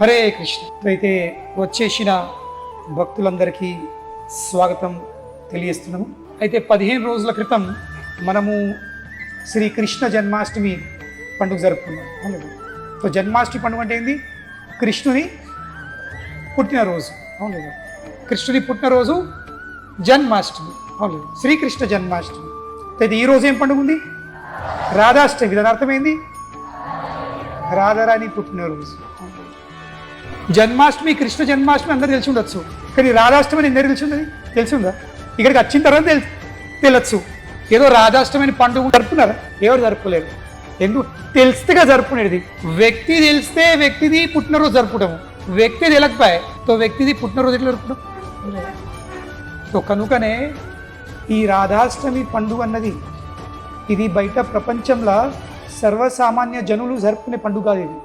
హరే కృష్ణ. అయితే వచ్చేసిన భక్తులందరికీ స్వాగతం తెలియజేస్తున్నాము. అయితే 15 రోజుల క్రితం మనము శ్రీకృష్ణ జన్మాష్టమి పండుగ జరుపుకున్నాం. సో జన్మాష్టమి పండుగ అంటే ఏంది? కృష్ణుని పుట్టినరోజు. అవును లేదా? కృష్ణుని పుట్టినరోజు జన్మాష్టమి. అవును లేదా? శ్రీకృష్ణ జన్మాష్టమి. అయితే ఈరోజు ఏం పండుగ ఉంది? రాధాష్టమి. దాని అర్థమైంది రాధారాణి పుట్టినరోజు. జన్మాష్టమి, కృష్ణ జన్మాష్టమి అందరూ తెలిసి ఉండొచ్చు, కానీ రాధాష్టమి అందరూ తెలిసి ఉందా? ఇక్కడికి వచ్చిన తర్వాత తెలియచ్చు. ఏదో రాధాష్టమి అని పండుగ జరుపుకున్నారా? ఎవరు జరుపుకోలేరు. ఎందుకు? తెలిస్తేగా జరుపుకునేది. వ్యక్తి తెలిస్తే వ్యక్తిది పుట్టినరోజు జరుపుకుంటాము. వ్యక్తి తెలియకపోయే తో వ్యక్తిది పుట్టినరోజు ఎట్లా జరుపుకుంటాం? సో కనుకనే ఈ రాధాష్టమి పండుగ అన్నది ఇది బయట ప్రపంచంలో సర్వసామాన్య జనులు జరుపుకునే పండుగ కాదు.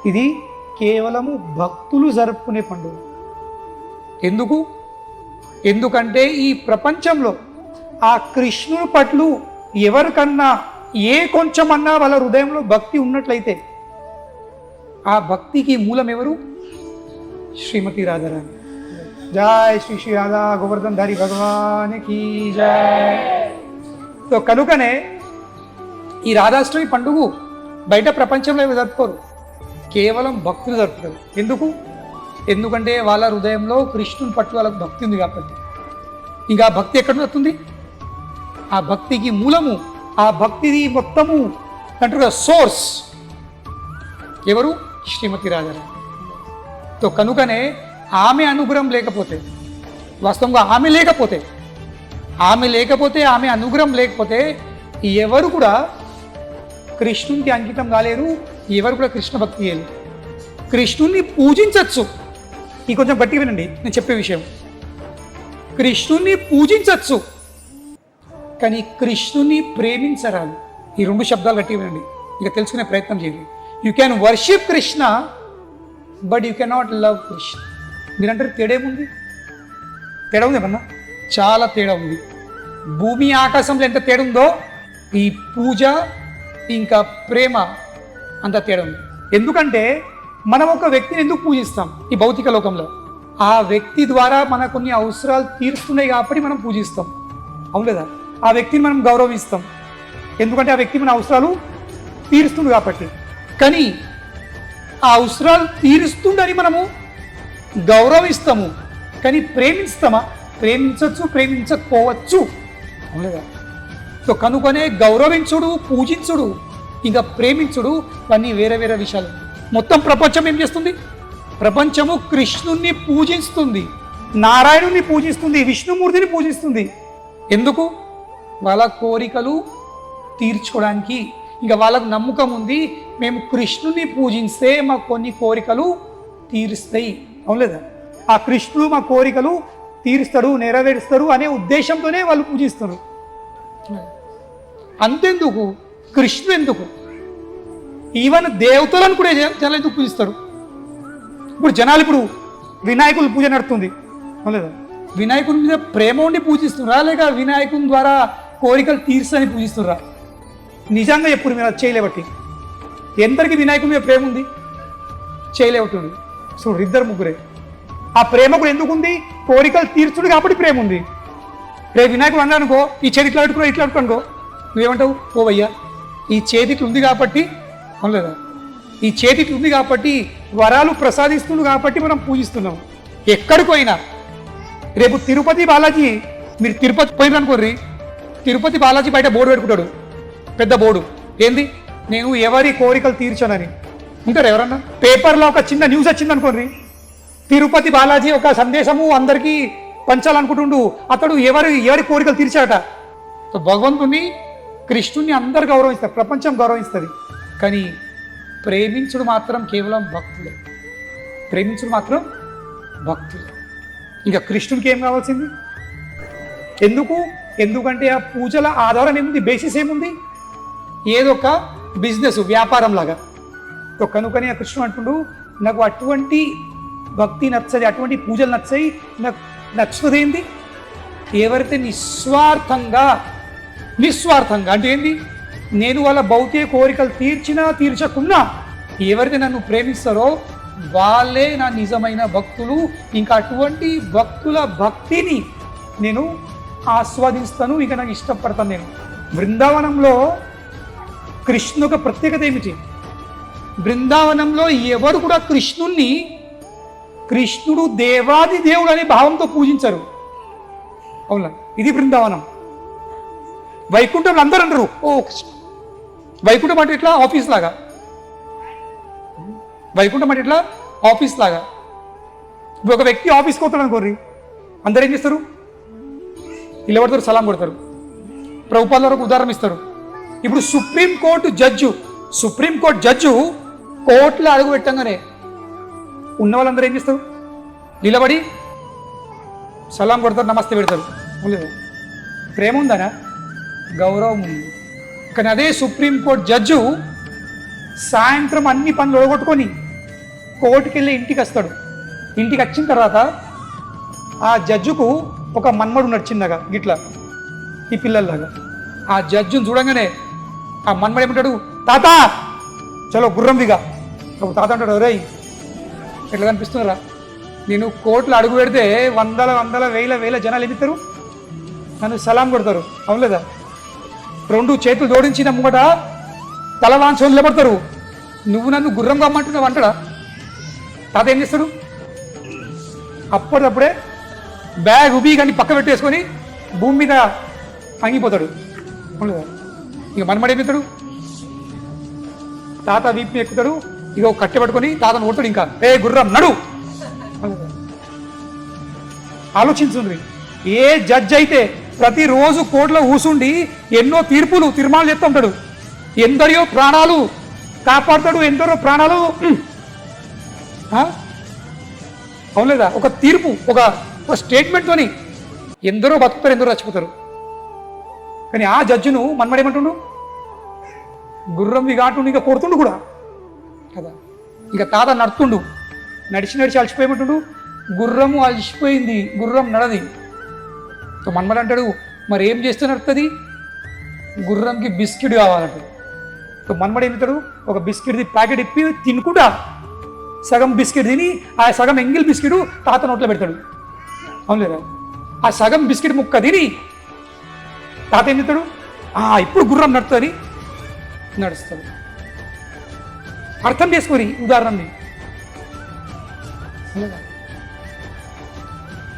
ఇది కేవలము భక్తులు జరుపుకునే పండుగ. ఎందుకంటే ఈ ప్రపంచంలో ఆ కృష్ణుని పట్ల ఎవరికన్నా కొంచెమన్నా వాళ్ళ హృదయంలో భక్తి ఉన్నట్లయితే ఆ భక్తికి మూలం ఎవరు? శ్రీమతి రాధారాణి. జై శ్రీ శ్రీ రాధా గోవర్ధన్ ధారి భగవానికి జై. సో కనుకనే ఈ రాధాష్టమి పండుగ బయట ప్రపంచంలో ఎవరు జరుపుకోరు, కేవలం భక్తులు జరుపుతారు. ఎందుకంటే వాళ్ళ హృదయంలో కృష్ణుని పట్ల వాళ్ళకు భక్తి ఉంది కాబట్టి. ఇంకా ఆ భక్తి ఎక్కడ వస్తుంది? ఆ భక్తికి మూలము, ఆ భక్తిది మొత్తము అంటారు సోర్స్ ఎవరు? శ్రీమతి రాధారాణి. సో కనుకనే ఆమె అనుగ్రహం లేకపోతే, వాస్తవంగా ఆమె లేకపోతే ఆమె అనుగ్రహం లేకపోతే ఎవరు కూడా కృష్ణునికి అంకితం కాలేరు, ఎవరు కూడా కృష్ణ భక్తి చేయలేరు. కృష్ణుని పూజించవచ్చు. ఈ కొంచెం గట్టిగా వినండి నేను చెప్పే విషయం. కృష్ణుని పూజించవచ్చు, కానీ కృష్ణుని ప్రేమించరాదు. ఈ 2 శబ్దాలు గట్టిగా వినండి, ఇక తెలుసుకునే ప్రయత్నం చేయండి. You can worship Krishna but you cannot love Krishna. మీరంటారు తేడా ఉంది ఏమన్నా? చాలా తేడా ఉంది. భూమి ఆకాశంలో ఎంత తేడా ఉందో ఈ పూజ ఇంకా ప్రేమ అంత తేడా ఉంది. ఎందుకంటే మనం ఒక వ్యక్తిని ఎందుకు పూజిస్తాం? ఈ భౌతిక లోకంలో ఆ వ్యక్తి ద్వారా మన కొన్ని అవసరాలు తీరుస్తున్నాయి కాబట్టి మనం పూజిస్తాం. అవును లేదా? ఆ వ్యక్తిని మనం గౌరవిస్తాం, ఎందుకంటే ఆ వ్యక్తి మన అవసరాలు తీరుస్తుంది కాబట్టి. కానీ ఆ అవసరాలు తీరుస్తుందని మనము గౌరవిస్తాము, కానీ ప్రేమిస్తామా? ప్రేమించవచ్చు, ప్రేమించకపోవచ్చు. అవును లేదా? సో కనుకనే గౌరవించుడు, పూజించుడు ఇంకా ప్రేమించుడు అన్నీ వేరే వేరే విషయాలు. మొత్తం ప్రపంచం ఏం చేస్తుంది? ప్రపంచము కృష్ణుణ్ణి పూజిస్తుంది, నారాయణుని పూజిస్తుంది, విష్ణుమూర్తిని పూజిస్తుంది. ఎందుకు? వాళ్ళ కోరికలు తీర్చుకోవడానికి. ఇంకా వాళ్ళకు నమ్మకం ఉంది, మేము కృష్ణుని పూజిస్తే మా కొన్ని కోరికలు తీరుస్తాయి. అవును లేదా? ఆ కృష్ణుడు మా కోరికలు తీరుస్తాడు, నెరవేరుస్తాడు అనే ఉద్దేశంతోనే వాళ్ళు పూజిస్తారు. అంతెందుకు, కృష్ణుడు ఎందుకు, ఈవెన్ దేవతలను కూడా జనాలు ఎందుకు పూజిస్తారు? ఇప్పుడు వినాయకుల పూజ నడుతుంది, అవును లేదా? వినాయకుని మీద ప్రేమ ఉండి పూజిస్తున్నారా, లేక వినాయకుని ద్వారా కోరికలు తీర్చని పూజిస్తున్నారా? నిజంగా ఎప్పుడు మీరు అది చేయలేబట్టి. ఎందరికి వినాయకుని మీద ప్రేమ ఉంది? చేయలేబట్టి. సో 2-3 ఆ ప్రేమ కూడా ఎందుకు ఉంది? కోరికలు తీర్చుడు కాబట్టి ప్రేమ ఉంది. రేపు వినాయకుడు అన్నా అనుకో, ఈ చేతి ఇట్లా పెట్టుకో, నువ్వేమంటావు? ఓ భయ్యా ఈ చేతికి ఉంది కాబట్టి, అవును లేదా? ఈ చేతికి ఉంది కాబట్టి వరాలు ప్రసాదిస్తుంది కాబట్టి మనం పూజిస్తున్నాం. ఎక్కడికి పోయినా రేపు తిరుపతి బాలాజీ, మీరు తిరుపతి పోయిననుకోర్రి, తిరుపతి బాలాజీ బయట బోర్డు పెట్టుకుంటాడు, పెద్ద బోర్డు. ఏంది? నేను ఎవరి కోరికలు తీర్చానని. ఉంటారు ఎవరన్నా? పేపర్లో ఒక చిన్న న్యూస్ వచ్చింది అనుకోండి, తిరుపతి బాలాజీ ఒక సందేశము అందరికీ పంచాలనుకుంటుండు, అతడు ఎవరి కోరికలు తీర్చాట. భగవంతుని, కృష్ణుని అందరు గౌరవిస్తారు, ప్రపంచం గౌరవిస్తుంది. కానీ ప్రేమించుడు మాత్రం కేవలం భక్తులే. ఇంకా కృష్ణునికి ఏం కావాల్సింది? ఎందుకంటే ఆ పూజల ఆధారం ఏముంది? బేసిస్ ఏముంది? ఏదో ఒక బిజినెస్, వ్యాపారం లాగా. కనుకనే ఆ కృష్ణుడు అంటుండు, నాకు అటువంటి భక్తి నచ్చది, అటువంటి పూజలు నచ్చాయి. నాకు నచ్చుతుంది ఏంది? ఎవరైతే నిస్వార్థంగా అంటే ఏంది? నేను వాళ్ళ భౌతిక కోరికలు తీర్చినా తీర్చకున్నా ఎవరైతే నన్ను ప్రేమిస్తారో వాళ్ళే నా నిజమైన భక్తులు. ఇంకా అటువంటి భక్తుల భక్తిని నేను ఆస్వాదిస్తాను, ఇంకా నాకు ఇష్టపడతాను. నేను బృందావనంలో కృష్ణు ఒక ప్రత్యేకత ఏమిటి? బృందావనంలో ఎవరు కూడా కృష్ణుడు దేవాది దేవుడు అనే భావంతో పూజించరు. అవునా? ఇది బృందావనం. వైకుంఠంలో అందరూ అంటారు ఓ కృష్ణ. వైకుంఠం అంటే ఇట్లా ఆఫీస్ లాగా, వైకుంఠం అంటే ఇట్లా ఆఫీస్ లాగా. ఇప్పుడు ఒక వ్యక్తి ఆఫీస్కి పోతాడు అనుకోర్రి, అందరు ఏం చేస్తారు? ఇలా పడతారు, సలాం కొడతారు. ప్రభుపాదుల వరకు ఉదాహరణ ఇస్తారు. ఇప్పుడు సుప్రీంకోర్టు జడ్జు కోర్టులో అడుగు పెట్టంగానే ఉన్న వాళ్ళందరూ ఏం చేస్తారు? నిలబడి సలాం కొడతారు, నమస్తే పెడతారు. ప్రేమ ఉందనా? గౌరవం ఉంది. కానీ అదే సుప్రీంకోర్టు జడ్జు సాయంత్రం అన్ని పనులు ఒడగొట్టుకొని కోర్టుకి వెళ్ళి ఇంటికి వస్తాడు. ఇంటికి వచ్చిన తర్వాత ఆ జడ్జుకు ఒక మన్మడు ఉన్నాడు చిన్నగా గిట్లా ఈ పిల్లల్లాగా. ఆ జడ్జును చూడంగానే ఆ మన్మడు ఏమంటాడు? తాత చలో గుర్రం దిగా. తాత అంటాడు, రేయ్ ఎట్లా కనిపిస్తున్నారా? నేను కోర్టులో అడుగు పెడితే వందల వేల జనాలు ఎదుగుతారు, నన్ను సలాం కొడతారు. అవును లేదా? రెండు చేతులు జోడించిన ముంగట తల వాంఛలు నిలబడతారు. నువ్వు నన్ను గుర్రం కమ్మంటున్నావు అంటాడా? తాత ఏం చేస్తాడు? అప్పటికప్పుడే బ్యాగ్ ఉబి కానీ పక్క పెట్టేసుకొని భూమి మీద అంగిపోతాడు. అవును. ఇక మనమడు ఏమవుతాడు? తాత వీపు ఎక్కుతాడు, ఇక కట్టె పట్టుకొని తాతను కొడతాడు. ఇంకా గుర్రం నడు. ఆలోచించుండ్రి. ఏ జడ్జ్ అయితే ప్రతిరోజు కోర్టులో కూసుండి ఎన్నో తీర్మానాలు చెప్తూ ఉంటాడు, ఎందరో ప్రాణాలు కాపాడుతాడు, ఎందరో ప్రాణాలు అవును లేదా? ఒక తీర్పు, ఒక స్టేట్మెంట్తోని ఎందరో బతుకుతారు, ఎందరో చచ్చిపోతారు. కానీ ఆ జడ్జిను మనమడేమంటుండు? గుర్రం విగాటుండు, ఇంకా కొడుతుండు కూడా కదా. ఇక తాత నడుతుండు, నడిచి అలసిపోయేమంటుండు? గుర్రము అలసిపోయింది, గుర్రం నడది. మనమడు అంటాడు, మరి ఏం చేస్తే నడుతుంది? గుర్రంకి బిస్కెట్ కావాలంట. మనమడు ఏమిస్తాడు? ఒక బిస్కెట్ది ప్యాకెట్ ఇప్పి తినుకుంటా సగం బిస్కెట్ తిని ఆ సగం ఎంగిల్ బిస్కెట్ తాత నోట్లో పెడతాడు. అవును లేదా? ఆ సగం బిస్కెట్ ముక్క తిని తాత ఏం చెప్తాడు? ఇప్పుడు గుర్రం నడుతుంది, నడుస్తాడు. అర్థం చేసుకొని ఉదాహరణని.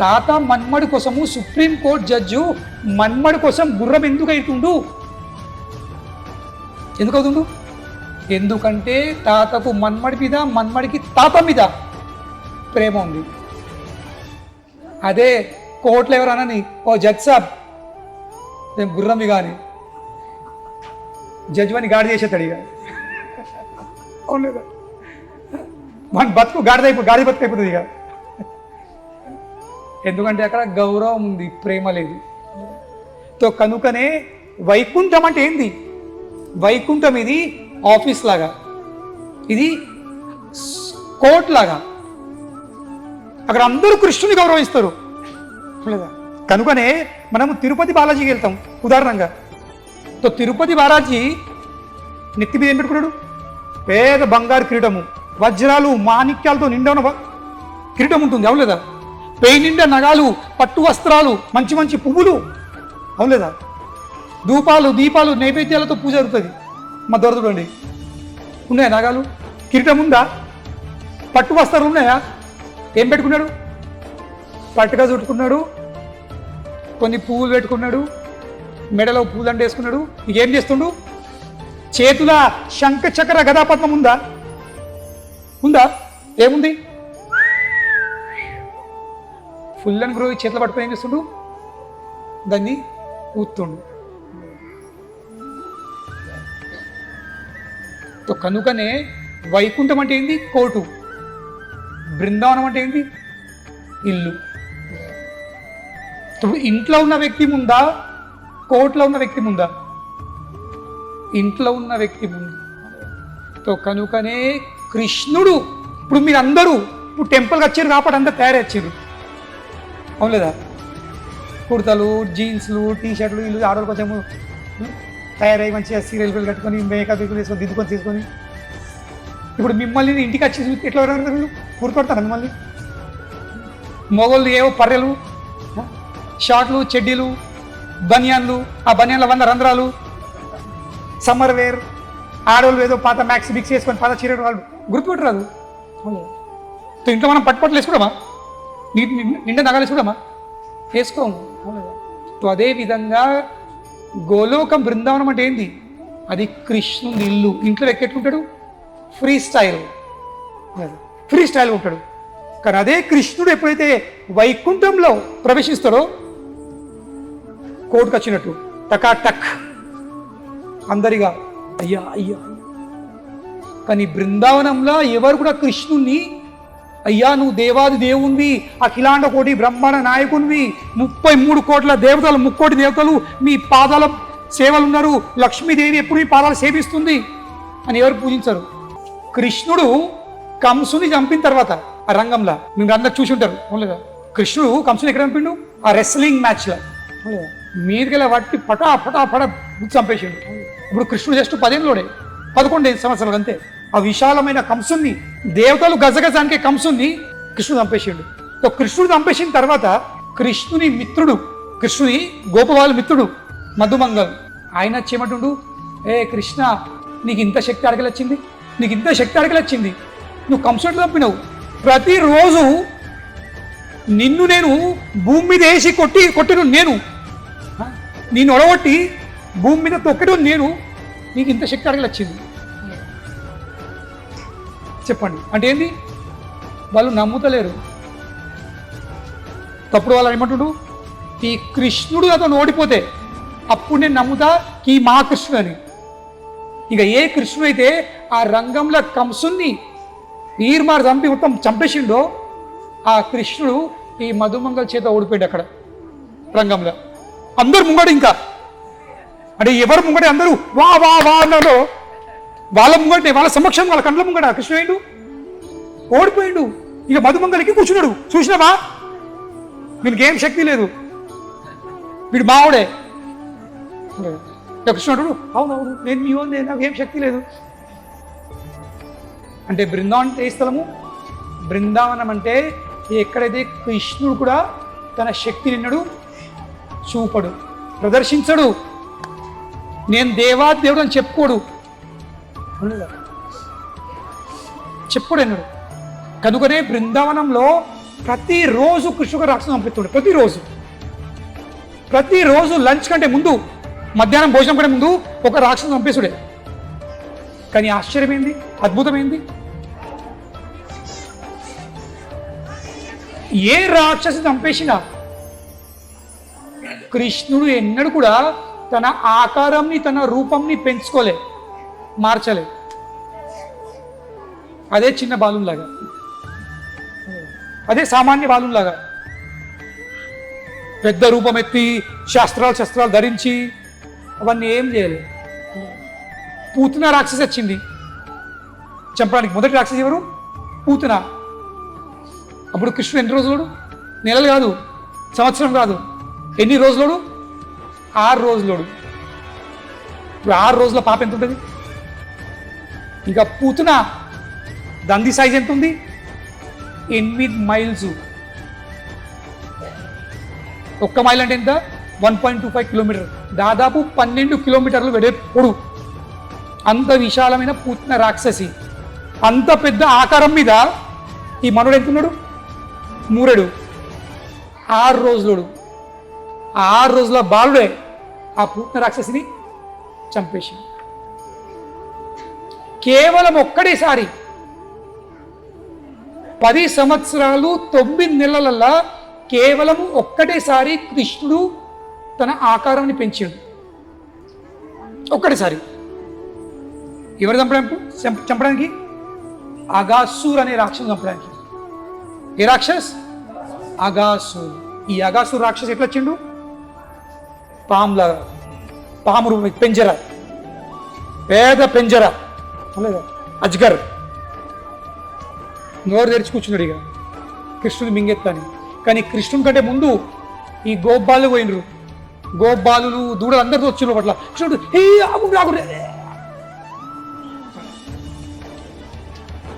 తాత మన్మడి కోసము సుప్రీంకోర్టు జడ్జు మన్మడి కోసం గుర్రం ఎందుకు అవుతుండు? ఎందుకంటే తాతకు మన్మడి మీద, మన్మడికి తాత మీద ప్రేమ ఉంది. అదే కోర్టులో ఎవరనని, ఓ జడ్జ్ సాబ్ నేను గుర్రంవి కానీ జడ్జిని గాడి చేసేస్తాడు. ఇక అవును లేదా? మన బతుకు గాడి బతుకు అయిపోతుంది ఇక. ఎందుకంటే అక్కడ గౌరవం ఉంది, ప్రేమ లేదు. కనుకనే వైకుంఠం అంటే ఏంది? వైకుంఠం ఇది ఆఫీస్ లాగా, ఇది కోర్ట్ లాగా. అక్కడ అందరూ కృష్ణుని గౌరవిస్తారు లేదా? కనుకనే మనము తిరుపతి బాలాజీకి వెళ్తాం ఉదాహరణగా. తిరుపతి బాలాజీ నెత్తి మీద ఏం పెట్టుకున్నాడు? పేద బంగారు కిరీటము, వజ్రాలు మాణిక్యాలతో నిండా ఉన్న కిరీటం ఉంటుంది. అవును లేదా? పేయి నిండా నగాలు, పట్టు వస్త్రాలు, మంచి మంచి పువ్వులు. అవును లేదా? దీపాలు నైవేద్యాలతో పూజ జరుగుతుంది. మా దొరకదండి. ఉన్నాయా నగాలు? కిరీటం ఉందా? పట్టు వస్త్రాలు ఉన్నాయా? ఏం పెట్టుకున్నాడు? పట్టుగా చుట్టుకున్నాడు, కొన్ని పువ్వులు పెట్టుకున్నాడు, మెడలో పూలంట వేసుకున్నాడు. ఇకేం చేస్తుండు? చేతుల శంఖ చక్ర గదాపద్మం ఉందా? ఏముంది? ఫుల్ అండ్ గ్రో చేతులు పట్టుకొని ఏం చేస్తుండు? దాన్ని ఊతుండు. కనుకనే వైకుంఠం అంటే ఏంది? కోర్టు. బృందావనం అంటే ఏంది? ఇల్లు. ఇప్పుడు ఇంట్లో ఉన్న వ్యక్తి ముందా, కోర్టులో ఉన్న వ్యక్తి ముందా? ఇంట్లో ఉన్న వ్యక్తి ముందు. కనుకనే కృష్ణుడు, ఇప్పుడు మీరు అందరూ ఇప్పుడు టెంపుల్కి వచ్చారు కాబట్టి అంతా తయారయ్యారు. అవును లేదా? కుర్తలు, జీన్స్లు, టీషర్ట్లు, ఇల్లు ఆడవాళ్ళు కొంచెము తయారై మంచిగా సీరియల్ పిల్లలు కట్టుకొని మేకప్ వేసుకొని దిద్దుకొని తీసుకొని ఇప్పుడు మిమ్మల్ని ఇంటికి వచ్చి చూస్తే ఎట్లా గుర్తుపడతారు మిమ్మల్ని? మొగోళ్ళు ఏవో పర్రెలు, షార్ట్లు, చెడ్డీలు, బనియాన్లు, ఆ బనియాన్ల 100 రంధ్రాలు, సమ్మర్ వేర్, ఆడవాళ్ళు ఏదో పాత మ్యాక్స్ బిక్స్ వేసుకొని పాత చీర వాళ్ళు గుర్తుపెట్టరాదు. ఇంట్లో మనం పట్టుపట్లు వేసుకున్నామా? నిండా నగలు వేసుకున్నామా? వేసుకోము. అదే విధంగా గోలోకం బృందావనం అంటే ఏంది? అది కృష్ణుని ఇల్లు. ఇంట్లో ఎక్కెట్లుంటాడు? ఫ్రీ స్టైల్ ఉంటాడు. కానీ అదే కృష్ణుడు ఎప్పుడైతే వైకుంఠంలో ప్రవేశిస్తాడో కోర్టుకు వచ్చినట్టు టకా టక్ అందరిగా అయ్యా అయ్యా. కానీ బృందావనంలో ఎవరు కూడా కృష్ణుణ్ణి అయ్యా నువ్వు దేవాది దేవుణ్ణి, అఖిలాండ కోటి బ్రహ్మాండ నాయకునివి, 33 కోట్ల దేవతలు, 3 కోటి దేవతలు మీ పాదాల సేవలు ఉన్నారు, లక్ష్మీదేవి ఎప్పుడు మీ పాదాలు సేవిస్తుంది అని ఎవరు పూజించరు. కృష్ణుడు కంసుని చంపిన తర్వాత ఆ రంగంలో మీరు అందరు చూసి ఉంటారు అవునుగా. కృష్ణుడు కంసుని ఎక్కడ చంపిండు? ఆ రెస్లింగ్ మ్యాచ్లో మీదికెళ్ళ వాటి పటా పటా పట చంపేసిండు. ఇప్పుడు కృష్ణుడు జస్ట్ 10 ఏళ్ళలోడే, 11 సంవత్సరాలు అంతే. ఆ విశాలమైన కంసుని, దేవతలు గజగజానికి కంసుని కృష్ణుడు చంపేసిండు. కృష్ణుడు చంపేసిన తర్వాత కృష్ణుని మిత్రుడు, కృష్ణుని గోపవాళ్ళ మిత్రుడు మధుమంగల్, ఆయన వచ్చేమంటుండు, ఏ కృష్ణ నీకు ఇంత శక్తి అడగలొచ్చింది, నీకు ఇంత శక్తి అడగలొచ్చింది, నువ్వు కంసుడు చంపినవు. ప్రతిరోజు నిన్ను నేను భూమి మీద వేసి కొట్టిన నేను ఒడగొట్టి భూమి మీద తొక్కడం నేను, నీకు ఇంత శక్తి అడగలొచ్చింది. చెప్పండి అంటే ఏంది? వాళ్ళు నమ్ముతలేరు. తప్పుడు వాళ్ళు ఏమంటుడు, ఈ కృష్ణుడు అతను ఓడిపోతే అప్పుడు నేను నమ్ముతా ఈ మా కృష్ణుడు అని. ఇక ఏ కృష్ణుడు అయితే ఆ రంగంలో కంసుని ఈర్మార్ చంపి మొత్తం చంపేసిండో ఆ కృష్ణుడు ఈ మధుమంగల్ చేత ఓడిపోయాడు అక్కడ రంగంలో. అందరు ముంగడు, ఇంకా అంటే ఎవరు ముంగడే అందరూ వా వా వా అన్నారో వాళ్ళ ముంగటే, వాళ్ళ సమక్షం, వాళ్ళ కండ్ల ముంగడ కృష్ణుడు ఓడిపోయిండు. ఇక మధుమంగలికి కూర్చున్నాడు. చూసినావా వీనికి ఏం శక్తి లేదు, వీడు మావుడే. కృష్ణుడు అవునవును నేను మీ ఉంది, నాకు ఏం శక్తి లేదు అంటే. బృందావనం ఏ స్థలము? బృందావనం అంటే ఎక్కడైతే కృష్ణుడు కూడా తన శక్తి నిన్నడు చూపడు, ప్రదర్శించడు, నేను దేవుడు అని చెప్పుకోడు అన్నాడు. కనుకనే బృందావనంలో ప్రతిరోజు కృష్ణుడు రాక్షసుని పంపిస్తుండే. ప్రతిరోజు లంచ్ కంటే ముందు, మధ్యాహ్నం భోజనం కంటే ముందు ఒక రాక్షసుని పంపిస్తుడే. కానీ ఆశ్చర్యమైంది, అద్భుతమైంది, ఏ రాక్షసు చంపేసినా కృష్ణుడు ఎన్నడూ కూడా తన ఆకారంని, తన రూపంని పెంచుకోలే, మార్చలే. అదే చిన్న బాలులాగా, అదే సామాన్య బాలులాగా పెద్ద రూపం ఎత్తి శస్త్రాలు ధరించి అవన్నీ ఏం చేయలేదు. పూతన రాక్షసి వచ్చింది చంపడానికి. మొదటి రాక్షసి ఎవరు? పూతన. అప్పుడు కృష్ణుడు ఎన్ని రోజులు? నెలలు కాదు, సంవత్సరం కాదు, ఎన్ని రోజులు? 6 రోజులు. ఇప్పుడు 6 రోజుల పాప ఎంత ఉంటుంది? ఇంకా పూతన దంది సైజ్ ఎంత ఉంది? 8 మైల్స్. 1 మైల్ అంటే ఎంత? 1.25 కిలోమీటర్, దాదాపు 12 కిలోమీటర్లు పొడవు. అంత విశాలమైన పూతన రాక్షసి, అంత పెద్ద ఆకారం మీద ఈ మనుడు ఎంతున్నాడు? 3 6 రోజులు. 6 రోజుల బాలుడే ఆ పూతన రాక్షసిని చంపేసి కేవలం ఒక్కడేసారి 10 సంవత్సరాలు 9 నెలలల్లా కేవలం ఒక్కటేసారి కృష్ణుడు తన ఆకారాన్ని పెంచాడు. ఒక్కటేసారి. ఎవరు చంపడానికి? అగాసూర్ అనే రాక్షసు చంపడానికి. ఏ రాక్షస్? అగాసూర్. ఈ అగాసూర్ రాక్షసు ఎట్లా వచ్చిండు? పాము పెంజర, పేద పెంజర, అజ్గర్. నోరు తెరిచి కూర్చున్నాడు ఇక కృష్ణుని మింగెత్తాని. కానీ కృష్ణుని కంటే ముందు ఈ గోపాలు పోయినరు. గోపాలు దూడలు అందరితో వచ్చిన పట్ల కృష్ణుడు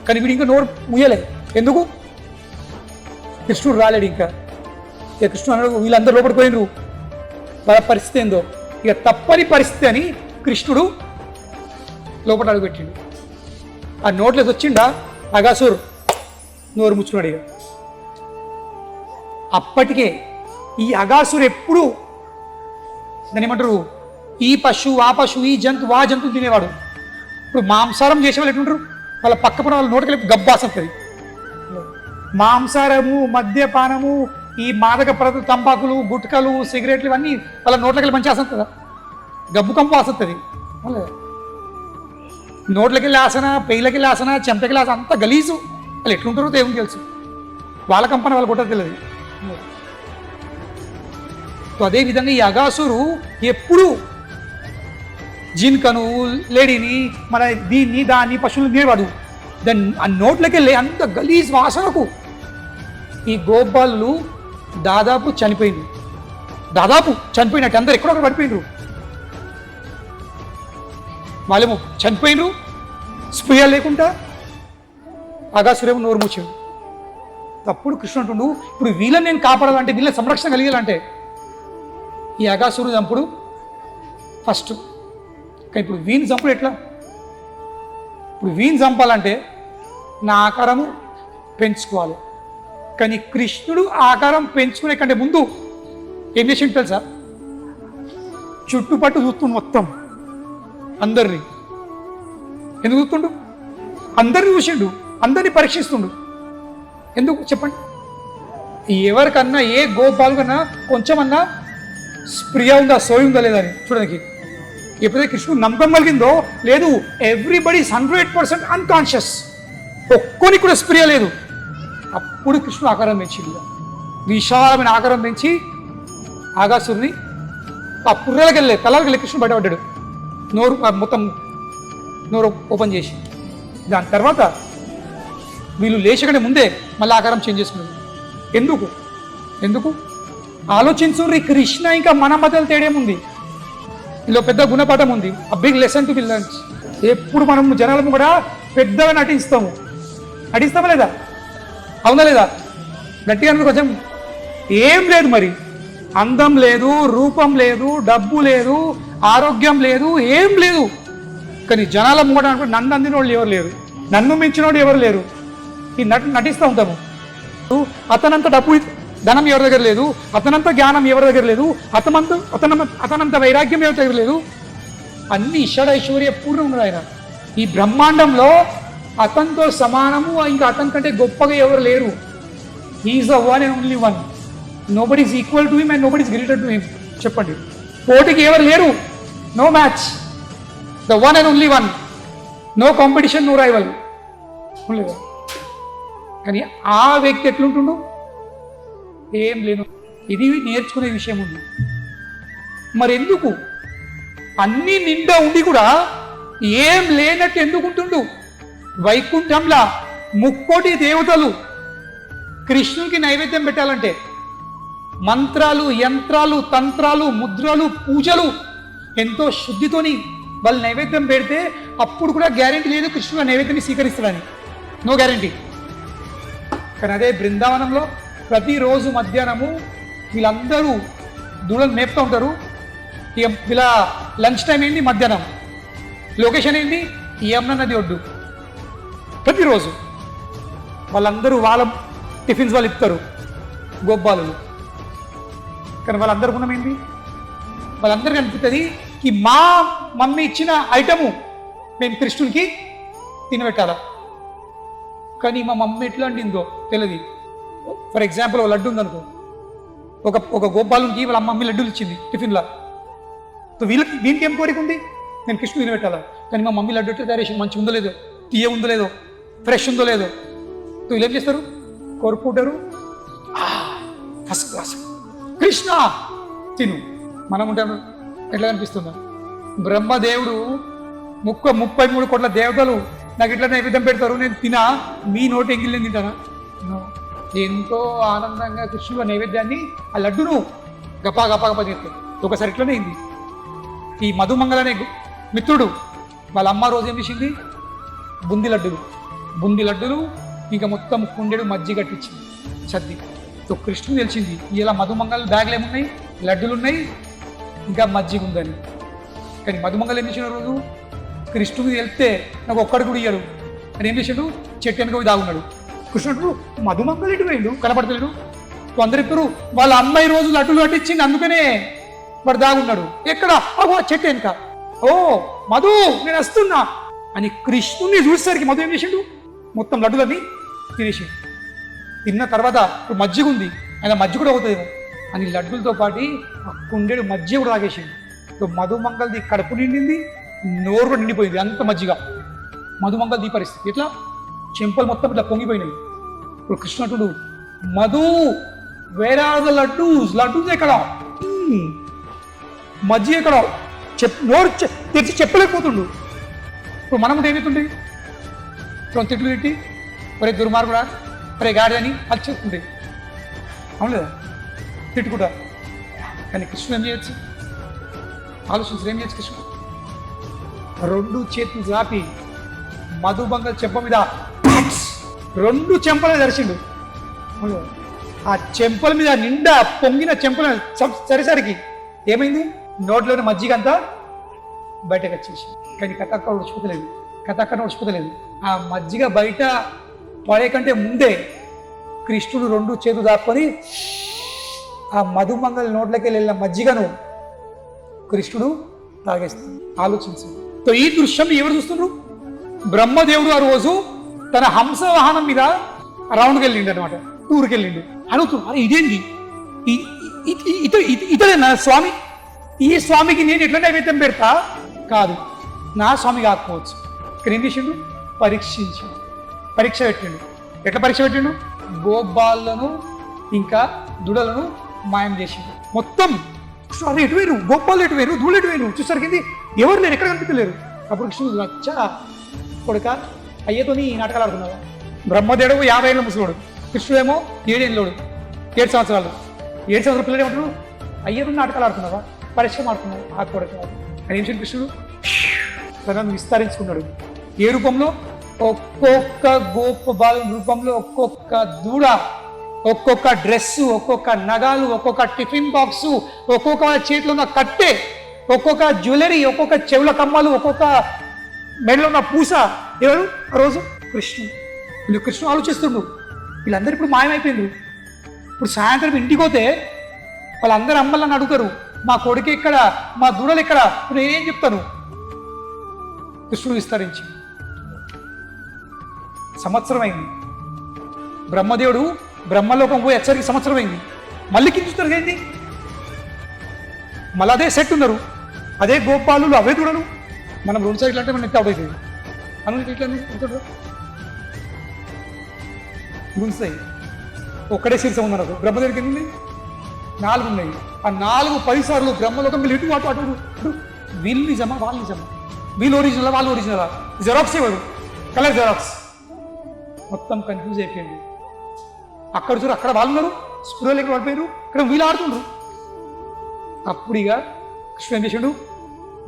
కానీ వీడు ఇంకా నోరు ముయ్యలే. ఎందుకు? కృష్ణుడు రాలేడు ఇంకా. ఇక కృష్ణుడు అన్నాడు, వీళ్ళందరూ లోపలికి పోయినరు, వాళ్ళ పరిస్థితి ఏందో. ఇక తప్పని పరిస్థితి అని కృష్ణుడు లోపల అడుగుపెట్టిండు. ఆ నోట్లోకి వచ్చిండా అగాసురు నోరు ముచ్చుకున్నాడు. ఇక అప్పటికే ఈ అగాసురు ఎప్పుడు దాన్ని ఏమంటారు, ఈ పశువు ఆ పశువు, ఈ జంతువు ఆ జంతువు తినేవాడు. ఇప్పుడు మాంసారం చేసే వాళ్ళు ఎట్లుంటారు, వాళ్ళ పక్కన వాళ్ళ నోటికి గబ్బాసంతుంది. మాంసారము, మద్యపానము, ఈ మాదక పదార్థాలు, తంబాకులు, గుట్కలు, సిగరెట్లు ఇవన్నీ వాళ్ళ నోట్లకి మంచి ఆసన కదా, గబ్బు కంపు ఆసంతుంది. నోట్లకి ఆసన, పెయిలకి ఆసన, చెంపకి ఆసన, అంత గలీజు. వాళ్ళు ఎట్లుంటారో దేవునికి తెలుసు. వాళ్ళ కంపన వాళ్ళు కొట్టదు తెలియదు. అదేవిధంగా ఈ అగాసురు ఎప్పుడు జిన్కను, లేడీని, మన దీన్ని దాన్ని పశువులు తినేవాడు. దాన్ని ఆ నోట్లకి వెళ్ళి అంత గలీజ్ వాసనకు ఈ గోపాలు దాదాపు చనిపోయినట్టు. అందరు ఎక్కడొక్కడ పడిపోయినరు. వాళ్ళేమో చనిపోయినరు, స్ప్రియ లేకుండా. అగాసురేమో నోరు మూచాడు. తప్పుడు కృష్ణ అంటుండు, ఇప్పుడు వీళ్ళని నేను కాపాడాలంటే, వీళ్ళని సంరక్షణ కలిగాలంటే ఈ అగాసురు చంపుడు ఫస్ట్. కానీ ఇప్పుడు వీని చంపుడు ఎట్లా? ఇప్పుడు వీని చంపాలంటే నా ఆకారము పెంచుకోవాలి. కానీ కృష్ణుడు ఆకారం పెంచుకునే కంటే ముందు ఏం చేసిండు తెలుసా? చుట్టుపట్టు చూస్తుండు మొత్తం అందరినీ. ఎందుకు చూస్తుండు? అందరిని చూసిండు, అందరినీ పరీక్షిస్తుండు. ఎందుకు చెప్పండి? ఎవరికన్నా, ఏ గోపాలు కన్నా కొంచెమన్నా స్ప్రియ ఉందా, సోయి ఉందా లేదా అని చూడడానికి. ఎప్పుడైతే కృష్ణుడు నమ్మకం కలిగిందో, లేదు, ఎవ్రీబడి 100% అన్కాన్షియస్, ఒక్కోనికి కూడా స్ప్రియ లేదు. అప్పుడు కృష్ణుడు ఆకారం పెంచింది, విశాలమైన ఆకారం పెంచి ఆగాసురుని ఆ పుర్రెలకు వెళ్ళే తలలకు వెళ్ళి కృష్ణుడు బయటపడ్డాడు. నోరు మొత్తం నోరు ఓపెన్ చేసి. దాని తర్వాత వీళ్ళు లేచగానే ముందే మళ్ళీ ఆకారం చేంజ్ చేసుకున్నారు. ఎందుకు ఆలోచించుర్రి. కృష్ణ ఇంకా మన మధ్యలో తేడేముంది? ఇందులో పెద్ద గుణపాఠం ఉంది. A big lesson to be learned. ఎప్పుడు మనం జనాలను కూడా పెద్దగా నటిస్తామా లేదా? అవునా లేదా? గట్టిగా కొంచెం ఏం లేదు, మరి అందం లేదు, రూపం లేదు, డబ్బు లేదు, ఆరోగ్యం లేదు, ఏం లేదు. కానీ జనాల ముంగట నన్ను అందిన వాళ్ళు ఎవరు లేరు, నన్ను మించిన వాళ్ళు ఎవరు లేరు. ఈ నటిస్తూ ఉంటాము. అతనంత డబ్బు ధనం ఎవరి దగ్గర లేదు, అతనంత జ్ఞానం ఎవరి దగ్గర లేదు, అతనంత వైరాగ్యం ఎవరి దగ్గర లేదు. అన్ని ఐశ్వర్య పూర్ణ ఉన్నాడు ఆయన. ఈ బ్రహ్మాండంలో అతనితో సమానము, ఇంకా అతని కంటే గొప్పగా ఎవరు లేరు. He's the one and only one. Nobody is equal to him and nobody is greater to him. చెప్పండి, పోటీకి ఎవరు లేరు. No match, the one and only one. No competition, no rival. కానీ ఆ వ్యక్తి ఎట్లుంటుండు? ఏం లేను. ఇది నేర్చుకునే విషయం ఉంది. మరి ఎందుకు అన్నీ నిండా ఉండి కూడా ఏం లేనట్టు ఎందుకుంటుండు? వైకుంఠంలా 3,000,000 దేవతలు కృష్ణునికి నైవేద్యం పెట్టాలంటే మంత్రాలు, యంత్రాలు, తంత్రాలు, ముద్రలు, పూజలు ఎంతో శుద్ధితోని వాళ్ళు నైవేద్యం పెడితే అప్పుడు కూడా గ్యారెంటీ లేదు కృష్ణుడు నైవేద్యాన్ని స్వీకరిస్తాడని. No guarantee. కానీ అదే బృందావనంలో ప్రతిరోజు మధ్యాహ్నము వీళ్ళందరూ దూడలు మేపుతూ ఉంటారు. ఇక వీళ్ళ లంచ్ టైం ఏంటి? మధ్యాహ్నం. లొకేషన్ ఏంటి? యమునా నది ఒడ్డు. ప్రతిరోజు వాళ్ళందరూ వాళ్ళ టిఫిన్స్ వాళ్ళు ఇస్తారు, గోపాలు. కానీ వాళ్ళందరూ గుణం ఏంటి? వాళ్ళందరికీ అనిపిస్తుంది ఈ మా మమ్మీ ఇచ్చిన ఐటము మేము కృష్ణునికి తినబెట్టాలా. కానీ మా మమ్మీ ఎట్లా అండిందో తెలియదు. ఫర్ ఎగ్జాంపుల్ ఒక లడ్డు ఉందనుకో, ఒక గోపాలునికి వాళ్ళ మమ్మీ లడ్డూలు ఇచ్చింది టిఫిన్లా. దీనికి ఏం కోరిక ఉంది? నేను కృష్ణుడు తినబెట్టాలా. కానీ మా మమ్మీ లడ్డు ఎట్లా తయారు చేసి మంచిగా ఉందో లేదో, తీయ ఉందో లేదో, ఫ్రెష్ ఉందో లేదో. వీళ్ళు ఏం చేస్తారు? కోరుకుంటారు, ఫస్ట్ క్లాస్ కృష్ణ తిను. మనం ఉంటాము ఎట్లా కనిపిస్తుందా? బ్రహ్మదేవుడు 33 కోట్ల దేవతలు నాకు ఇట్లా నైవేద్యం పెడతారు, నేను తినా, మీ నోటి ఎంగిల్ నేను తింటానా? ఎంతో ఆనందంగా కృష్ణుడు నైవేద్యాన్ని, ఆ లడ్డును గపా చేస్తాడు. ఒకసారి ఇట్లనే అయింది. ఈ మధుమంగళ అనే మిత్రుడు వాళ్ళ అమ్మ రోజు ఏం చేసింది? బుంది లడ్డులు బుంది లడ్డులు ఇంకా మొత్తం కుండెడు మజ్జిగ కట్టించింది సర్ది. సో కృష్ణుడు తెలిసింది ఇలా మధుమంగళ బ్యాగులు ఏమున్నాయి, లడ్డులు ఉన్నాయి, ఇంకా మజ్జిగ ఉందని. కానీ మధుమంగళ ఏం చేసిన రోజు కృష్ణుడికి వెళ్తే నాకు ఒక్కడు కూడా ఇయ్యాడు అని ఏం చేశాడు, చెట్టు వెనుక పోయి దాగున్నాడు. కృష్ణుడు మధుమంగళ ఎటు పోయిండు కనపడతలేడు. అందరు ఇప్పుడు వాళ్ళ అమ్మాయి రోజు లడ్డులు కట్టించింది అందుకనే వాడు దాగున్నాడు. ఎక్కడ? అగో చెట్టు వెనుక. ఓ మధు నేను వస్తున్నా అని కృష్ణుడిని చూసేసరికి మధు ఏం చేసిండు, మొత్తం లడ్డులన్నీ తినేసి తిన్న తర్వాత ఇప్పుడు మజ్జిగ ఉంది, ఆయన మజ్జిగ కూడా అవుతుందేమో అని లడ్డులతో పాటు ఆ కుండెడు మజ్జిగ కూడా తాగేసిండు. ఇప్పుడు మధుమంగళది కడుపు నిండింది, నోరు కూడా నిండిపోయింది, అంత మజ్జిగ. మధుమంగళది పరిస్థితి ఎట్లా, చెంపలు మొత్తం ఇట్లా పొంగిపోయినాయి. ఇప్పుడు కృష్ణుడు మధు where are the laddoos, laddoos ఎక్కడ, మజ్జిగ ఎక్కడ, నోరు తెరిచి చెప్పలేకపోతుండు. ఇప్పుడు మనం కూడా ఏమవుతుండే తిట్లు తిట్టి ఒరే దుర్మార్గుడా ఒరే గాడి అని అది చెప్తుండే, అవును లేదా, తిట్టుకుంటా. కానీ కృష్ణుడు ఏం చేయొచ్చు, ఆలోచించరు ఏం చేయొచ్చు. కృష్ణుడు 2 చేతులు చాపి మధుమంగళ చెంప మీద 2 చెంపలు దర్శిండు. ఆ చెంపల మీద నిండా పొంగిన చెంపల సరిసరికి ఏమైంది, నోట్లోని మజ్జిగ అంతా బయటకు వచ్చేసి. కానీ కథ అక్కడ ఉడిచిపోతలేదు, కథ అక్కడ ఉడిచిపోతలేదు. ఆ మజ్జిగ బయట పడే కంటే ముందే కృష్ణుడు 2 చేతులు దాక్కొని ఆ మధుమంగళ నోట్లోకి వెళ్ళిన మజ్జిగను కృష్ణుడు తాగేస్తాడు. ఆలోచించు. సో ఈ దృశ్యం ఎవరు చూస్తున్నారు, బ్రహ్మదేవుడు ఆ రోజు తన హంస వాహనం మీద రౌండ్కి వెళ్ళిండు అనమాట, టూర్కి వెళ్ళిండు. అడుగుతున్నాడు అరే ఇదేంటి, ఇతడే నా స్వామి, ఈ స్వామికి నేను ఎట్లా నైవేద్యం పెడతా, కాదు నా స్వామి కాకపోవచ్చు. ఇక్కడ ఏం చేసిండు, పరీక్ష పెట్టిండు. ఎట్లా పరీక్ష పెట్టిండు, గోపాలను ఇంకా దుడలను మాయం చేసిండు. మొత్తం అరే ఎటు వేరు, గోపాలు ఎటు వేరు, దూళ్ళు ఎటు వేరు చూసరికి ఎవరు లేరు, ఎక్కడ కనిపించలేరు. అప్పుడు కృష్ణుడు వచ్చా కొడుక అయ్యతోని ఈ నాటకాలు ఆడుతున్నావా, బ్రహ్మదేవుడు 50 ఏళ్ళ ముసలోడు, కృష్ణుడేమో 7 ఏళ్ళోడు, 7 సంవత్సరాలు. 7 సంవత్సరాల పిల్లలు ఏమంటారు, అయ్యతో నాటకాలు ఆడుతున్నావా, పరీక్ష ఆడుతున్నావు ఆ కొడుక అని ఏం కృష్ణుడు తనను విస్తరించుకున్నాడు. ఏ రూపంలో, ఒక్కొక్క గోపబాల రూపంలో, ఒక్కొక్క దూడ, ఒక్కొక్క డ్రెస్సు, ఒక్కొక్క నగాలు, ఒక్కొక్క టిఫిన్ బాక్సు, ఒక్కొక్క చేతిలో ఉన్న కట్టె, ఒక్కొక్క జ్యువెలరీ, ఒక్కొక్క చెవుల కమ్మలు, ఒక్కొక్క మెడలో ఉన్న పూస. ఎవరు ఆ రోజు కృష్ణుడు. కృష్ణుడు ఆలోచిస్తుండు వీళ్ళందరూ ఇప్పుడు మాయమైపోయిండ్రు. ఇప్పుడు సాయంత్రం ఇంటికి పోతే వాళ్ళందరూ అమ్మలని అడుగుతారు, మా కొడుకు ఎక్కడ, మా దూడలు ఎక్కడ, ఇప్పుడు నేనేం చెప్తాను. కృష్ణుడు విస్తరించి సంవత్సరం అయింది. బ్రహ్మదేవుడు బ్రహ్మలోకం పోయి హెచ్చరిక సంవత్సరం అయింది. మళ్ళీ కించుతారు ఏంటి, మళ్ళీ అదే సెట్ ఉన్నారు, అదే గోపాలు, అవే దూడలు. మనం 2 సైడ్లు అంటే మనం ఎత్తి అవుట్ అవుతుంది అను ఇట్లా గుంచుతాయి. ఒక్కడే శీర్షం ఉన్నారు బ్రహ్మదేవుడికి ఎన్ని ఉన్నాయి, 4 ఉన్నాయి. ఆ 4 10 సార్లు బ్రహ్మలోకం వీళ్ళు ఇటు అటు అటు వీళ్ళు నిజమా వాళ్ళు నిజమా, వీళ్ళు ఒరిజినలా వాళ్ళు ఒరిజినలా, జెరాక్స్ ఎవరు, కలర్ జెరాక్స్, మొత్తం కన్ఫ్యూజ్ అయిపోయింది. అక్కడ చూడు అక్కడ వాళ్ళు ఉన్నారు, స్పృహలు ఎక్కడ పడిపోయారు, ఇక్కడ వీళ్ళు ఆడుతుండ్రు. అప్పుడు ఇక కృష్ణుడు ఏం చేసిండు,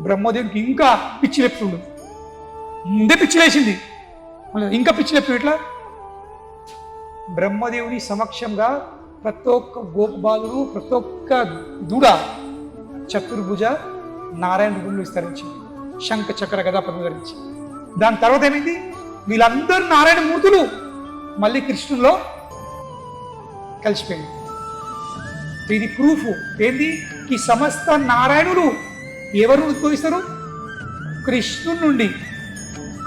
బ్రహ్మదేవుడికి ఇంకా పిచ్చి లేపుతుండు. ముందే పిచ్చి లేచింది, ఇంకా పిచ్చి లేపు. ఎట్లా, బ్రహ్మదేవుని సమక్షంగా ప్రతి ఒక్క గోపబాలుడు, ప్రతి ఒక్క దూడ చతుర్భుజ నారాయణ రూపంలో విస్తరించింది, శంఖ చక్ర గదా పద్మ ధరించి. దాని తర్వాత ఏమైంది, వీళ్ళందరూ నారాయణ మూర్తులు మళ్ళీ కృష్ణుల్లో కలిసిపోయింది. ఇది ప్రూఫ్ ఏంది, ఈ సమస్త నారాయణులు ఎవరు ఉద్భవిస్తారు, కృష్ణుడి నుండి.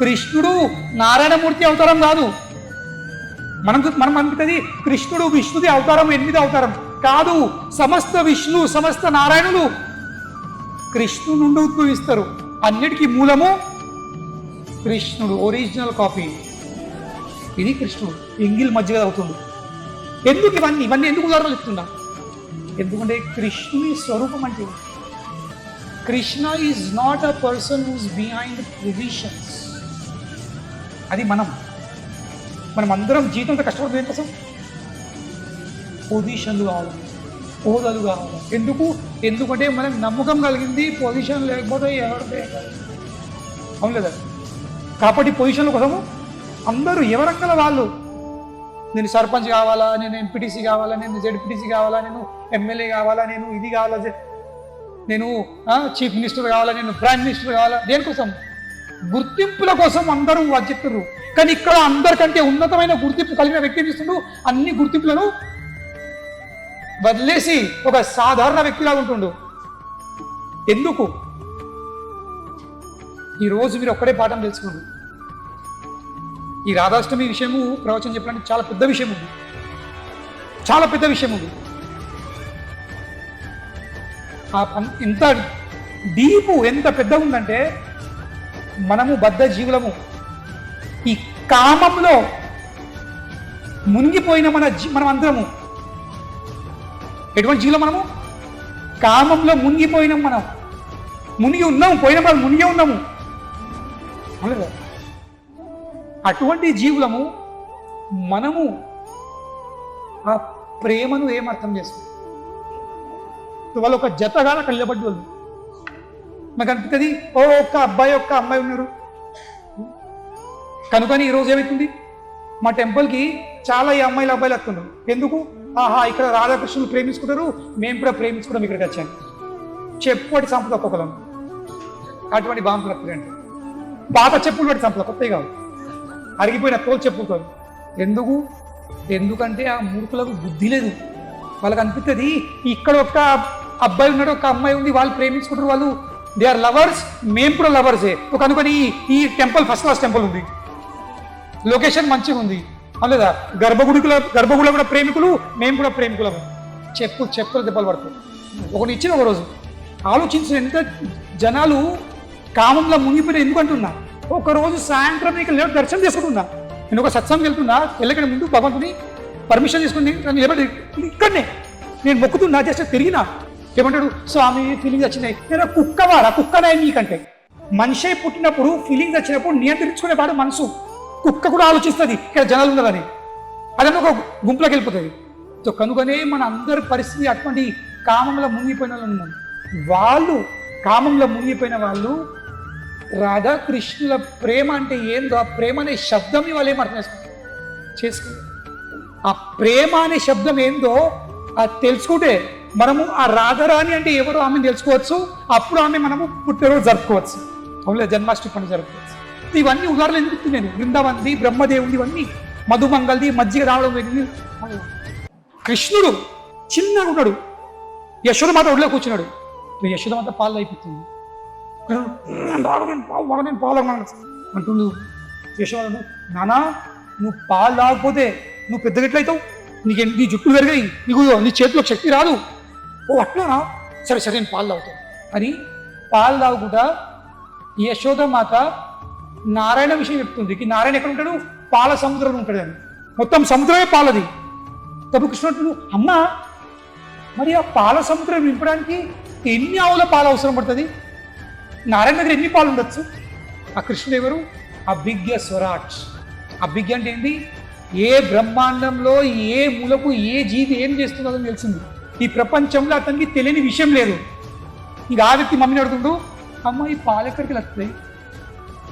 కృష్ణుడు నారాయణమూర్తి అవతారం కాదు. మనం అనుకుంటుంది కృష్ణుడు విష్ణుది అవతారం, 8వ అవతారం కాదు. సమస్త విష్ణు సమస్త నారాయణులు కృష్ణుడు నుండి ఉద్భవిస్తారు. అన్నిటికీ మూలము కృష్ణుడు, ఒరిజినల్ కాపీ. ఇది కృష్ణుడు ఎంగిల్ మధ్యగా అవుతుంది. ఎందుకు ఇవన్నీ ఎందుకు ఉదాహరణలు చెప్తున్నా, ఎందుకంటే కృష్ణుని స్వరూపం అంటే Krishna is not a person whose behind positions. అది మనం అందరం జీవితంతో కష్టపడుతుంది కోసం పొజిషన్లు కావాలి, హోదాలు కావాలి. ఎందుకంటే మనకు నమ్మకం కలిగింది పొజిషన్ లేకపోతే ఎవరితో అవును కదా. కాబట్టి పొజిషన్ల కోసము అందరూ ఎవరక్కల వాళ్ళు, నేను సర్పంచ్ కావాలా, నేను ఎంపీటీసీ కావాలా, నేను జెడ్పీటీసీ కావాలా, నేను ఎమ్మెల్యే కావాలా, నేను ఇది కావాలా, నేను చీఫ్ మినిస్టర్ కావాలా, నేను ప్రైమ్ మినిస్టర్ కావాలా. దేనికోసం? గుర్తింపుల కోసం అందరూ చెప్తారు. కానీ ఇక్కడ అందరికంటే ఉన్నతమైన గుర్తింపు కలిగిన వ్యక్తి చూస్తుండు అన్ని గుర్తింపులను వదిలేసి ఒక సాధారణ వ్యక్తిలాగా ఉంటుండు. ఎందుకు? ఈరోజు మీరు ఒక్కడే పాఠం తెలుసుకోండి. ఈ రాధాష్టమి విషయము ప్రవచనం చెప్పడానికి చాలా పెద్ద విషయం ఉంది, చాలా పెద్ద విషయం ఉంది. ఎంత డీపు, ఎంత పెద్దగా ఉందంటే, మనము బద్ధ జీవులము. ఈ కామంలో మునిగిపోయిన మనం అందరము ఎటువంటి జీవులు? మనము కామంలో మునిగిపోయినాం. మనం మునిగి ఉన్నాము, పోయిన వాళ్ళు మునిగే ఉన్నాము. అటువంటి జీవులము మనము ఆ ప్రేమను ఏమర్థం చేస్తాం? వాళ్ళు ఒక జతగా కళ్ళబడ్డి వాళ్ళు. నాకు అనిపిస్తుంది, ఒక్క అబ్బాయి ఒక్క అమ్మాయి ఉన్నారు కనుకని ఈరోజు ఏమవుతుంది, మా టెంపుల్కి చాలా ఈ అమ్మాయిలు అబ్బాయిలు వస్తున్నారు. ఎందుకు? ఇక్కడ రాధాకృష్ణులు ప్రేమించుకుంటారు, మేము కూడా ప్రేమించుకుంటాం, ఇక్కడికి వచ్చాను. చెప్పుకోటి సంపద ఒక్కొక్కలం అటువంటి బాంబులు వస్తుందండి. పాత చెప్పులు పట్టి సంపద, కొత్తవి కాదు, అరిగిపోయిన తోలు చెప్పులతో. ఎందుకంటే ఆ మూర్ఖులకు బుద్ధి లేదు. వాళ్ళకి అనిపిస్తుంది, ఇక్కడ ఒక అబ్బాయి ఉన్నాడు, ఒక అమ్మాయి ఉంది, వాళ్ళు ప్రేమించుకుంటారు, వాళ్ళు దే ఆర్ లవర్స్, మేము కూడా లవర్సే. ఒక అనుకొని ఈ టెంపుల్ ఫస్ట్ క్లాస్ టెంపుల్ ఉంది, లొకేషన్ మంచిగా ఉంది, అవులేదా? గర్భగుడిలో కూడా ప్రేమికులు, మేము కూడా ప్రేమికులము. చెప్పులు దెబ్బలు పడతాయి. ఒకటి ఇచ్చిన ఒక రోజు ఆలోచించిన, ఎంత జనాలు కామంలో మునిగిపోయిన ఎందుకంటున్నా. ఒకరోజు సాయంత్రం నీకు దర్శనం చేసుకుంటున్నా, నేను ఒక సత్సంగం వెళ్తున్నా, వెళ్ళకనే ముందు భగవంతుని పర్మిషన్ తీసుకుని నిలబడి ఇక్కడనే నేను మొక్కుతున్నా, జస్ట్ తిరిగినా. ఏమంటాడు, స్వామి ఫీలింగ్స్ వచ్చినాయి. నేను కుక్కనే నీకంటే. మనిషి పుట్టినప్పుడు ఫీలింగ్స్ వచ్చినప్పుడు నియంత్రించుకునేవాడు మనసు. కుక్క కూడా ఆలోచిస్తుంది ఇక్కడ జనాలు ఉన్నదని, అదన్నీ ఒక గుంపులోకి వెళ్ళిపోతుంది. సో కనుకనే మన అందరి పరిస్థితి అటువంటి కామంలో మునిగిపోయిన వాళ్ళు ఉన్నారు. వాళ్ళు కామంలో మునిగిపోయిన వాళ్ళు రాధాకృష్ణుల ప్రేమ అంటే ఏందో, ఆ ప్రేమ అనే శబ్దం వాళ్ళు ఏం అర్థం చేసుకోవాలి. ఆ ప్రేమ అనే శబ్దం ఏందో అది తెలుసుకుంటే మనము ఆ రాధారాణి అంటే ఎవరో ఆమెను తెలుసుకోవచ్చు. అప్పుడు ఆమె మనము పుట్టినరోజు జరుపుకోవచ్చు, అవునులే, జన్మాష్టమి పండుగ జరుపుకోవచ్చు. ఇవన్నీ ఉదాహరణలు ఎందుకు నేను బృందావన్ది, బ్రహ్మదేవుడి, ఇవన్నీ మధుమంగల్ది, మజ్జిగ రావడం. కృష్ణుడు చిన్నగా ఉన్నాడు, యశోదమాత ఒడిలో కూర్చున్నాడు. యశోదమాత పాలు అయిపోతుంది, నేను పాలు అంటుండు. యశోదను, నానా నువ్వు పాలు తాగకపోతే నువ్వు పెద్దగా ఎట్లయితావు, నీ జుట్టులు పెరిగాయి, నీ చేతిలో శక్తి రాదు. అట్లానా, సరే నేను పాలు తాగుతాను అని పాలు తాగుకుంటా యశోదమాత నారాయణ విషయం చెప్తుంది. నారాయణ ఎక్కడ ఉంటాడు? పాల సముద్రంలో ఉంటాడు అని. మొత్తం సముద్రమే పాలది. తప్పుడు కృష్ణుడు, అమ్మ మరి ఆ పాల సముద్రం నింపడానికి ఎన్ని ఆవుల పాలు అవసరం పడుతుంది? నారాయణ దగ్గర ఎన్ని పాలు ఉండొచ్చు? ఆ కృష్ణుడు ఎవరు? అభిజ్ఞ స్వరాట్. అభిజ్ఞ అంటే ఏంటి? ఏ బ్రహ్మాండంలో ఏ మూలకు ఏ జీవి ఏం చేస్తుందో అని తెలిసింది. ఈ ప్రపంచంలో అతనికి తెలియని విషయం లేదు. ఇక ఆ వ్యక్తి మమ్మీని అడుగుతుంటూ, అమ్మ ఈ పాలు ఎక్కడికి వస్తాయి?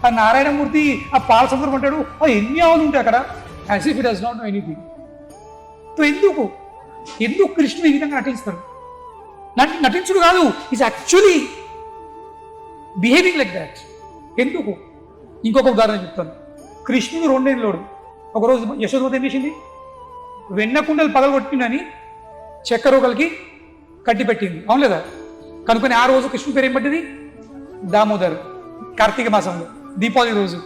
ఆ నారాయణమూర్తి ఆ పాల సముద్రం అంటాడు, ఎన్ని ఆవులు ఉంటాయి అక్కడ? As if it does not know anything. So ఎందుకు కృష్ణుడు ఈ విధంగా నటిస్తాడు? నటించుడు కాదు, is actually behaving like that. ఎందుకు? ఇంకొక ఉదాహరణ చెప్తాను. కృష్ణుడు 2 ఏళ్ళోడు. ఒకరోజు యశోదమాత ఏం చేసింది? వెన్నకుండలు పగలగొట్టిందని చక్కెరొకలికి కట్టి పెట్టింది, అవును లేదా? కనుకొని ఆ రోజు కృష్ణుడి పేరు ఏం పట్టింది? దామోదర్. కార్తీక మాసంలో దీపావళి రోజు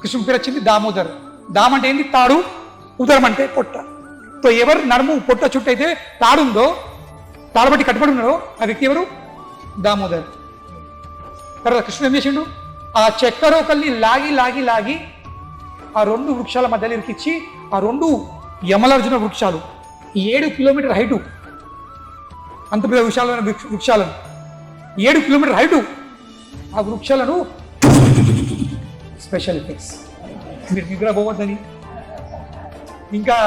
కృష్ణుడి పేరు వచ్చింది దామోదర్. దామ్ అంటే ఏంటి? తాడు, ఉదరం అంటే పొట్ట. సో ఎవరు నడుము పొట్ట చుట్టూ అయితే తాడుందో, తాడబట్టి కట్టుబడి ఉన్నాడో ఆ వ్యక్తి ఎవరు? దామోదర్. తర్వాత కృష్ణుడు ఏం చేసిండు? ఆ చక్కెరొకల్ని లాగి ఆ 2 వృక్షాల మధ్యలో ఇరికిచ్చి, ఆ 2 యమలార్జున వృక్షాలు 7 కిలోమీటర్ హైటు, అంత పెద్ద వృక్షాలను 7 కిలోమీటర్ హైటు, ఆ వృక్షాలను స్పెషల్ ఎఫెక్ట్స్. మీరు నిద్రపోవద్దని, ఇంకా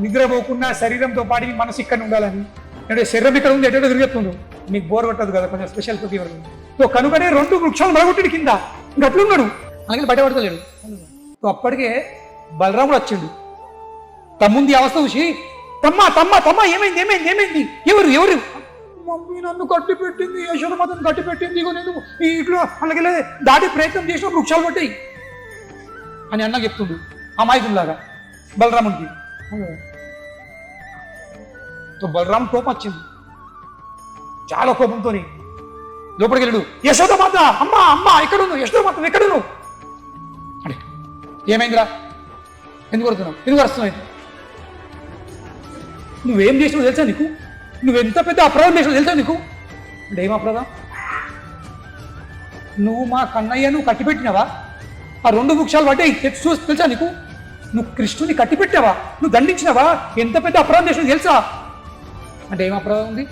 నిద్రపోకుండా శరీరంతో పాటు మీ మనసు ఇక్కడ ఉండాలని. అంటే శరీరం ఇక్కడ ఉంది, ఎటో తిరుగుతుండు, మీకు బోర్ కొట్టదు కదా, కొంచెం స్పెషల్ ప్రతి వరకు. సో కనుకనే 2 వృక్షాలు మరగొట్టిన కింద ఇంకా అట్లున్నాడు, అలాగే బయటపడతలేడు. సో అప్పటికే బలరాముడు వచ్చిండు. తమ్ముంది అవస్థ చూసి, తమ్మా తమ్మా తమ్మా ఏమైంది ఏమైంది ఏమైంది, ఎవరు ఎవరు? మమ్మీ నన్ను కట్టి పెట్టింది, యశోదమాతను కట్టి పెట్టింది, ఇగో నేను ఈ ఇట్లో అలాగే దాటి ప్రయత్నం చేసిన వృక్షాలు పట్టాయి అని అన్న చెప్తుండు అమాయకుల్లాగా బలరాముడికి. బలరాము కోపం వచ్చింది, చాలా కోపంతో లోపలికి వెళ్ళాడు. యశోదమాత, అమ్మా అమ్మా ఎక్కడున్నావు? యశోదమాత ఎక్కడున్నావు? అంటే ఏమైందిరా, ఎందుకు కొడుతున్నావు, ఎందుకు వస్తున్నావు? నువ్వేం చేసినావు తెలుసా నీకు? నువ్వెంత పెద్ద అపరాధం చేసినావు తెలుసా నీకు? అంటే ఏం అపరాధం? నువ్వు మా కన్నయ్యను కట్టిపెట్టినావా? ఆ 2 వృక్షాలు పట్టే చూసి తెలుసా నీకు? నువ్వు కృష్ణుని కట్టిపెట్టావా? నువ్వు దండించినావా? ఎంత పెద్ద అపరాధం చేసినావు తెలుసా? అంటే ఏం అపరాధం ఉంది?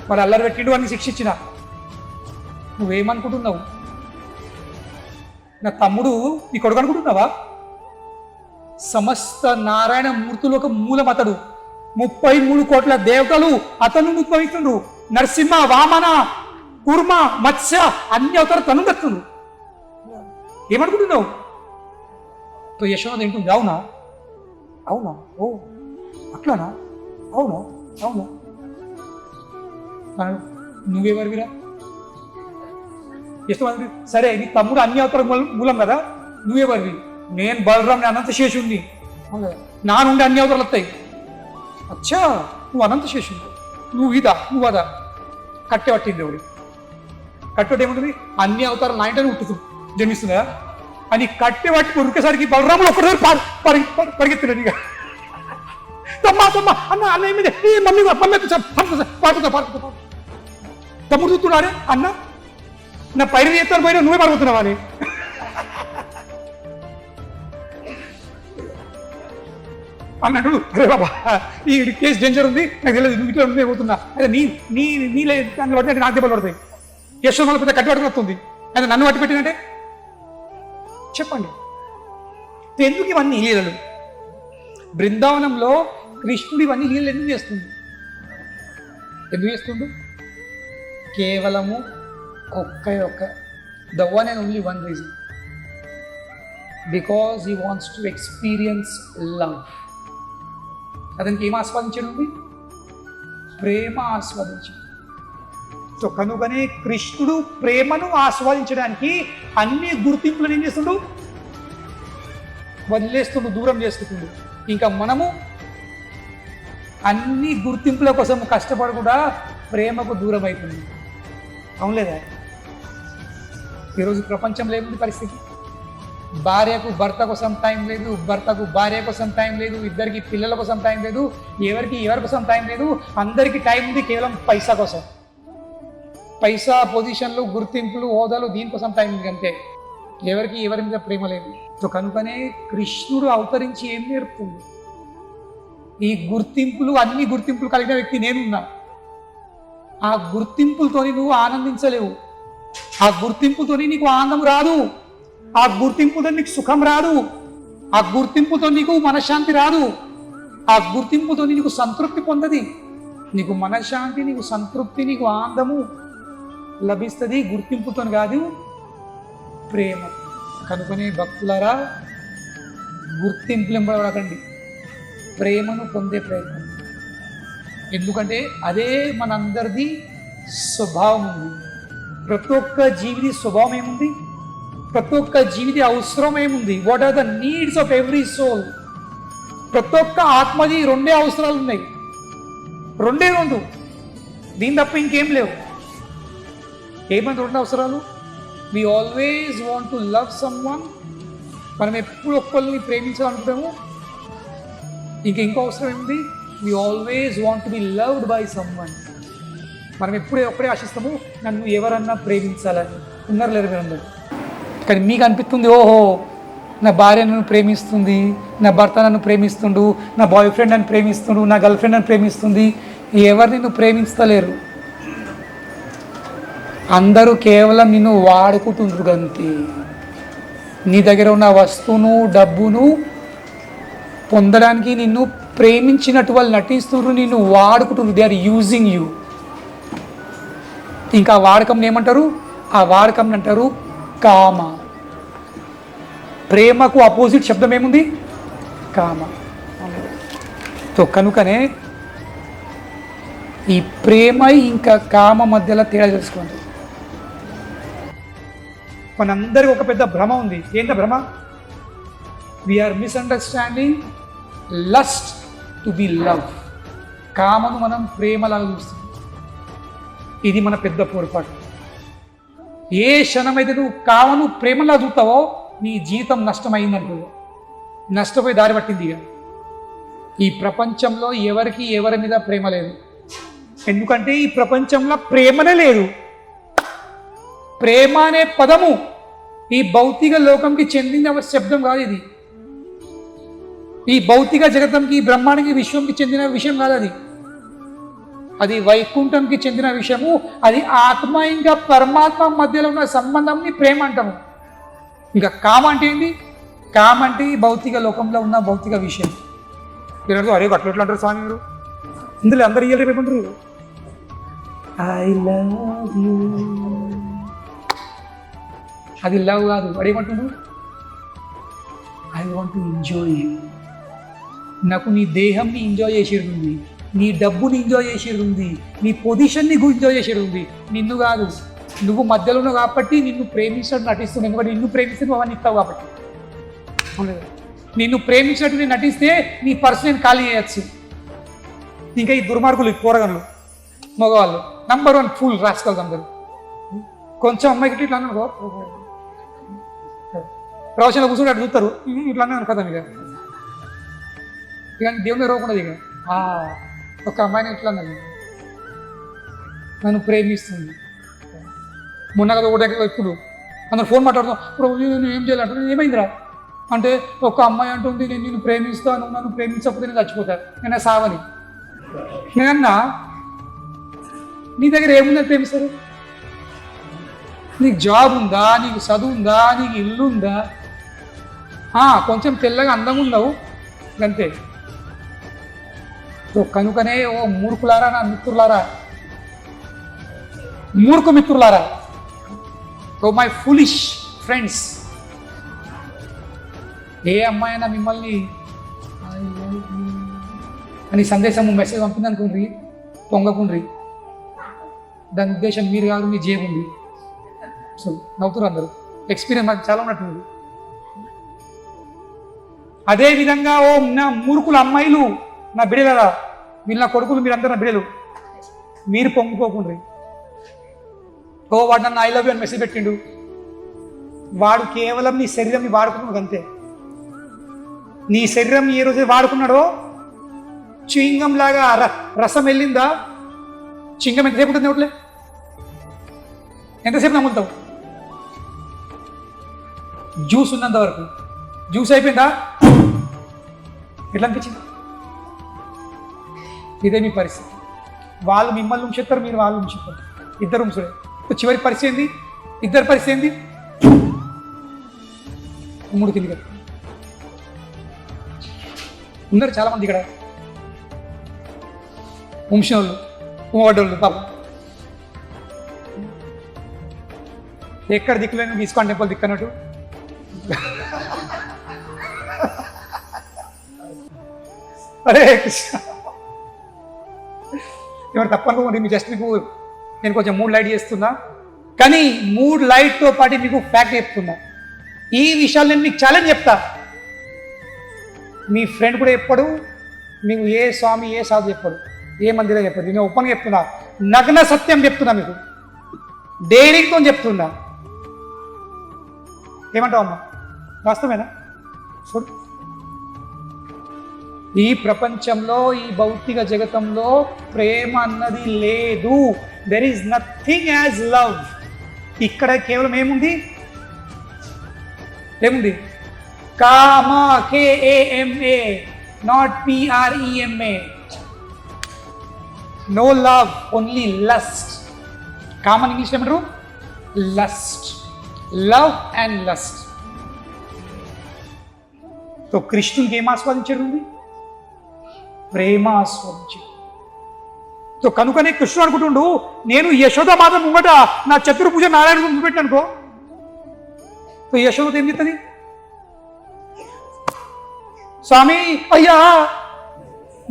మరి అల్లరి పెట్టిండు అని శిక్షించిన నువ్వేమనుకుంటున్నావు? నా తమ్ముడు నీ కొడుకు అనుకుంటున్నావా? సమస్త నారాయణ మూర్తులు ఒక మూలం అతడు. 33 కోట్ల దేవతలు అతను ఉద్భవిస్తుండ్రు. నరసింహ, వామన, కూర్మ, మత్స్య అన్ని అవతారు తను దక్కును. ఏమనుకుంటున్నావు? యశోద ఏంటుంది, అవునా అవునా, ఓ అట్లానా, అవునా అవునా. నువ్వెవరివిరా? యశోద, సరే నీ తమ్ముడు అన్ని అవతార మూలం కదా, నువ్వెవరివి? నేను బలరాం, అనంత శేషుణ్ణి, నా నుండి అన్ని అవతారాలు వస్తాయి. అచ్చా, నువ్వు అనంత శేషుడు, నువ్వు ఇదా నువ్వు అదా. కట్టె పట్టింది ఎవడు? కట్టె ఏముంటుంది? అన్ని అవతారాలు నా ఇంటనే ఉంటుతుంది, జన్మిస్తుందా అని కట్టె పట్టి ఉరికేసరికి బలరాముడు ఒక్కసారి పరిగెత్తున్నాడు. ఇక తమ్మా తమ్మా అన్న అన్న ఏమిది, మమ్మీ పాడుతుందా తమ్ముడు చూస్తున్నాడే, అన్న నా పైరు చేస్తాను పోయినా నువ్వే పడుతున్నావా అని. అన్నాడు, అరే బాబా ఈ కేసు డేంజర్ ఉంది, నాకు తెలియదు, నువ్వు ఇట్లా ఉండే పోతున్నా. అదే నీ నీ నీలే దాన్ని పడితే నాకు దెబ్బలు పడతాయి. యశోద పెద్ద కట్టి పట్టుకుని వస్తుంది, అయితే నన్ను పట్టి పెట్టినంటే చెప్పండి. ఎందుకు ఇవన్నీ లీలలు? బృందావనంలో కృష్ణుడు ఇవన్నీ లీలలు ఎందుకు చేస్తుంది? ఎందుకు చేస్తుండు? కేవలము ఒక్క the one and only one reason, because he wants to experience love. అతనికి ఏం ఆస్వాదించడం ఉంది? ప్రేమ ఆస్వాదించడం. సో కనుకనే కృష్ణుడు ప్రేమను ఆస్వాదించడానికి అన్ని గుర్తింపులను ఏం చేస్తుండు? వదిలేస్తుండు, దూరం చేసుకుంటుండు. ఇంకా మనము అన్ని గుర్తింపుల కోసం కష్టపడకుండా ప్రేమకు దూరం అయిపోయింది. అవునులేదా? ఈరోజు ప్రపంచంలో ఏముంది పరిస్థితి? భార్యకు భర్త కోసం టైం లేదు, భర్తకు భార్య కోసం టైం లేదు, ఇద్దరికి పిల్లల కోసం టైం లేదు, ఎవరి కోసం టైం లేదు. అందరికీ టైం ఉంది కేవలం పైసా కోసం. పైసా, పొజిషన్లు, గుర్తింపులు, హోదాలు, దీనికోసం టైం ఉంది అంతే. ఎవరి మీద ప్రేమ లేదు. సో కనుకనే కృష్ణుడు అవతరించి ఏం నేర్పుతుంది? ఈ గుర్తింపులు, అన్ని గుర్తింపులు కలిగిన వ్యక్తి నేనున్నా. ఆ గుర్తింపులతోని నువ్వు ఆనందించలేవు, ఆ గుర్తింపుతోని నీకు ఆనందం రాదు, ఆ గుర్తింపుతో నీకు సుఖం రాదు, ఆ గుర్తింపుతో నీకు మనశ్శాంతి రాదు, ఆ గుర్తింపుతో నీకు సంతృప్తి పొందది. నీకు మనశ్శాంతి, నీకు సంతృప్తి, నీకు ఆనందము లభిస్తుంది గుర్తింపుతో కాదు, ప్రేమ. కనుకనే భక్తులారా, గుర్తింపులు ఎంబడకండి, ప్రేమను పొందే ప్రయత్నం. ఎందుకంటే అదే మనందరిది స్వభావం ఉంది. ప్రతి ఒక్క జీవిది స్వభావం ఏముంది? ప్రతి ఒక్క జీవితి అవసరం ఏముంది? What are the needs of every soul? ప్రతి ఒక్క ఆత్మది 2 అవసరాలు ఉన్నాయి, 2. దీని తప్ప ఇంకేం లేవు. ఏమైనా 2 అవసరాలు? We always want to love someone. మనం ఎప్పుడు ఒక్కరిని ప్రేమించాలనుకుంటాము. ఇంకో అవసరం ఏముంది? We always want to be loved by someone. మనం ఎప్పుడే ఆశిస్తాము, నన్ను ఎవరన్నా ప్రేమించాలని. ఉన్నారు లేరు మీరు అందరూ? కానీ మీకు అనిపిస్తుంది, ఓహో నా భార్య నన్ను ప్రేమిస్తుంది, నా భర్త నన్ను ప్రేమిస్తుండు, నా బాయ్ ఫ్రెండ్ నన్ను ప్రేమిస్తుండు, నా గర్ల్ ఫ్రెండ్ నన్ను ప్రేమిస్తుంది. ఎవరు నిన్ను ప్రేమిస్తలేరు, అందరూ కేవలం నిన్ను వాడుకుంటుండ్రు అంతే. నీ దగ్గర ఉన్న వస్తువును, డబ్బును పొందడానికి నిన్ను ప్రేమించినట్టు వాళ్ళు నటిస్తుండ్రు, నిన్ను వాడుకుంటుండ్రు. They are using you. ఇంకా వాడకం ఏమంటారు? ఆ వాడకం అంటారు కామ. ప్రేమకు అపోజిట్ శబ్దం ఏముంది? కామ. తో కనుకనే ఈ ప్రేమ ఇంకా కామ మధ్యలో తేడా తెలుసుకోండి. మనందరికీ ఒక పెద్ద భ్రమ ఉంది. ఏంట భ్రమ? We are misunderstanding lust to be love. కామను మనం ప్రేమలాగా చూస్తాం. ఇది మన పెద్ద పొరపాటు. ఏ క్షణమైతే నువ్వు కామను ప్రేమలా చూస్తావో నీ జీవితం నష్టమైందంటున్నావు, నష్టపోయి దారి పట్టింది. ఇక ఈ ప్రపంచంలో ఎవరికి ఎవరి మీద ప్రేమ లేదు. ఎందుకంటే ఈ ప్రపంచంలో ప్రేమనే లేదు. ప్రేమ అనే పదము ఈ భౌతిక లోకంకి చెందిన శబ్దం కాదు. ఇది ఈ భౌతిక జగతంకి, ఈ బ్రహ్మాండానికి, విశ్వంకి చెందిన విషయం కాదు. అది వైకుంఠంకి చెందిన విషయము. అది ఆత్మ ఇంకా పరమాత్మ మధ్యలో ఉన్న సంబంధంని ప్రేమ అంటాము. ఇంకా కామ అంటే ఏంటి? కామ అంటే ఈ భౌతిక లోకంలో ఉన్న భౌతిక విషయం. మీరు అరే అట్లా ఎట్లా అంటారు స్వామి మీరు? ఇందులో అందరు ఇయ్యాలి రేపంటారు ఐ లవ్ యూ. అది లవ్ కాదు. అడేమంటున్నాడు? I want to enjoy you. నాకు నీ దేహంని ఎంజాయ్ చేసేది ఉంది, నీ డబ్బుని ఎంజాయ్ చేసేది ఉంది, నీ పొజిషన్ని ఎంజాయ్ చేసేది ఉంది. నిన్ను కాదు. నువ్వు మధ్యలో ఉన్నావు కాబట్టి నిన్ను ప్రేమించినట్టు నటిస్తున్నావు. ఎందుకంటే నిన్ను ప్రేమిస్తే నువ్వు అవన్నీ ఇస్తావు కాబట్టి. నిన్ను ప్రేమించినట్టు నేను నటిస్తే నీ పర్సు నేను ఖాళీ చేయొచ్చు. ఇంకా ఈ దుర్మార్గులు, ఈ పోరగన్లు, మగవాళ్ళు నంబర్ 1 ఫుల్ రాసుకోవాలి అందరు. కొంచెం అమ్మాయికి ఇట్లా అనుకో, ప్రవచనలో కూర్చొని అట్లా చూస్తారు, ఇట్లా అన్నాను కదా. ఇక దేవుని రోకుండా ఇక ఒక అమ్మాయిని ఇట్లా అన్నది, నన్ను ప్రేమిస్తుంది. మొన్న కదా ఒకటే ఇప్పుడు అందరు ఫోన్ మాట్లాడుతాం, నేను ఏం చేయాలంటే ఏమైందిరా అంటే, ఒక అమ్మాయి అంటుంది నేను నిన్ను ప్రేమిస్తాను, నన్ను ప్రేమించకపోతే నేను చచ్చిపోతాను, నేను సావని. నేనన్నా నీ దగ్గర ఏముందని ప్రేమిస్తారు? నీకు జాబ్ ఉందా, నీకు చదువు ఉందా, నీకు ఇల్లు ఉందా, కొంచెం తెల్లగా అందంగా ఉండవు అంతే. కనుకనే ఓ మూర్ఖులారా, నా మిత్రులారా, మూర్ఖ మిత్రులారా, ఓ మై ఫులిష్ ఫ్రెండ్స్, ఏ అమ్మాయి అయినా మిమ్మల్ని అని సందేశము మెసేజ్ పంపింది అనుకుండ్రి, పొంగకుండ్రి. దాని ఉద్దేశం మీరు కాదు, మీ జేబు ఉంది. సో నవ్వుతున్నారు అందరూ. ఎక్స్పీరియన్స్ నాకు చాలా ఉన్నట్టుంది. అదేవిధంగా ఓ నా మూర్ఖుల అమ్మాయిలు, నా బిడ్డలరా, వీళ్ళ నా కొడుకులు, మీరందరూ నా బిడ్డలు, మీరు పొంగుకోకుండ్రి. ఓ వాడు నన్ను ఐ లవ్ యూ అని మెసేజ్ పెట్టిండు, వాడు కేవలం నీ శరీరంని వాడుకున్నాడు అంతే. నీ శరీరం ఏ రోజు వాడుకున్నాడో, చింగం లాగా రసం వెళ్ళిందా, చింగం ఎంతసేపు ఉంటుంది ఒకట్లే, ఎంతసేపు నమ్ముతావు? జ్యూస్ ఉన్నంత వరకు. జ్యూస్ అయిపోయిందా ఎట్లా అనిపించింది? ఇదే మీ పరిస్థితి. వాళ్ళు మిమ్మల్ని ఉంచుతారు, మీరు వాళ్ళు ఉంచుతారు, ఇద్దరు ఉంచుడే. చివరి పరిస్థితి ఏంది? ఇద్దరు పరిస్థితి ఏంది? మూడు కింది కదా ఉన్నారు చాలామంది ఇక్కడ, వంశోళ్ళు, ఉమ్మబడ్డోళ్ళు. పాపం ఎక్కడ దిక్కులేని ఇస్కాన్ టెంపుల్ దిక్కన్నట్టు. అరే కృష్ణ, ఎవరు తప్పనుకోండి, మీ జస్ట్ మీకు నేను కొంచెం మూడ్ లైట్ చేస్తున్నా, కానీ మూడ్ లైట్తో పాటు మీకు ఫ్యాక్ట్ చెప్తున్నా. ఈ విషయాలు నేను మీకు ఛాలెంజ్ చెప్తా. మీ ఫ్రెండ్ కూడా చెప్పడు, మీకు ఏ స్వామి ఏ సాధు చెప్పడు, ఏ మందిరం చెప్పడు. నేను ఓపెన్గా చెప్తున్నా, నగ్న సత్యం చెప్తున్నా, మీకు డైరీతో చెప్తున్నా. ఏమంటావు అమ్మా? వాస్తవేనా? చూడు, ఈ ప్రపంచంలో, ఈ భౌతిక జగతంలో ప్రేమ అన్నది లేదు. There is nothing as love. ఇక్కడ కేవలం ఏముంది? ఏముంది? కామ, KAMA, not PREMA. No love, only lust. కామన్ ఇంగ్లీష్ ఏమంటారు? Lust. Love and lust. So కృష్ణునికి ఏం ఆస్వాదించేది ఉంది? ప్రేమ ఆస్వాదించేది. సో కనుకనే కృష్ణుడు అనుకుంటుండు, నేను యశోదామాత ముంగట నా చతుర్భుజ నారాయణ ముందు పెట్టిన అనుకో, సో యశోద ఏం చెప్తుంది? స్వామి అయ్యా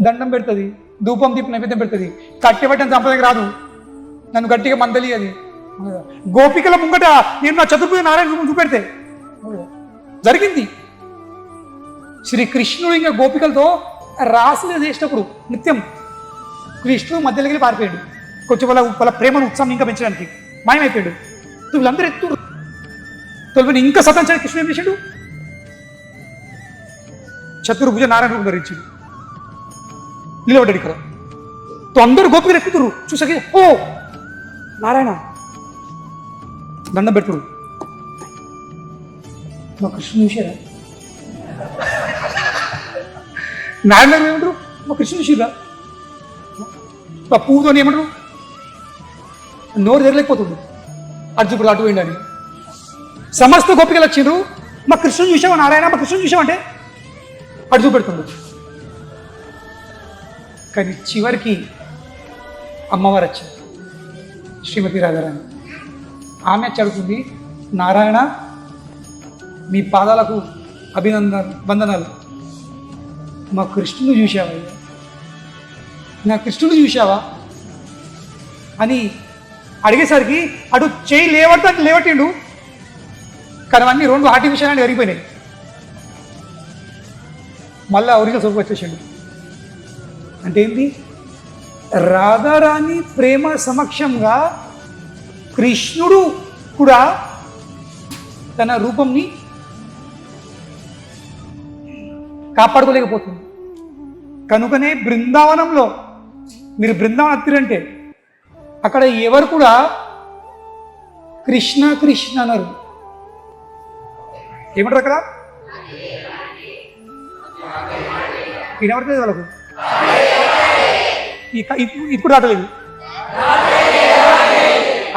దండం పెడుతుంది, ధూపం దీపం నైవేద్యం పెడుతుంది. కట్టెబట్టని సంపదకి రాదు, నన్ను గట్టిగా మందలి అది. గోపికల ముంగట నేను నా చతుర్భుజ నారాయణ రూపం చూపెడితే జరిగింది. శ్రీకృష్ణుడు ఇంకా గోపికలతో రాసులు చేసినప్పుడు నిత్యం కృష్ణుడు మధ్యలోకి వెళ్ళి పారిపోయాడు. కొంచెం వాళ్ళ ప్రేమను ఉత్సాహం ఇంకా పెంచడానికి మాయమైపోయాడు. వీళ్ళందరూ ఎత్తు తొలిపోయి ఇంకా సతాంచాడు. కృష్ణుడు ఏం చేశాడు? చతుర్భుజ నారాయణ రూపం ధరించాడు, నిలబడ్డాడు ఇక్కడ. అందరూ గోపికలు ఎక్కుతురు. చూసాక ఓ నారాయణ దండం పెట్టుడు. మా కృష్ణుని చూసారా? నారాయణ ఏమంటారు? మా కృష్ణుని చూసిరా? మా పువ్వుతో ఏమంటారు? నోరు తెరలేకపోతుంది. అర్జునుడు అటు పోయిండని సమస్త గోపికలు వచ్చిండ్రు. మా కృష్ణుని చూసావా నారాయణ? మా కృష్ణుని చూసావంటే అటు చూపెడుతుండ్రు. కానీ చివరికి అమ్మవారు వచ్చింది, శ్రీమతి రాధారాణి. ఆమె వచ్చి అడుగుతుంది, నారాయణ మీ పాదాలకు వందనాలు. మా కృష్ణుని చూసావా? నా కృష్ణుని చూసావా అని అడిగేసరికి అటు చేయి లేవట్టిండు. కానీ అవన్నీ రెండు ఆర్టిఫిషియల్ అని జరిగిపోయినాయి. మళ్ళీ ఒరిజినల్ స్వరూపం వచ్చేసిండు. అంటే ఏంటి? రాధారాణి ప్రేమ సమక్షంగా కృష్ణుడు కూడా తన రూపంని కాపాడుకోలేకపోతుంది. కనుకనే బృందావనంలో మీరు బృందావనం అత్తిరంటే అక్కడ ఎవరు కూడా కృష్ణ కృష్ణ అన్నారు. ఏమంటారు అక్కడ? వినబడుతుంది వాళ్ళకు. ఇది కూడా దాటలేదు,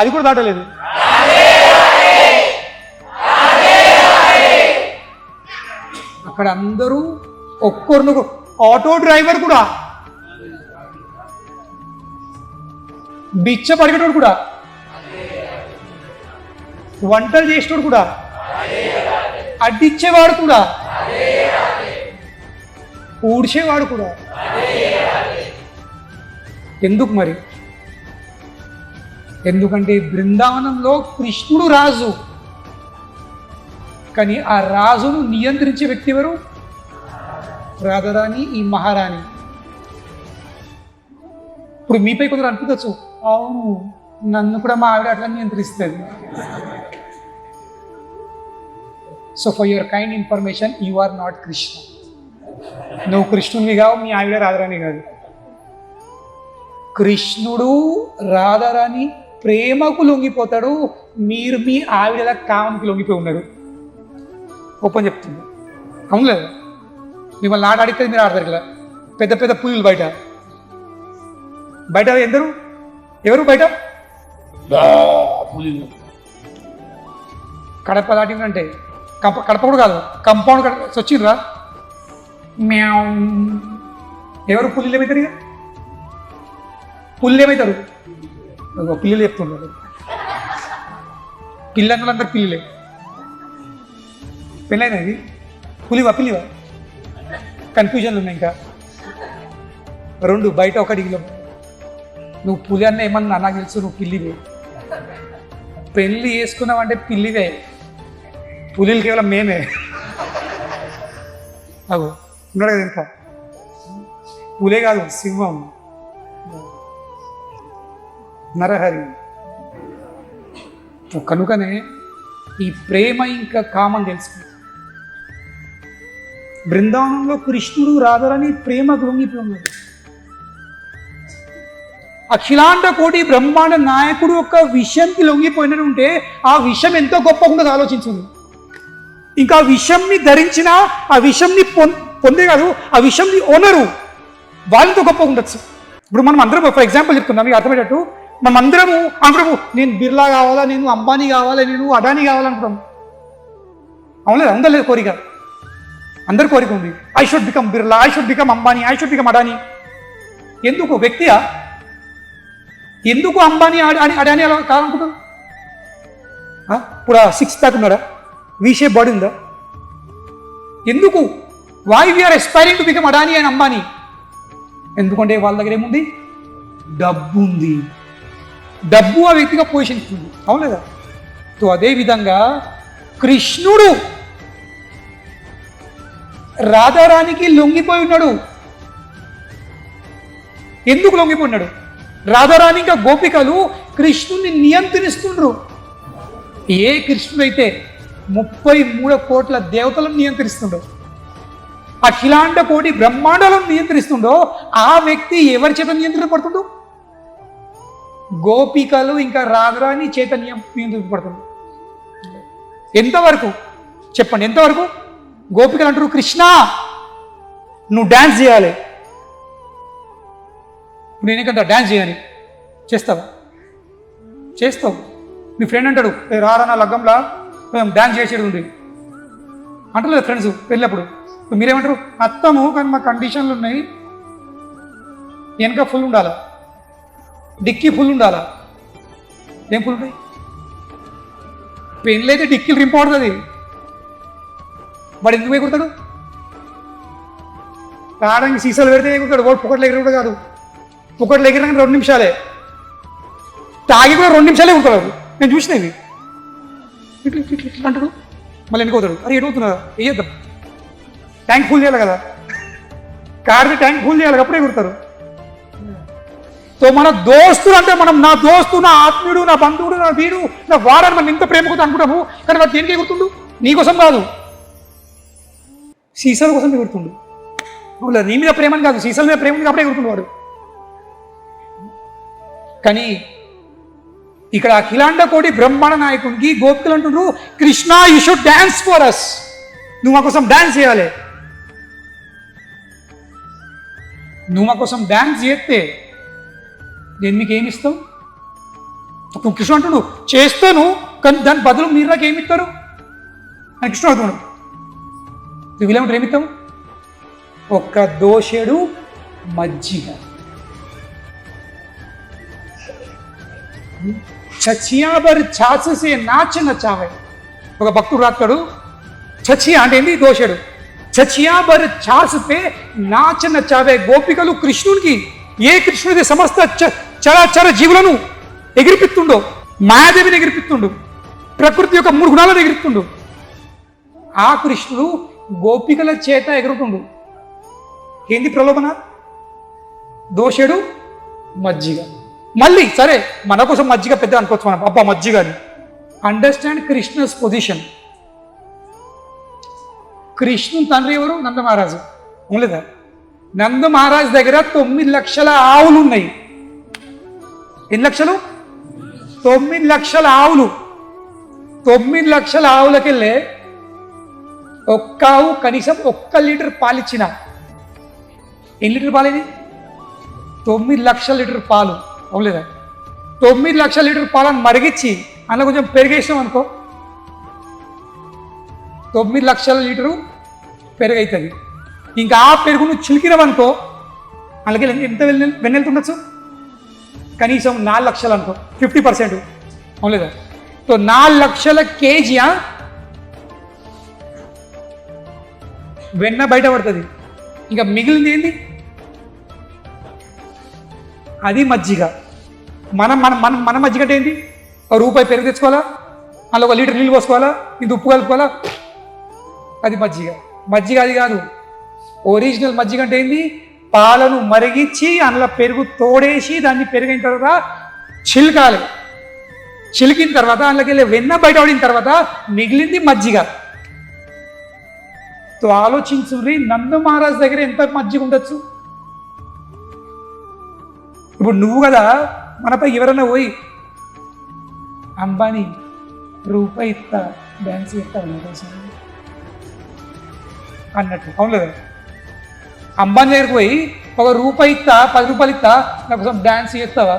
అది కూడా దాటలేదు. అక్కడ అందరూ ఒక్కొరు, ఆటో డ్రైవర్ కూడా, బిచ్చ పడిగేటోడు కూడా, వంటలు చేసేటోడు కూడా, అడ్డిచ్చేవాడు కూడా, ఊడ్చేవాడు కూడా. ఎందుకు మరి? ఎందుకంటే బృందావనంలో కృష్ణుడు రాజు, కానీ ఆ రాజును నియంత్రించే వ్యక్తి ఎవరు? రాధారాణి, ఈ మహారాణి. ఇప్పుడు మీపై కొందరు అనిపించవచ్చు, అవును నన్ను కూడా మా ఆవిడ అట్లా నియంత్రిస్తుంది. So for your kind information, you are not Krishna. నువ్వు కృష్ణుని కావు, మీ ఆవిడ రాధారాణి కాదు. కృష్ణుడు రాధారాణి ప్రేమకు లొంగిపోతాడు, మీరు మీ ఆవిడ కామానికి లొంగిపోయి ఉన్నారు. ఓపెన్ చెప్తుంది. అవును లేదా? మిమ్మల్ని ఆట ఆడితే మీరు ఆడతారు కదా. పెద్ద పెద్ద పులులు బయట ఎవరు బయట పులులు. కడప దాటిందంటే కడప కూడా కాదు, కంపౌండ్ వచ్చిండ్రా మ్యావ్. ఎవరు పుల్లు ఏమవుతారు? ఇక పుల్లు ఏమవుతారు? పిల్లలు చెప్తున్నారు. పిల్లలందరూ పిల్లలే. పెళ్ళైనా ఇది పులివా పిల్లివా? కన్ఫ్యూజన్లు ఉన్నాయి. ఇంకా రెండు బయట ఒకటి. నువ్వు పులి అన్న ఏమన్నా నాకు తెలుసు, నువ్వు పిల్లివే. పెళ్ళి చేసుకున్నావంటే పిల్లివే, పులిలు కేవలం మేమే. అగో ఉన్నాడు కదా ఇంకా. పులే కాదు, సింహం, నరహరి. కనుకనే ఈ ప్రేమ ఇంకా కామం తెలుసుకుంది. బృందావనంలో కృష్ణుడు రాధారాణి ప్రేమకు లొంగిపోయినాడు. అఖిలాండ కోటి బ్రహ్మాండ నాయకుడు యొక్క విషయంకి లొంగిపోయినట్టు ఉంటే ఆ విషయం ఎంతో గొప్పగా ఉండదు ఆలోచించింది. ఇంకా ఆ విషయంని ధరించిన, ఆ విషయంని పొందే కాదు, ఆ విషయంని ఓనరు వాళ్ళతో గొప్పగా ఉండొచ్చు. ఇప్పుడు మనం అందరం ఫర్ ఎగ్జాంపుల్ చెప్తున్నాం, మీకు అర్థమయ్యేటట్టు. మనం అందరము నేను బిర్లా కావాలా, నేను అంబానీ కావాలా, నేను అడానీ కావాలనుకుంటాం. అవునలేదు? ఉందా లేదు కోరిక? అందరి కోరిక ఉంది. I should become Birla, I should become Ambani, I should become Adani. ఎందుకు? వ్యక్తియా? ఎందుకు అంబానీ అడానీ అలా కావాలనుకుంటాం? ఇప్పుడు 6 ప్యాక్ ఉన్నాడా? వీ షేప్ బాడీ ఉందా? ఎందుకు? Why we are aspiring to become Adani and Ambani? ఎందుకంటే వాళ్ళ దగ్గర ఏముంది? డబ్బు ఉంది. డబ్బు ఆ వ్యక్తిగా పొజిషన్ ఇస్తుంది, అవును లేదా? సో అదేవిధంగా కృష్ణుడు రాధారానికి లొంగిపోయి ఉన్నాడు. ఎందుకు లొంగిపోయినాడు? రాధారాణి ఇంకా గోపికలు కృష్ణుని నియంత్రిస్తుండ్రు. ఏ కృష్ణుడైతే 33 కోట్ల దేవతలను నియంత్రిస్తుండో, అఖిలాండ కోటి బ్రహ్మాండాలను నియంత్రిస్తుండో, ఆ వ్యక్తి ఎవరి చేత నియంత్రించబడుతుండో? గోపికలు ఇంకా రాధారాణి చేత నియంత్రించబడుతుండో. ఎంతవరకు చెప్పండి? ఎంతవరకు? గోపికలు అంటారు, కృష్ణ నువ్వు డ్యాన్స్ చేయాలి. నేనేకంటా డ్యాన్స్ చేయని, చేస్తావా? చేస్తావు. మీ ఫ్రెండ్ అంటాడు, రారా నా లగ్గంలా డ్యాన్స్ చేసేది ఉంది అంటలేదు ఫ్రెండ్స్ వెళ్ళినప్పుడు. మీరేమంటారు? అత్తము కానీ మా కండిషన్లు ఉన్నాయి, వెనక ఫుల్ ఉండాలా, డిక్కీ ఫుల్ ఉండాలా. ఏం ఫుల్ ఉంటాయి? పెళ్ళి అయితే డిక్కీలు రింపడుతుంది. వాడు ఎందుకు ఎగురుతాడు? రావడానికి సీసాలు పెడితే ఎగురుతాడు. వాడు పొగట్లు ఎగిరి కూడా కాదు, పొగట్లు ఎగిరినాక 2 నిమిషాలే, తాగి కూడా 2 నిమిషాలే ఎగురుతాడు. నేను చూసినవి ఇట్లా ఇట్లా ఇట్లా అంటాడు, మళ్ళీ ఎన్నుకోతాడు. అరే ఎడుగుతున్నా వేయద్దాం, ట్యాంక్ ఫుల్ చేయాలి కదా, కార్ని ట్యాంక్ ఫుల్ చేయాలి, అప్పుడే ఎగురుతారు. సో మన దోస్తులు అంటే మనం నా దోస్తు, నా ఆత్మీయుడు, నా బంధువుడు, నా వీడు, నా వాడని మనం ఎంత ప్రేమతో అనుకుంటాము. కానీ వాడు దేనికి ఎగురుతుండు? నీకోసం కాదు, సీసాల కోసం ఎగురుతుండు. నీ మీద ప్రేమని కాదు, సీసాల మీద ప్రేమ అప్పుడే ఎగురుతుండు వాడు. కానీ ఇక్కడ అఖిలాండ కోటి బ్రహ్మాండ నాయకునికి గోపికలు అంటున్నారు, Krishna you should dance for us, నువ్వు మా కోసం డాన్స్ చేయాలి. నువ్వు మా కోసం డాన్స్ చేస్తే నేను మీకు ఏమి ఇస్తావు? నువ్వు కృష్ణ అంటున్నావు చేస్తాను, కానీ దాని బదులు మీరు నాకు ఏమి ఇస్తారు అని కృష్ణ అడుగుతున్నాడు. వీళ్ళేమంటారు? ఏమిస్తావు? ఒక్క దోషేడు మజ్జిగ, చచ్చియాబర్ ఛాససే నాచ నచావే. ఒక భక్తుడు రాస్తాడు, చచ్చియా అంటే ఏంటి? దోషుడు. చచ్చియాబర్ ఛాసపే నాచ నచావే. గోపికలు కృష్ణునికి, ఏ కృష్ణుడి సమస్త చరాచర జీవులను ఎగిరిపిస్తుండో, మాయాదేవిని ఎగిరిపిస్తుండు, ప్రకృతి యొక్క 3 గుణాలను ఎగిరిస్తుండు, ఆ కృష్ణుడు గోపికల చేత ఎగురుతుండు. ఏంది ప్రలోభన? దోషుడు మజ్జిగ. మళ్ళీ సరే మన కోసం మజ్జిగ పెద్ద అనుకోవచ్చు మనం, అబ్బా మజ్జిగ అని. Understand Krishna's position. కృష్ణుని తండ్రి ఎవరు? నంద మహారాజు. లేదా నంద మహారాజు దగ్గర 9 లక్షల ఆవులు ఉన్నాయి. ఎన్ని లక్షలు? 9 లక్షల ఆవులు. 9 లక్షల ఆవులకెళ్ళే ఒక్క ఆవు కనీసం 1 లీటర్ పాలిచ్చిన. ఎన్ని లీటర్ పాలేది? 9 లక్షల లీటర్ పాలు. అవులేదా? 9 లక్షల లీటర్ పాలను మరిగించి అందులో కొంచెం పెరిగేసాం అనుకో, 9 లక్షల లీటరు పెరుగవుతుంది. ఇంకా ఆ పెరుగును చిలికినవనుకో అందుకే ఎంత వెన్నెళ్తుండొచ్చు? కనీసం 4 లక్షలు అనుకో, 50%. అవులేదా? సో 4 లక్షల కేజీయా వెన్న బయట పడుతుంది. ఇంకా మిగిలింది ఏంది? అది మజ్జిగ. మన మన మన మన మజ్జిగ అంటే ఏంటి? ₹1 పెరుగు తెచ్చుకోవాలా, అందులో 1 లీటర్ నీళ్ళు పోసుకోవాలా, ఇది ఉప్పు కలుపుకోవాలా, అది మజ్జిగ. మజ్జిగ అది కాదు. ఒరిజినల్ మజ్జిగ అంటే ఏంది? పాలను మరిగించి అందులో పెరుగు తోడేసి దాన్ని పెరిగిన తర్వాత చిలకాలి. చిలికిన తర్వాత అందులోకి వెళ్ళి వెన్న బయట పడిన తర్వాత మిగిలింది మజ్జిగ. సో ఆలోచించుర్రి, నంద మహారాజ్ దగ్గర ఎంత మజ్జిగ ఉండొచ్చు? ఇప్పుడు నువ్వు కదా, మనపై ఎవరైనా పోయి అంబానీ ₹1 ఇస్తా డ్యాన్స్ ఇస్తా అన్నట్టు, అవును లేదా? అంబానీ దగ్గరికి పోయి ₹1 ఇస్తా, ₹10 ఇస్తా, నా కోసం డ్యాన్స్ చేస్తావా?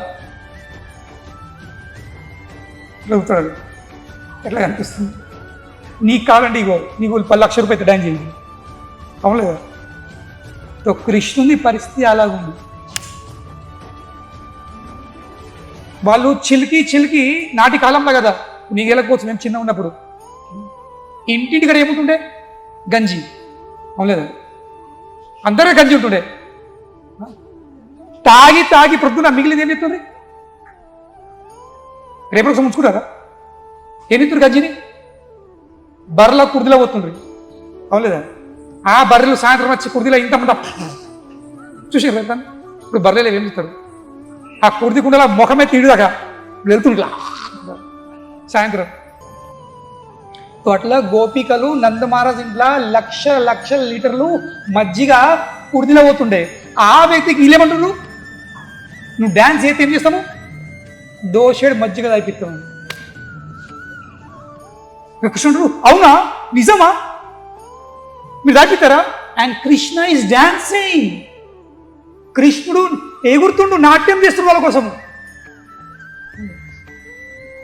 అడుగుతాడు. ఎట్లా కనిపిస్తుంది? నీకు కావాలంటే ఇగో నీకు ₹10 లక్షలు ఇస్తా డ్యాన్స్ చేయండి, అవును లేదా? సో కృష్ణుని పరిస్థితి అలాగుంది. వాళ్ళు చిలికి నాటి కాలంలో కదా, నీకు వెళ్ళకపోవచ్చు. మేము చిన్న ఉన్నప్పుడు ఇంటింటికడ ఏముంటుండే? గంజి, అవును లేదా? అందరూ గంజి ఉంటుండే. తాగి తాగి ప్రొద్దున మిగిలింది ఏం చెప్తుంది? రేపటి కోసం ఉంచుకుంటారా? ఏం చెప్తారు? గంజిని బర్రెల కుర్దిలో పోతుండ్రి, అవులేదా? ఆ బర్రెలు సాయంత్రం వచ్చి కుర్దిలో ఇంతమంది చూసి ఇప్పుడు బర్రెలు ఏం చెప్తారు? ఆ కుర్ది కుండల ముఖమే తీడుదాకా వెళ్తుండ్లా సాయంత్రం. అట్లా గోపికలు నందమహారాజ్ ఇంట్లో లక్షల లీటర్లు మజ్జిగ కుర్దిలో పోతుండే. ఆ వ్యక్తికి వీళ్ళేమంటున్నారు? నువ్వు డ్యాన్స్ చేస్తే ఏం చేస్తాము? దోషేడు మజ్జిగ తాగిపిస్తాము. కృష్ణుడు అవునా, నిజమా, మీరు తాగిపిస్తారా? And Krishna is dancing. కృష్ణుడు ఎగురుతుండు, నాట్యం చేస్తున్న వాళ్ళ కోసం.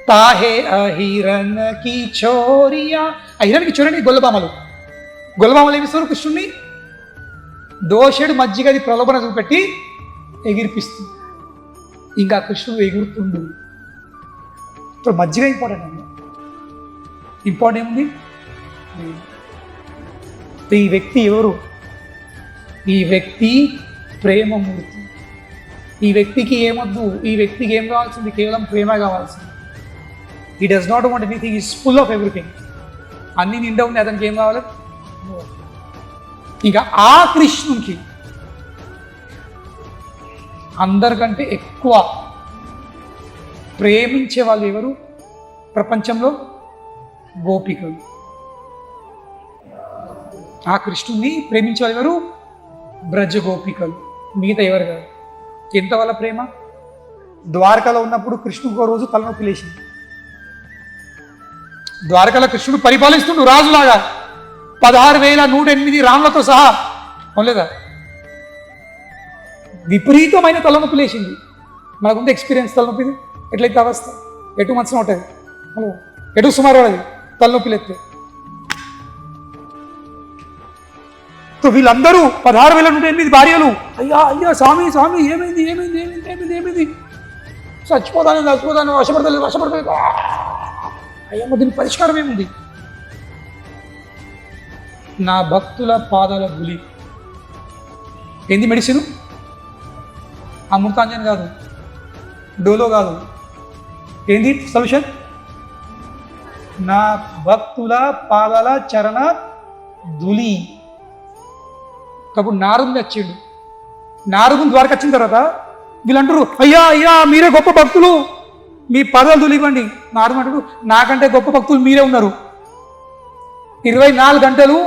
తాహే అహిరన్ కి చోరియా. అహిరన్కి చూడండి గొల్లబామలు. గొల్లబామలు ఏమిస్తారు? కృష్ణుడిని దోషుడు మజ్జిగది ప్రలోభన చూపెట్టి ఎగిరిపిస్తుంది. ఇంకా కృష్ణుడు ఎగురుతుండు. ఇప్పుడు మజ్జిగ ఇంపార్టెంట్ అండి. ఇంపార్టెంట్ ఏముంది? ఈ వ్యక్తి ఎవరు? ఈ వ్యక్తి ప్రేమమూర్తి. ఈ వ్యక్తికి ఏమొద్దు, ఈ వ్యక్తికి ఏం కావాల్సింది? కేవలం ప్రేమ కావాల్సింది. He does not want anything, is full of everything. అన్ని నిండా ఉంది, అతనికి ఏం కావాలి? ఇంకా ఆ కృష్ణునికి అందరికంటే ఎక్కువ ప్రేమించే వాళ్ళు ఎవరు ప్రపంచంలో? గోపికలు. ఆ కృష్ణుని ప్రేమించే వాళ్ళు ఎవరు? బ్రజ గోపికలు. మిగతా ఎవరు కాదు. ఎంత వాళ్ళ ప్రేమ? ద్వారకలో ఉన్నప్పుడు కృష్ణుడికి ఒక రోజు తలనొప్పి లేచింది. ద్వారకలో కృష్ణుడు పరిపాలిస్తుండు రాజులాగా, 16,108 రాములతో సహా, అవులేదా? విపరీతమైన తలనొప్పి లేచింది. మనకుంటే ఎక్స్పీరియన్స్ తలనొప్పిది ఎట్లయితే అవస్థ ఎటు మంచం ఉంటుంది, ఎటు సుమారు అది తలనొప్పి లేస్తే. సో వీళ్ళందరూ 16,108 భార్యలు, అయ్యా అయ్యా స్వామి స్వామి ఏమైంది ఏమైంది ఏమైంది ఏమైంది ఏమైంది, చచ్చిపోతాను వశపడతలేదు. అయ్యమ్మ దీనికి పరిష్కారం ఏముంది? నా భక్తుల పాదాల ధూళి. ఏంది మెడిసిన్? అమృతాంజన్ కాదు, డోలో కాదు. ఏంది సొల్యూషన్? నా భక్తుల పాదాల చరణ ధూళి. కాబట్టి నారదుని వచ్చిండు. నారదుని ద్వారక వచ్చిన తర్వాత వీళ్ళంటారు, అయ్యా అయ్యా మీరే గొప్ప భక్తులు, మీ పాదాలు ధూళి ఇవ్వండి. నారదు అంటాడు, నాకంటే గొప్ప భక్తులు మీరే ఉన్నారు. 24 గంటలు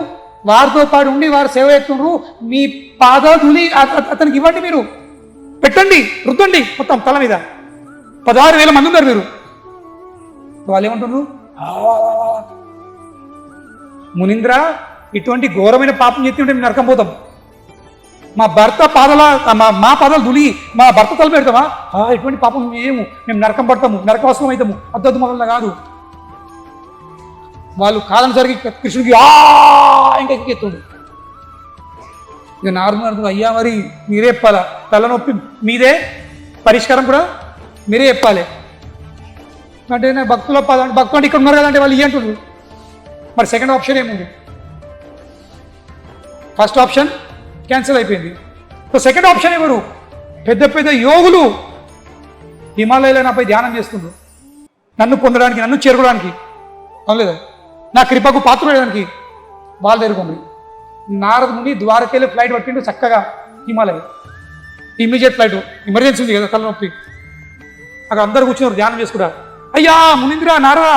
వారితో పాటు ఉండి వారు సేవ చేస్తున్నారు. మీ పాదాలు ధూళి అతనికి ఇవ్వండి, మీరు పెట్టండి, రుద్దండి మొత్తం తల మీద. 16,000 మంది ఉన్నారు మీరు. వాళ్ళు ఏమంటున్నారు? మునీంద్ర, ఇటువంటి ఘోరమైన పాపం చేసి ఉంటే మేము నరకం పోతాం. మా భర్త పాదాల మా పాదాలు ధూళి మా భర్త తల పెడతామా? ఇటువంటి పాపం మేము నరకం పడతాము, నరకవసరం అవుతాము. అద్దద్దు మొదల కాదు. వాళ్ళు కాలం జరిగి కృష్ణుడికి ఇంకా ఎత్తుండు. ఇక నారదుడు, అయ్యా మరి మీరే చెప్పాలా, తలనొప్పి మీదే, పరిష్కారం కూడా మీరే చెప్పాలి అంటే. నాకు భక్తుల భక్తులు అంటే ఇక్కడ ఉన్నారు కదంటే వాళ్ళు ఇవ్వంటున్నారు. మరి సెకండ్ ఆప్షన్ ఏముంది? ఫస్ట్ ఆప్షన్ క్యాన్సిల్ అయిపోయింది. సో సెకండ్ ఆప్షన్ ఎవరు? పెద్ద పెద్ద యోగులు హిమాలయాలో నాపై ధ్యానం చేస్తుండ్రు, నన్ను పొందడానికి, నన్ను చేరుకోవడానికి, అవునలేదా, నా కృపకు పాత్రడానికి. వాళ్ళు ఎరుగుండ్రి. నారదు నుండి ద్వారకెళ్ళి ఫ్లైట్ పట్టిండు చక్కగా హిమాలయ. ఇమీడియట్ ఫ్లైట్, ఎమర్జెన్సీ ఉంది కదా, తలనొప్పి. అక్కడ అందరు కూర్చున్నారు ధ్యానం చేసుకుంటా. అయ్యా మునీంద్ర, నారదా,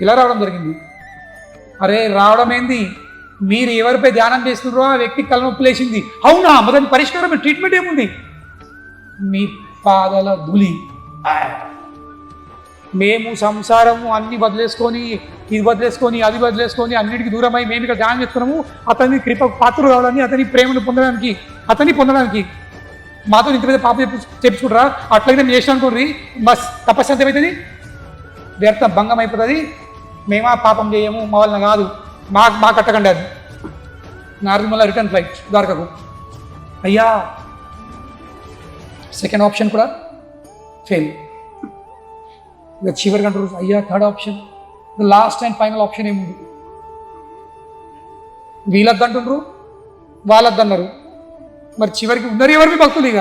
ఇలా రావడం జరిగింది. అరే రావడం ఏంది? మీరు ఎవరిపై ధ్యానం చేస్తున్నారో ఆ వ్యక్తికి తలనొప్పి లేచింది. అవునా, మొదటి పరిష్కారం ట్రీట్మెంట్ ఏముంది? మీ పాదాల ధూళి. మేము సంసారము అన్ని వదిలేసుకొని, ఇది వదిలేసుకొని, అది వదిలేసుకొని, అన్నిటికీ దూరమై మేము ఇక్కడ ధ్యానం చేస్తున్నాము అతని కృప పాత్రలు కావడానికి, అతని ప్రేమను పొందడానికి, అతన్ని పొందడానికి. మాతో ఇంత మీద పాపం చెప్పుకుంటారా? అట్లయితే మేము చేసిన అనుకోండి, బస్ తపస్సు ఎంత అవుతుంది, వ్యర్థం, భంగం అయిపోతుంది. మేమా పాపం చేయము, మా వలన కాదు, మా కట్టకండి అది. నారదు మళ్ళీ రిటర్న్ ఫ్లైట్ ద్వారకకు. అయ్యా సెకండ్ ఆప్షన్ కూడా ఫెయిల్. ఇక చివరికి అంటారు, అయ్యా third option, last and final option ఏముంది? వీళ్ళద్దు అంటుండ్రు, వాళ్ళద్దన్నారు. మరి చివరికి ఉన్నారు ఎవరు మీ భక్తులు? ఇక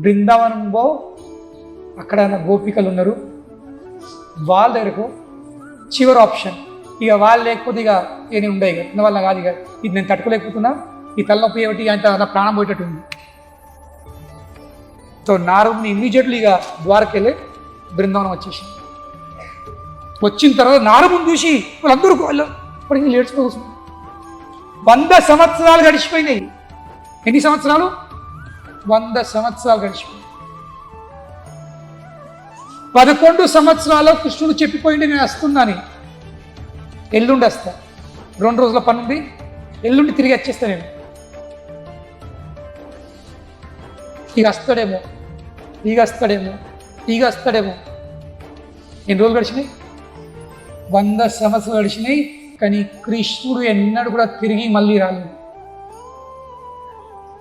బృందావనంలో అక్కడ గోపికలు ఉన్నారు. వాళ్ళ దగ్గరకు చివరి ఆప్షన్. ఇక వాళ్ళు లేకపోతే ఇక నేను ఉండే ఇక ఉన్న వాళ్ళ కాదు. ఇక ఇది నేను తట్టుకోలేకపోతున్నా, ఈ తలనొప్పి ఏమిటి అంత నా ప్రాణం పోయేటట్టు ఉంది. సో నారదుని ఇమ్మీడియట్లీ ఇక ద్వారకెళ్ళి బృందావనం వచ్చేసి వచ్చిన తర్వాత నారదుని చూసి వాళ్ళందరూ ఇప్పటికీ లేడ్చిపోవచ్చు. 100 సంవత్సరాలు గడిచిపోయినాయి. ఎన్ని సంవత్సరాలు? 100 సంవత్సరాలు గడిచిపోయి 11 సంవత్సరాలు కృష్ణుడు చెప్పిపోయింది నేను వస్తున్నాను, ఎల్లుండి వస్తా, 2 రోజుల పని ఉంది, ఎల్లుండి తిరిగి వచ్చేస్తా నేను. ఇక వస్తాడేమో. ఎన్ని రోజులు గడిచినాయి? 100 సంవత్సరాలు గడిచినాయి. కానీ కృష్ణుడు ఎన్నడూ కూడా తిరిగి మళ్ళీ రాలేదు.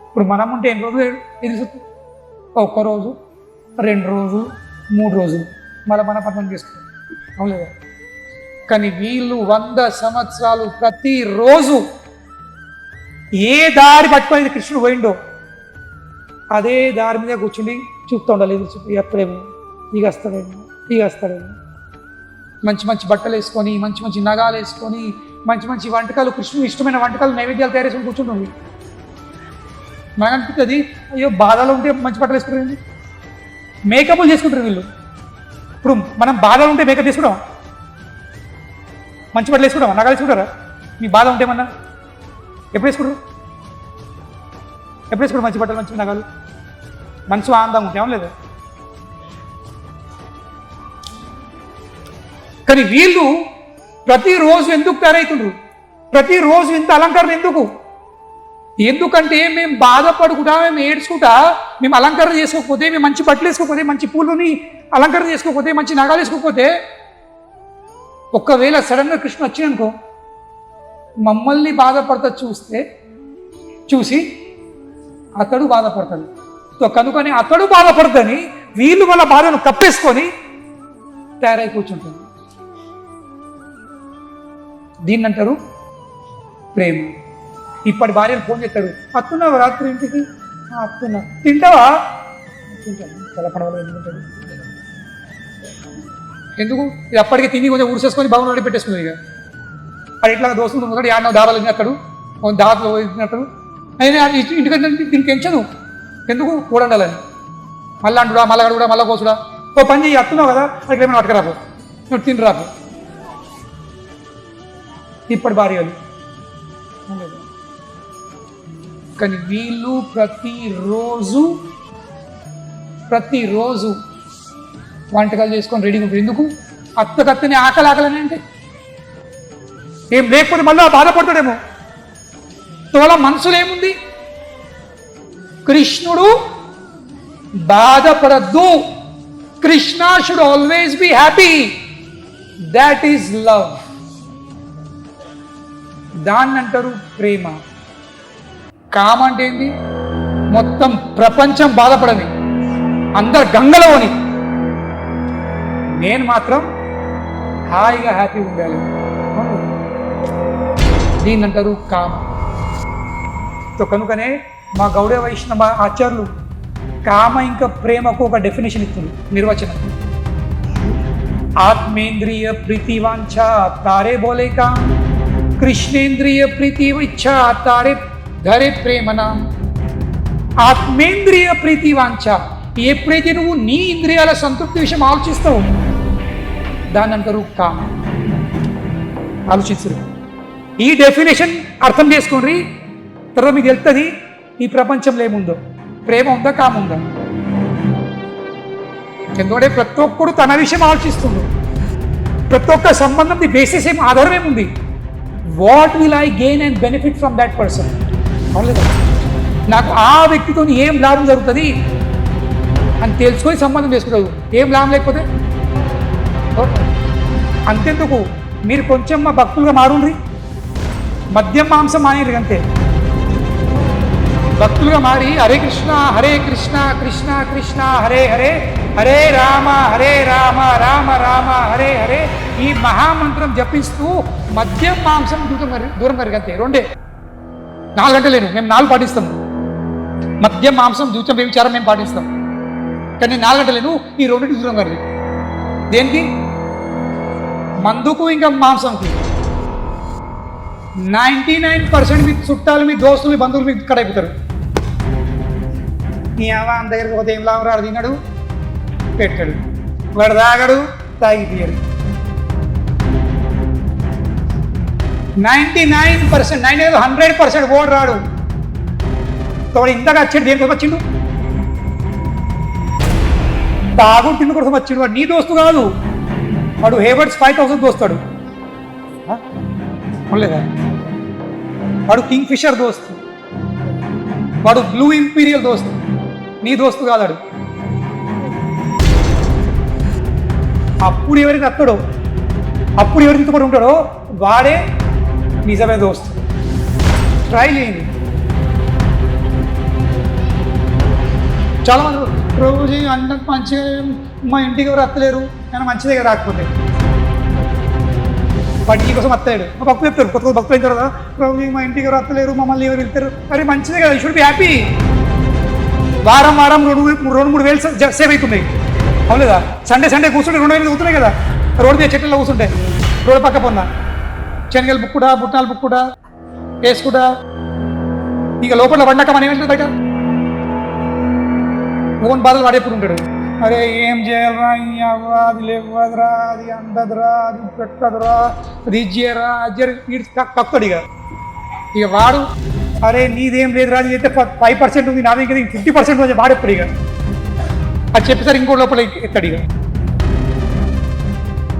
ఇప్పుడు మనం ఉంటే ఎన్ని రోజులు ఎదుగుతుంది? 1 రోజు, 2 రోజులు, 3 రోజులు మళ్ళీ మన పని చేసుకుంటాం, అవునులేదా? కానీ వీళ్ళు 100 సంవత్సరాలు ప్రతిరోజు ఏ దారి పట్టుకొని కృష్ణుడు పోయిండో అదే దారి మీద కూర్చుని చూస్తూ ఉండాలి. ఎప్పుడేమో ఇక వస్తాడేమో. మంచి మంచి బట్టలు వేసుకొని, మంచి మంచి నగాలు వేసుకొని, మంచి మంచి వంటకాలు, కృష్ణుడు ఇష్టమైన వంటకాలు, నైవేద్యాలు తయారు చేసుకొని కూర్చుంటుంది. మనకు అనిపిస్తుంది అయ్యో బాధలు ఉంటే మంచి బట్టలు వేసుకుంటారు, మేకప్లు చేసుకుంటారు వీళ్ళు. ఇప్పుడు మనం బాధలు ఉంటే మేకప్ వేసుకుంటాం, మంచి బట్టలు వేసుకుంటాం, నగాలు వేసుకుంటారా? మీ బాధ ఉంటే ఏమన్నా ఎప్పుడు వేసుకుంటారు మంచి బట్టలు, మంచి నగాలు, మంచి ఆనందంగా ఉంటాం లేదా? కానీ వీళ్ళు ప్రతిరోజు ఎందుకు తయారవుతుండ్రు? ప్రతిరోజు ఇంత అలంకరణ ఎందుకంటే మేము బాధపడుకుంటా, మేము ఏడ్చుకుంటా, మేము అలంకరణ చేసుకోకపోతే, మేము మంచి బట్టలు వేసుకోకపోతే, మంచి పూలని అలంకరణ చేసుకోకపోతే, మంచి నగాలు వేసుకోకపోతే, ఒకవేళ సడన్గా కృష్ణ వచ్చిననుకో మమ్మల్ని బాధపడతా చూసి అతడు బాధపడతాడు. సో కనుకని అతడు బాధపడతాని వీళ్ళు వాళ్ళ బాధను కప్పేసుకొని తయారై కూర్చుంటుంది. దీన్ని అంటారు ప్రేమ. ఇప్పటి భార్యను ఫోన్ చేస్తాడు, అత్తున్నావు రాత్రి ఇంటికి? అత్తున్నా. తింటావా? తింటాను. తెలపడవలో ఎందుకుంటాడు? ఎందుకు? ఇది అప్పటికి తిని కొంచెం ఊడ్చేసుకొని భవనం రెడీ పెట్టేసుకుంది. ఇక అది ఇట్లా దోస్తులు ఉంటాడు, యాడనో దాబాలు తిన్నట్టాడు, దాబాలో తిన్నట్టాడు. అయినా ఇంటికంటే దీనికి ఎంచదు. ఎందుకు? కూడండాలని మళ్ళీ అంటుడా, మళ్ళీ అడుగుడా, మళ్ళీ కోసుడా. ఓ పని చెయ్యి, అత్తున్నావు కదా, అక్కడ ఏమైనా పట్టుకురాకు, నువ్వు తిని రాకు. ఇప్పటి భార్యలు. కానీ వీళ్ళు ప్రతిరోజు వంటకాలు చేసుకొని రెడీగా ఉంటారు. ఎందుకు? అత్తకత్తని ఆకలి అంటే ఏం లేకపోతే మళ్ళీ బాధపడతాడేమో. వాళ్ళ మనసులో ఏముంది? కృష్ణుడు బాధపడద్దు, Krishna should always be happy, that is love. దాన్ని అంటారు ప్రేమ. కామ అంటే ఏంటి? మొత్తం ప్రపంచం బాధపడని, అందరు గంగలోని, నేను మాత్రం హాయిగా హ్యాపీగా ఉండాలి. దీన్ని అంటారు కామ. సో కనుకనే మా గౌడ వైష్ణవ ఆచార్యులు కామ ఇంకా ప్రేమకు ఒక డెఫినేషన్ ఇస్తుంది, నిర్వచనం. ఆత్మేంద్రియ ప్రీతివాంఛ తారే బోలే కామ్, కృష్ణేంద్రియ ప్రీతి ఇచ్ఛా తారే ధరే ప్రేమనా. ఆత్మేంద్రియ ప్రీతివాంఛ, ఎప్పుడైతే నువ్వు నీ ఇంద్రియాల సంతృప్తి విషయం ఆలోచిస్తావు దాన్ని అంటారు కామ. ఆలోచించరు. ఈ డెఫినేషన్ అర్థం చేసుకోండి, తర్వాత మీకు తెలుస్తుంది ఈ ప్రపంచంలో ఏముందో. ప్రేమ ఉందా, కామ ఉందా? ఎందుకంటే ప్రతి ఒక్కడు తన విషయం ఆలోచిస్తుండు. ప్రతి ఒక్క సంబంధం ది బేసిస్ ఏం, ఆధారం ఏముంది? What will I gain and benefit from that person. అవును, నాకు ఆ వ్యక్తితో ఏం లాభం జరుగుతుంది అని తెలుసుకొని సంబంధం చేసుకుంటారు. ఏం లాభం లేకపోతే అంతెందుకు, మీరు కొంచెం మా భక్తులుగా మారుండ్రి, మద్యం మాంసం మానేరు అంతే. భక్తులుగా మారి హరే కృష్ణ కృష్ణ కృష్ణ హరే హరే హరే రామ రామ రామ హరే హరే ఈ మహామంత్రం జపిస్తూ మద్యం మాంసం దూరం కరిగంతే 2 4 గంటలేను. మేము 4 పాటిస్తాము. మద్యం మాంసం దూచం వ్యభిచారం మేము పాటిస్తాం. కానీ 4 గంటలేను ఈ 2 దూరం కరిగి. దేనికి? మందుకు ఇంకా మాంసంకి. 99% మీ చుట్టాలు, మీ దోస్తులు, మీ బంధువులు మీకు కడైపోతారు. నీ అవ్వ అంత దగ్గరికి పోతే ఏం లాభం రాడు, తిన్నాడు పెట్టాడు, వాడు తాగాడు తాగి తీయడు. 99% 100% ఓడి రాడు. వాడు ఇంతగా వచ్చాడు దేనికోసం వచ్చిండు? తాగుడు తిండి కోసం వచ్చిండు. వాడు నీ దోస్తు కాదు, వాడు హేవర్డ్స్ 5000 దోస్తాడు. లేదా వాడు కింగ్ ఫిషర్ దోస్తు, వాడు బ్లూ ఇంపీరియల్ దోస్తు, నీ దోస్తు కాదాడు. అప్పుడు ఎవరికి అత్తడో, అప్పుడు ఎవరికి కూడా ఉంటాడో వాడే నిజమే దోస్తు. ట్రై చేయండి. చాలా మంది రోజు అన్న మంచిగా మా ఇంటికి ఎవరు అత్తలేరు, నేను మంచి దగ్గర రాకపోతే వాటి కోసం అత్తాడు. మా భక్తులు చెప్తారు, కొత్త భక్తులు అయిన తర్వాత ప్రభు మా ఇంటికి ఎవరు అత్తలేరు, మమ్మల్ని ఎవరు వెళ్తారు. అరే మంచిదే కదా, షుడ్ బి హ్యాపీ. వారం 2-3 వేలు సేవ్ అవుతున్నాయి, అవును లేదా? సండే కూర్చుంటే 2,000 కూర్చున్నాయి కదా. రోడ్డు మీద చెట్లలో కూర్చుంటే, రోడ్డు పక్క పొంద శనగలు బుక్కుడా, బుట్టాలు బుక్కుడా వేసుకుంటా. ఇక లోపల వండక మనం ఏమంటారు బయట ఓన్ బాధలు వాడేప్పుడు ఉంటాడు. అరే ఏం చేయాలరా, అది లేవదురా, అది అందదురా, అది పెట్టదురా, అది ఇచ్చేయరా, అది కక్కుతాడు. ఇక వాడు అరే నీదేం లేదురా, అది అయితే 5% ఉంది, నాది ఇంకా 50% ఉంది వాడెప్పుడు. ఇక అది చెప్పేసరి ఇంకో లోపల ఎత్తాడు. ఇక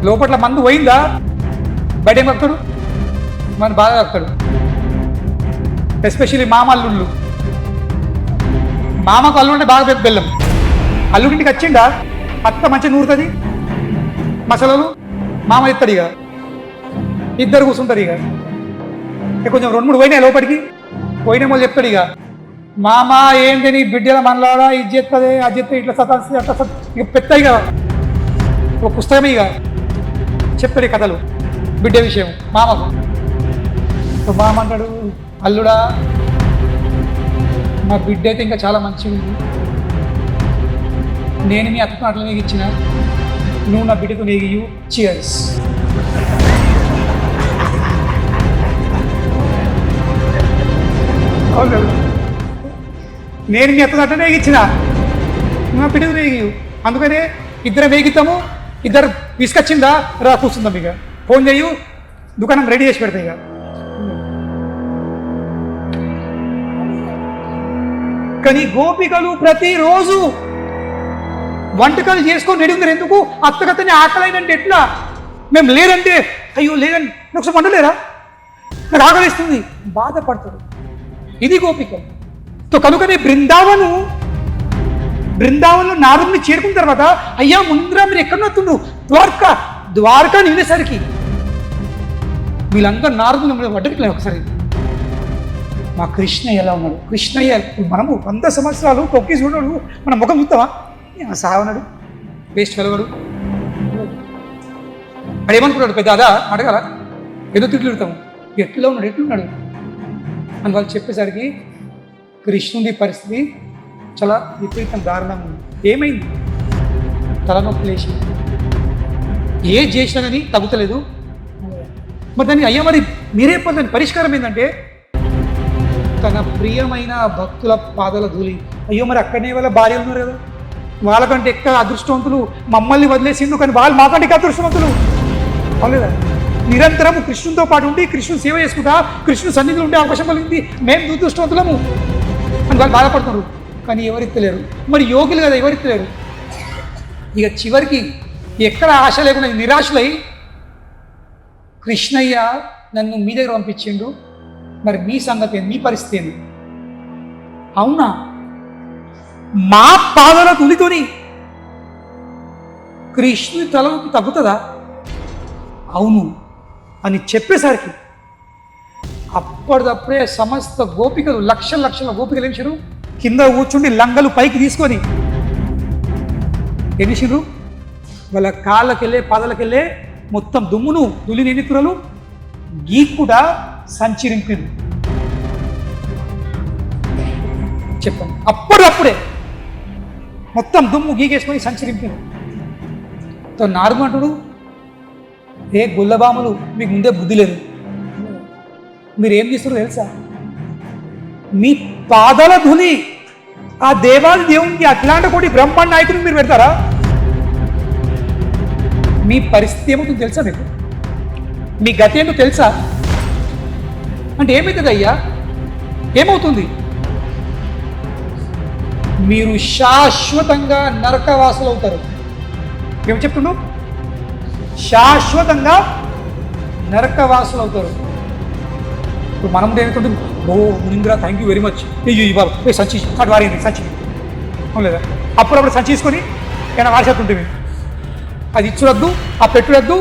లోపల మందు పోయిందా బయట ఏం కక్కుతాడు, మన బాగా కక్కుతాడు. ఎస్పెషల్లీ మామల్లుళ్ళు, మామకు అల్లు అంటే బాగా బెల్లం. అల్లుడింటికి వచ్చిండా అత్త మంచిగా నూరుతుంది మసాలాలు, మామ ఎత్తాడు. ఇక ఇద్దరు కూర్చుంటారు. ఇక కొంచెం 2-3 పోయినాయి లోపలికి, పోయిన వాళ్ళు చెప్తాడు. ఇక మామ ఏంటి నీ బిడ్డల మనలాడా ఇది చేస్తుంది, అది చెప్తే ఇట్లా సతాల్సి అట్లా ఇక పెద్ద ఇక ఒక పుస్తకమే ఇక చెప్తాడు ఈ కథలు బిడ్డ విషయం మామకు. మామ అంటాడు, అల్లుడా మా బిడ్డ అయితే ఇంకా చాలా మంచిగా ఉంది, నేను మీ అత్తతో అట్లా నీకు ఇచ్చిన, నువ్వు నా బిడ్డతో నీకు చియర్స్. నేను మీ అత్తతో అట్లా నీకు ఇచ్చిన, నువ్వు నా బిడ్డతో నీకు. అందుకనే ఇద్దరం వేగిస్తాము, ఇద్దరు తీసుకొచ్చిందా రా కూర్చుందాం. ఇక ఫోన్ చేయు, దుకాణం రెడీ చేసి పెడతాయి. ఇక కానీ గోపికలు ప్రతిరోజు వంటకాలు చేసుకొని రెడీ ఉన్నారు. ఎందుకు? అత్తగత్తని ఆకలైనంటే ఎట్లా? మేము లేదంటే అయ్యో లేదని ఒకసారి వండలేరా, నాకు ఆకలిస్తుంది బాధపడతారు. ఇది గోపికలు. కనుకనే బృందావనంలో నారదుని చేరుకున్న తర్వాత అయ్యా ముందర మీరు ఎక్కడ నొత్తుండ్రు, ద్వారకా నిండేసరికి వీళ్ళందరూ నారదుని వడ్డకిట్లేదు. ఒకసారి మా కృష్ణయ్య ఎలా ఉన్నాడు, కృష్ణయ్య మనము 100 సంవత్సరాలు తొక్కి చూడడు, మన ముఖం చూస్తావా? సావన్నాడు, వేస్ట్ కలగడు. అది ఏమనుకున్నాడు పెద్ద అదా అడగాల, ఏదో తిట్లుతాము, ఎట్లున్నాడు అని వాళ్ళు చెప్పేసరికి కృష్ణుడి పరిస్థితి చాలా విపరీతం దారుణంగా ఉంది. ఏమైంది? తలనొప్పి లేచి ఏ చేసినా కానీ తగ్గుతలేదు. మరి దాన్ని అయ్యా మరి మీరే దాని పరిష్కారం ఏంటంటే తన ప్రియమైన భక్తుల పాదాల ధూళి. అయ్యో మరి అక్కడనే వాళ్ళ భార్యలు ఉన్నారు కదా, వాళ్ళకంటే ఎక్కువ అదృష్టవంతులు, మమ్మల్ని వదిలేసిండు కానీ వాళ్ళు మాకంటే అదృష్టవంతులు, అవులేదా? నిరంతరము కృష్ణునితో పాటు ఉండి కృష్ణుని సేవ చేసుకుంటా కృష్ణుని సన్నిధిలో ఉండే అవకాశం కలిగింది, మేము దురదృష్టవంతులము అని వాళ్ళు బాధపడుతున్నారు. కానీ ఎవరెత్తలేరు. మరి యోగులు కదా, ఎవరెత్తలేరు. ఇక చివరికి ఎక్కడ ఆశ లేకుండా నిరాశలై కృష్ణయ్య నన్ను మీ దగ్గర పంపించిండు, మరి మీ సంగతి ఏంది, మీ పరిస్థితి ఏంది? అవునా, మా పాదాల తులితోని కృష్ణుని తలనొప్పి తగ్గుతుందా? అవును అని చెప్పేసరికి అప్పటిదప్పుడే సమస్త గోపికలు లక్షల లక్షల గోపికలు ఏమిషరు కింద కూర్చుండి లంగలు పైకి తీసుకొని ఏమిషరు వాళ్ళ కాళ్ళకెళ్ళే పాదలకెళ్ళే మొత్తం దుమ్మును దులి నెనితురలు గీక్కుడా సంచరింపింది. చెప్పండి, అప్పుడే మొత్తం దుమ్ము గీకేసుకొని సంచరింపింది. నారుగుంటుడు ఏ గుల్లబాములు, మీకు ముందే బుద్ధి లేదు, మీరేం చేస్తారో తెలుసా? మీ పాదాల ధుని ఆ దేవాది దేవునికి అట్లాంటి కోటి బ్రహ్మాండ నాయకుని మీరు పెడతారా? మీ పరిస్థితి ఏమవుతుందో తెలుసా? మీకు మీ గతి ఏంటో తెలుసా? అంటే ఏమవుతుంది అయ్యా? ఏమవుతుంది? మీరు శాశ్వతంగా నరకవాసులు అవుతారు. ఏమి చెప్తున్నావు? శాశ్వతంగా నరకవాసులు అవుతారు. ఇప్పుడు మనం ఏమవుతుంది? ఓ Munindra, thank you very much, బాబు సంచి అటు వారింది సంచి అవును లేదా? అప్పుడప్పుడు సంచి తీసుకొని ఏమైనా వారిసేస్తుంటుంది. అది ఇచ్చురద్దు, ఆ పెట్టురద్దు,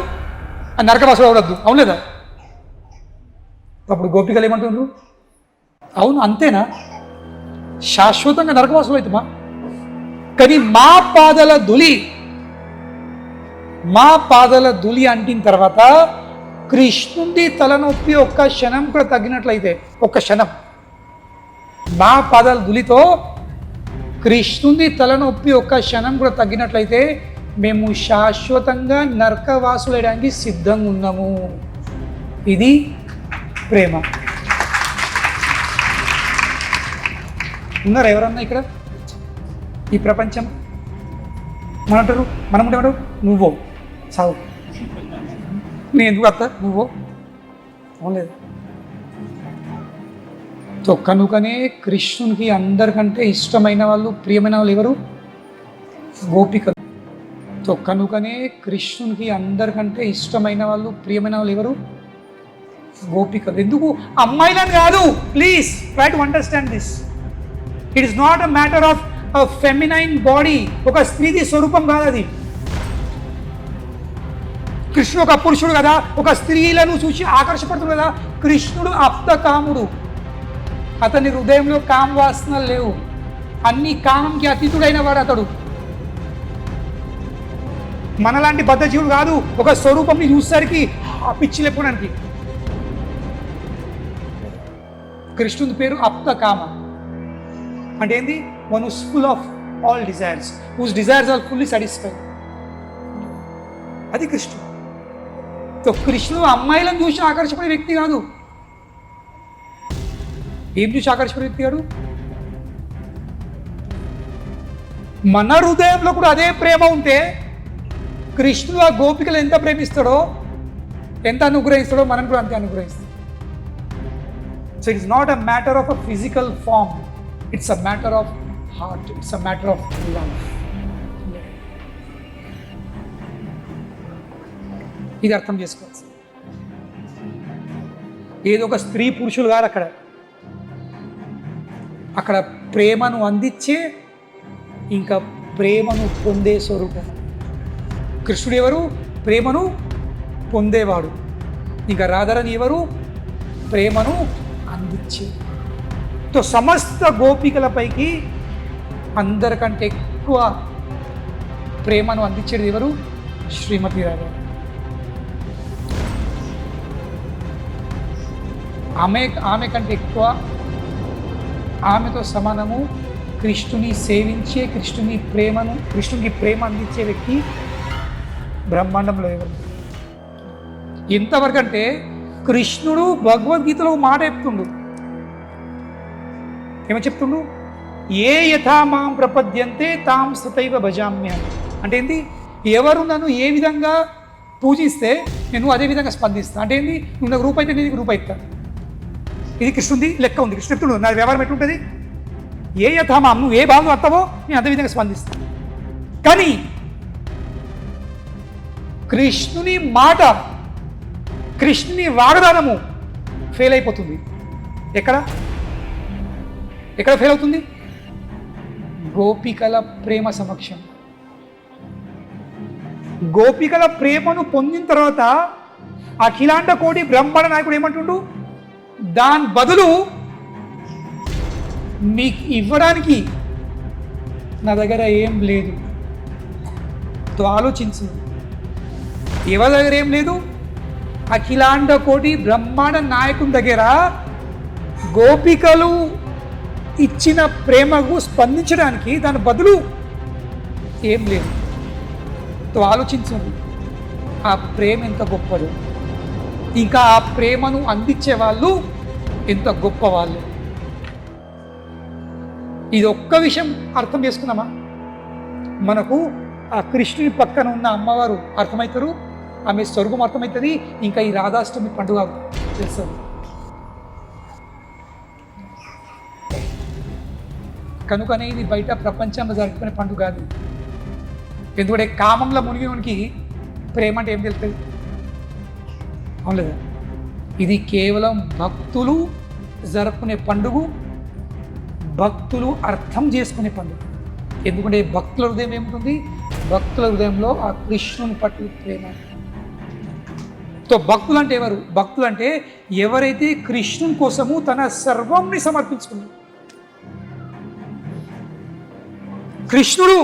ఆ నరకవాసులు అవరద్దు, అవును లేదా? అప్పుడు గోపికలు ఏమంటున్నారు? అవును అంతేనా? శాశ్వతంగా నరకవాసులు అవుతామా? కానీ మా పాదల ధూళి అంటిన తర్వాత కృష్ణుడి తలనొప్పి ఒక్క క్షణం కూడా తగ్గినట్లయితే, ఒక్క క్షణం మా పాదాల ధూళితో కృష్ణుడి తలనొప్పి ఒక్క క్షణం కూడా తగ్గినట్లయితే మేము శాశ్వతంగా నరకవాసులయడానికి సిద్ధంగా ఉన్నాము. ఇది ప్రేమ. ఉన్నారా ఎవరన్నా ఇక్కడ ఈ ప్రపంచం? మనంటారు, మనం ఏమంటారు? నువ్వో సాగు, నేను ఎందుకు అత్త, నువ్వో అవునలేదు. కనుకనే కృష్ణునికి అందరికంటే ఇష్టమైన వాళ్ళు, ప్రియమైన వాళ్ళు ఎవరు? గోపికలు. కనుకనే కృష్ణునికి అందరికంటే ఇష్టమైన వాళ్ళు, ప్రియమైన వాళ్ళు ఎవరు? గోపికలు. ఎందుకు? అమ్మాయిలని కాదు, please try to understand this. It is not a matter of feminine body. ఒక స్త్రీది స్వరూపం కాదు అది. కృష్ణుడు ఒక పురుషుడు కదా, ఒక స్త్రీలను చూసి ఆకర్షపడుతుంది కదా. కృష్ణుడు అప్తకాముడు, అతని హృదయంలో కామవాసనలు లేవు. అన్ని కామంకి అతీతుడైన వాడు అతడు. మనలాంటి బద్ధజీవుడు కాదు. ఒక స్వరూపంని చూసేసరికి ఆ పిచ్చి లేపడానికి. కృష్ణుడి పేరు అప్తకామ అంటే ఏంది? One whose full of all desires, whose desires are fully satisfied. అది కృష్ణుడు. కృష్ణుడు అమ్మాయిలను చూసి ఆకర్షపడే వ్యక్తి కాదు. ఏం చూసి ఆకర్షపడే వ్యక్తి కాదు? మన హృదయంలో కూడా అదే ప్రేమ ఉంటే కృష్ణుడు ఆ గోపికలు ఎంత ప్రేమిస్తాడో, ఎంత అనుగ్రహిస్తాడో, మనం కూడా అంతే అనుగ్రహిస్తాం. So it's not a matter of a physical form, it's a matter of heart, it's a matter of love. ఇది అర్థం చేసుకోవచ్చు. ఏదో ఒక స్త్రీ పురుషులు కాదు అక్కడ ప్రేమను అందించే, ఇంకా ప్రేమను పొందే స్వరూపం. కృష్ణుడు ఎవరు? ప్రేమను పొందేవాడు. ఇంకా రాధారాణి ఎవరు? ప్రేమను అందించే. సమస్త గోపికలపైకి అందరికంటే ఎక్కువ ప్రేమను అందించేది ఎవరు? శ్రీమతి రాధ. ఆమె కంటే ఎక్కువ, ఆమెతో సమానము కృష్ణుని సేవించే, కృష్ణునికి ప్రేమ అందించే వ్యక్తి బ్రహ్మాండంలో ఎవరు? ఎంతవరకు అంటే కృష్ణుడు భగవద్గీతలో మాట చెప్తుండు. ఏమని చెప్తుండు? ఏ యథా మాం ప్రపద్యంతే తాం సతైవ భజామ్యామి. అంటే ఏంటి? ఎవరు నన్ను ఏ విధంగా పూజిస్తే నేను అదే విధంగా స్పందిస్తాను. అంటే ఏంటి? నువ్వు నాకు రూపాయి అయితే నీకు రూపాయి ఇస్తా. ఇది కృష్ణుడి లెక్క ఉంది. కృష్ణ చెప్తుండు, నా వ్యవహారం ఎట్లుంటుంది? ఏ యథామాం, నువ్వు ఏ భావం వస్తావో నేను అదే విధంగా స్పందిస్తాను. కానీ కృష్ణుని మాట, కృష్ణుని వాగ్దానము ఫెయిల్ అయిపోతుంది. ఎక్కడ ఫెయిల్ అవుతుంది? గోపికల ప్రేమ సమక్షం. గోపికల ప్రేమను పొందిన తర్వాత అఖిలాండ కోటి బ్రహ్మాండ నాయకుడు ఏమంటుండు? దాని బదులు మీకు ఇవ్వడానికి నా దగ్గర ఏం లేదు. ఆలోచించు, ఎవరి దగ్గర ఏం లేదు? అఖిలాండ కోటి బ్రహ్మాండ నాయకుని దగ్గర గోపికలు ఇచ్చిన ప్రేమకు స్పందించడానికి దాని బదులు ఏం లేదు. ఆలోచించు, ఆ ప్రేమ ఎంత గొప్పదో, ఇంకా ఆ ప్రేమను అందించే వాళ్ళు ఎంత గొప్ప వాళ్ళు. ఇది ఒక్క విషయం అర్థం చేసుకున్నామా, మనకు ఆ కృష్ణుని పక్కన ఉన్న అమ్మవారు అర్థమవుతారు, ఆమె స్వర్గం అర్థమవుతుంది, ఇంకా ఈ రాధాష్టమి పండుగ తెలుస్తుంది. కనుకనే ఇది బయట ప్రపంచంలో జరుపుకునే పండుగ కాదు. ఎందుకంటే కామంలో మునిగినోనికి ప్రేమ అంటే ఏం తెలుస్తుంది? అవును లేదా? ఇది కేవలం భక్తులు జరుపుకునే పండుగ, భక్తులు అర్థం చేసుకునే పండుగ. ఎందుకంటే భక్తుల హృదయం ఏముంటుంది? భక్తుల హృదయంలో ఆ కృష్ణుని పట్ల ప్రేమ. భక్తులు అంటే ఎవరు? భక్తులు అంటే ఎవరైతే కృష్ణుని కోసము తన సర్వంని సమర్పించుకున్నారు. కృష్ణుడు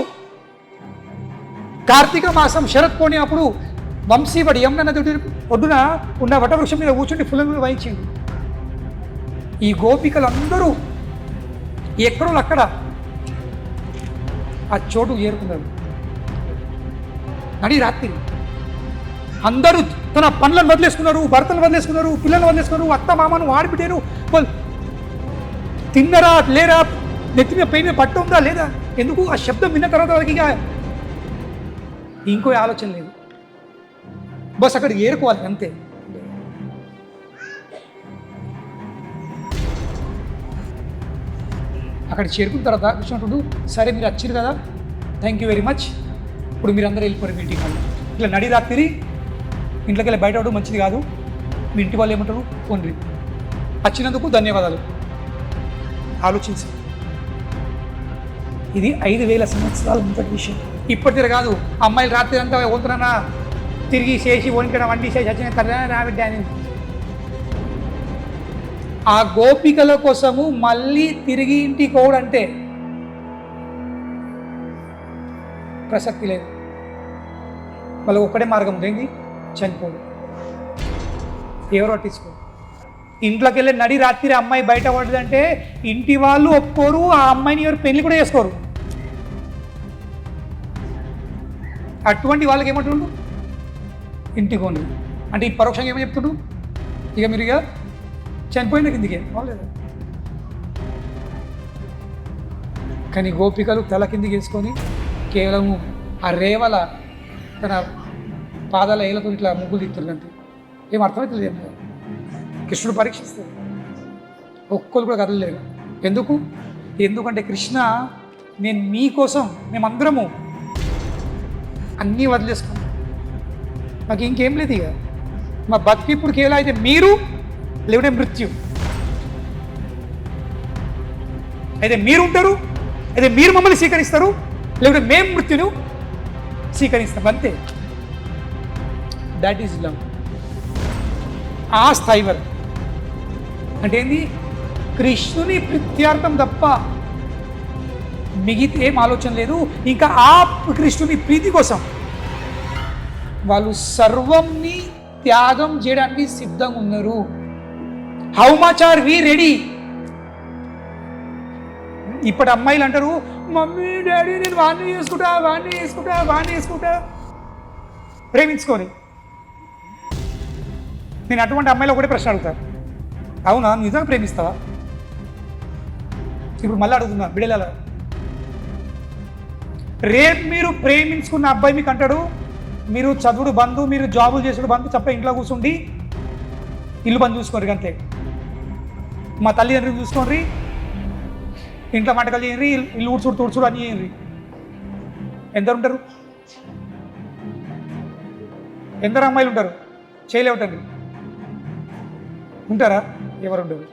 కార్తీక మాసం శరత్ కోణి అప్పుడు వంశీవడి యమున నది ఒడ్డున ఉన్న వటవృక్షం మీద కూర్చుండి ఫుల్లను వహించింది. ఈ గోపికలందరూ ఎక్కడో అక్కడ ఆ చోటు చేరుకున్నారు. నడి రాత్రి అందరూ తన పనులను వదిలేసుకున్నారు, భర్తలు వదిలేసుకున్నారు, పిల్లలు వదిలేసుకున్నారు, అత్త మామను ఆడిపిటారు. తిన్నరా లేరా, నెత్తి మీద పై మీద పట్టు ఉందా లేదా, ఎందుకు ఆ శబ్దం విన్న తర్వాత వాళ్ళకి ఇంకో ఆలోచన లేదు, బస్ అక్కడికి ఏరుకోవాలి అంతే. అక్కడ చేరుకున్న తర్వాత కృష్ణుడు, సరే మీరు వచ్చారు కదా, థ్యాంక్ యూ వెరీ మచ్, ఇప్పుడు మీరు అందరూ వెళ్ళిపోయారు మీ ఇంటికి. ఇట్లా నడి రాత్రి ఇంట్లోకి వెళ్ళి బయట అవడం మంచిది కాదు, మీ ఇంటి వాళ్ళు ఏమంటారు, పోండి, వచ్చినందుకు ధన్యవాదాలు. ఆలోచించి, ఇది 5000 సంవత్సరాల ముందటి విషయం. ఇప్పటి కాదు, అమ్మాయిలు రాత్రి అంతా వంతున్నా తిరిగి చేసి వణికడం వండి చేసి వచ్చిన రాబిడ్డా అని ఆ గోపికల కోసము మళ్ళీ తిరిగి ఇంటికి పోవడంటే ప్రసక్తి లేదు. మళ్ళీ ఒక్కడే మార్గం ఉంది, ఏంటి? చనిపోదు. ఎవరు పట్టించుకోరు. ఇంట్లోకి వెళ్ళి నడి రాత్రి అమ్మాయి బయట పడదంటే ఇంటి వాళ్ళు ఒప్పుకోరు, ఆ అమ్మాయిని ఎవరు పెళ్లి కూడా చేసుకోరు. అటువంటి వాళ్ళకి ఏమంటుండు? ఇంటికి ఓన్లు అంటే ఈ పరోక్షంగా ఏమని చెప్తుడు? ఇక మీరు ఇక చనిపోయిన కిందికి బాగలేదు. కానీ గోపికలు తల కిందికి వేసుకొని కేవలము ఆ రేవల తన పాదాల ఏలతో ఇట్లా ముగ్గులు తిత్తుందంటే ఏం అర్థమవుతుంది? ఏం కృష్ణుడు పరీక్షిస్తాడు. ఒక్కరు కూడా కదలలేదు. ఎందుకంటే కృష్ణ, నేను మీకోసం, మేమందరము అన్నీ వదిలేసుకున్నాం, మాకు ఇంకేం లేదు. ఇక మా బతికి ఇప్పుడు కేవలం అయితే మీరు, లేకుంటే మృత్యు. అయితే మీరు ఉంటారు, అయితే మీరు మమ్మల్ని స్వీకరిస్తారు, లేకుంటే మేము మృత్యును స్వీకరిస్తాం, అంతే. That is love. ఆ స్థాయి వరకు అంటే ఏంది? కృష్ణుని ప్రీత్యార్థం తప్ప మిగతా ఏం ఆలోచన లేదు. ఇంకా ఆ కృష్ణుని ప్రీతి కోసం వాళ్ళు సర్వంని త్యాగం చేయడానికి సిద్ధంగా ఉన్నారు. How much are we ready? ఇప్పుడు అమ్మాయిలు అంటారు, మమ్మీ డాడీ నేను వాడిని చేసుకుంటా ప్రేమించుకొని. నేను అటువంటి అమ్మాయిలు ఒకటే ప్రశ్న అడుగుతాను, అవునా నిజంగా ప్రేమిస్తావా? ఇప్పుడు మళ్ళీ అడుగుతున్నా, బిడల రేపు మీరు ప్రేమించుకున్న అబ్బాయి మీకు అంటాడు, మీరు చదువుడు బంధు, మీరు జాబులు చేసుడు బంధు, తప్ప ఇంట్లో కూర్చుండి ఇల్లు బంద్ చూసుకోరు అంతే, మా తల్లిదండ్రులు చూసుకోండి, ఇంట్లో వంటకాలు చేయండి, ఇల్లు తుడుచుడు అని చేయండి. ఎందరు ఉంటారు? ఎందరు అమ్మాయిలు ఉంటారు? చేయలే ఉంటారు. ఉంటారా? ఎవరు ఉండరు.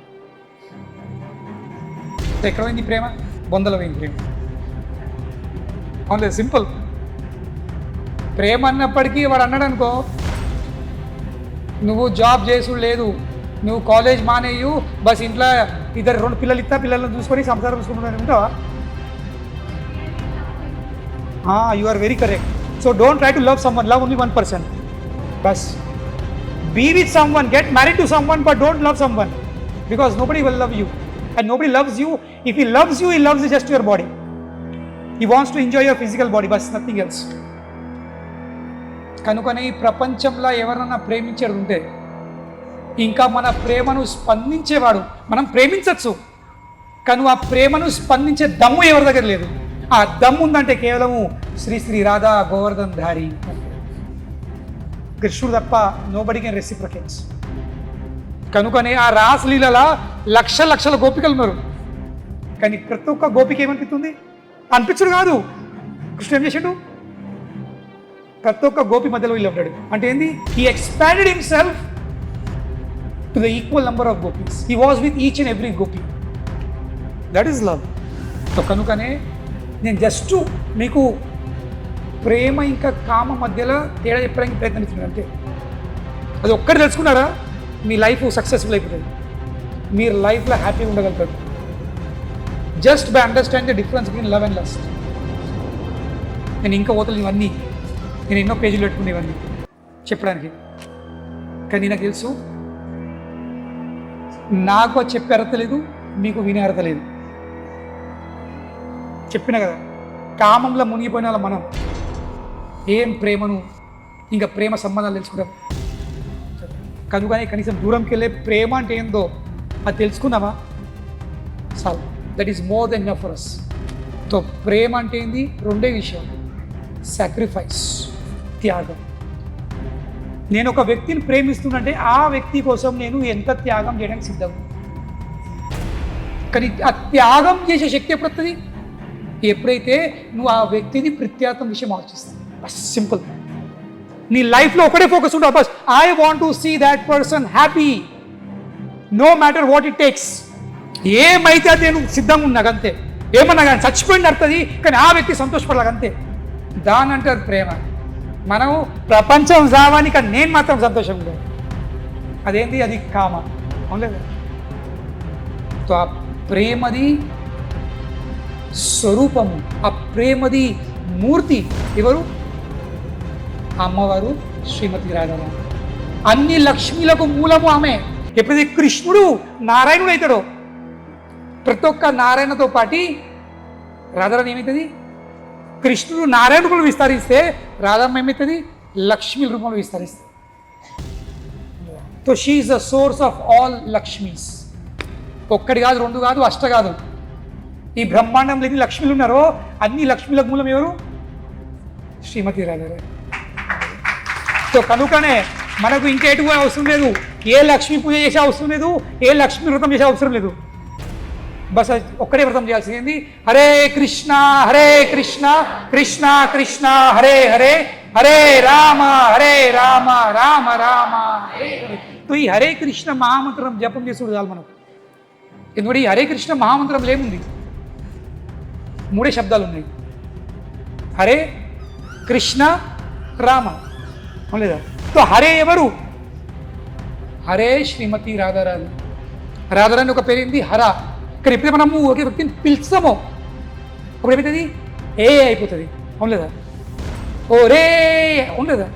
ఎక్కడ పోయింది ప్రేమ? బొందలో పోయింది ప్రేమ. అవునులేదు, సింపుల్. ప్రేమ అన్నప్పటికీ వాడు అన్నాడు అనుకో, నువ్వు జాబ్ చేసుడు లేదు, నువ్వు కాలేజ్ మానేయు, బస్ ఇంట్లో ఇద్దరు 2 పిల్లలు ఇస్తా, పిల్లలను చూసుకొని సంసారం చూసుకుంటున్నాను ఉంటావా? You are very correct. So don't try to love someone, love only 1%. బస్ be with someone, get married to someone, but don't love someone, because nobody will love you, and nobody loves you. If he loves you, he loves just your body. He wants to enjoy your physical body, but nothing else. కనుకనే ఈ ప్రపంచంలో ఎవరన్నా ప్రేమించేది ఉంటే, ఇంకా మన ప్రేమను స్పందించేవాడు, మనం ప్రేమించవచ్చు, కానీ ఆ ప్రేమను స్పందించే దమ్ము ఎవరి దగ్గర లేదు. ఆ దమ్ము ఉందంటే కేవలము శ్రీ శ్రీ రాధా గోవర్ధన్ ధారి కృష్ణుడు తప్ప నోబడి కెన్ రెసిప్రొకేట్స్. కనుకనే ఆ రాసలీలలో లక్షల గోపికలు ఉన్నారు, కానీ ప్రతి ఒక్క గోపిక ఏమనిపిస్తుంది? అనిపించడు కాదు. కృష్ణుడు ఏం చేసాడు? ప్రతి ఒక్క గోపి మధ్యలో వీళ్ళు ఉంటాడు. అంటే ఏంది? He expanded himself to the equal number of gopis. He was with each and every Gopi. That is love. So కనుకనే నేను జస్ట్ మీకు ప్రేమ ఇంకా కామ మధ్యలో తేడా చెప్పడానికి ప్రయత్నిస్తున్నాను అంతే. అది ఒక్కటి తెలుసుకున్నారా, మీ లైఫ్ సక్సెస్ఫుల్ అయిపోతుంది, మీరు లైఫ్లో హ్యాపీగా ఉండగలుగుతారు. Just by understand the difference between love and lust. నేను ఇంకా పోతలు ఇవన్నీ, నేను ఎన్నో పేజీలు పెట్టుకునే ఇవన్నీ చెప్పడానికి, కానీ నాకు తెలుసు నాకు చెప్పే అర్హత లేదు, మీకు వినే అర్హత లేదు. చెప్పిన కదా, కామంలో మునిగిపోయిన వాళ్ళ మనం ఏం ప్రేమను ఇంకా ప్రేమ సంబంధాలు తెలుసుకుంటాం. కనుకనే కనీసం దూరంకి వెళ్ళే ప్రేమ అంటే ఏందో అది తెలుసుకుందామా? చాలు. That is more than enough for us. So ప్రేమ అంటే ఏంది? రెండే విషయం, సాక్రిఫైస్, త్యాగం. నేను ఒక వ్యక్తిని ప్రేమిస్తున్నంటే ఆ వ్యక్తి కోసం నేను ఎంత త్యాగం చేయడానికి సిద్ధం. కానీ ఆ త్యాగం చేసే శక్తి ఎప్పుడు వస్తుంది? ఎప్పుడైతే నువ్వు ఆ వ్యక్తిని ప్రత్యేకం విషయం ఆలోచిస్తావు. సింపుల్. నీ లైఫ్లో ఒకటే ఫోకస్ ఉంటావు, బస్ I want to see that person happy, no matter what it takes. ఏమైతే అది నేను సిద్ధంగా ఉన్నాగంతే. ఏమన్నా కానీ చచ్చిపోయింది అర్థది, కానీ ఆ వ్యక్తి సంతోషపడాలంతే. దాని అంటారు ప్రేమ. మనం ప్రపంచం సావాని, కానీ నేను మాత్రం సంతోషంగా లేదు. అదేంటి? అది కామ. అవునులేదా? సో ఆ ప్రేమది స్వరూపము, ఆ ప్రేమది మూర్తి ఎవరు? అమ్మవారు శ్రీమతి రాధారాణి. అన్ని లక్ష్మీలకు మూలము ఆమె. ఎప్పుడైతే కృష్ణుడు నారాయణుడు అవుతాడో, ప్రతి ఒక్క నారాయణతో పాటి రాధారాణి ఏమవుతుంది? కృష్ణుడు నారాయణ రూపంలో విస్తరిస్తే రాధమ్మ ఏమవుతుంది? లక్ష్మీ రూపంలో విస్తరిస్తుంది. So she is the source of all Lakshmi's. ఒక్కటి కాదు, రెండు కాదు, అష్ట కాదు. ఈ బ్రహ్మాండంలో ఎన్ని లక్ష్మీలు ఉన్నారో అన్ని లక్ష్మీలకు మూలం ఎవరు? శ్రీమతి రాధారాణి. సో కనుకనే మనకు ఇంకేటు అవసరం లేదు, ఏ లక్ష్మీ పూజ చేసే అవసరం లేదు, ఏ లక్ష్మీ వ్రతం చేసే అవసరం లేదు. బస్ ఒక్కడే వ్రతం చేయాల్సింది ఏంది? హరే కృష్ణ కృష్ణ కృష్ణ హరే హరే, హరే రామ రామ రామ హరే హరే. సో ఈ హరే కృష్ణ మహామంత్రం జపం చేసుడు చాలు మనకు. ఎందుకంటే ఈ హరే కృష్ణ మహామంత్రంలో ఏముంది? 3 శబ్దాలు ఉన్నాయి, హరే కృష్ణ రామ. లేదా? సో హరే ఎవరు? హరే శ్రీమతి రాధారాణి. రాధారాణి ఒక పేరు హర. కానీ ఎప్పుడైతే మనము ఒకే వ్యక్తిని పిలుస్తామో అప్పుడు ఏమవుతుంది? ఏ అయిపోతుంది. అవును లేదా? ఓ రే అవును లేదా?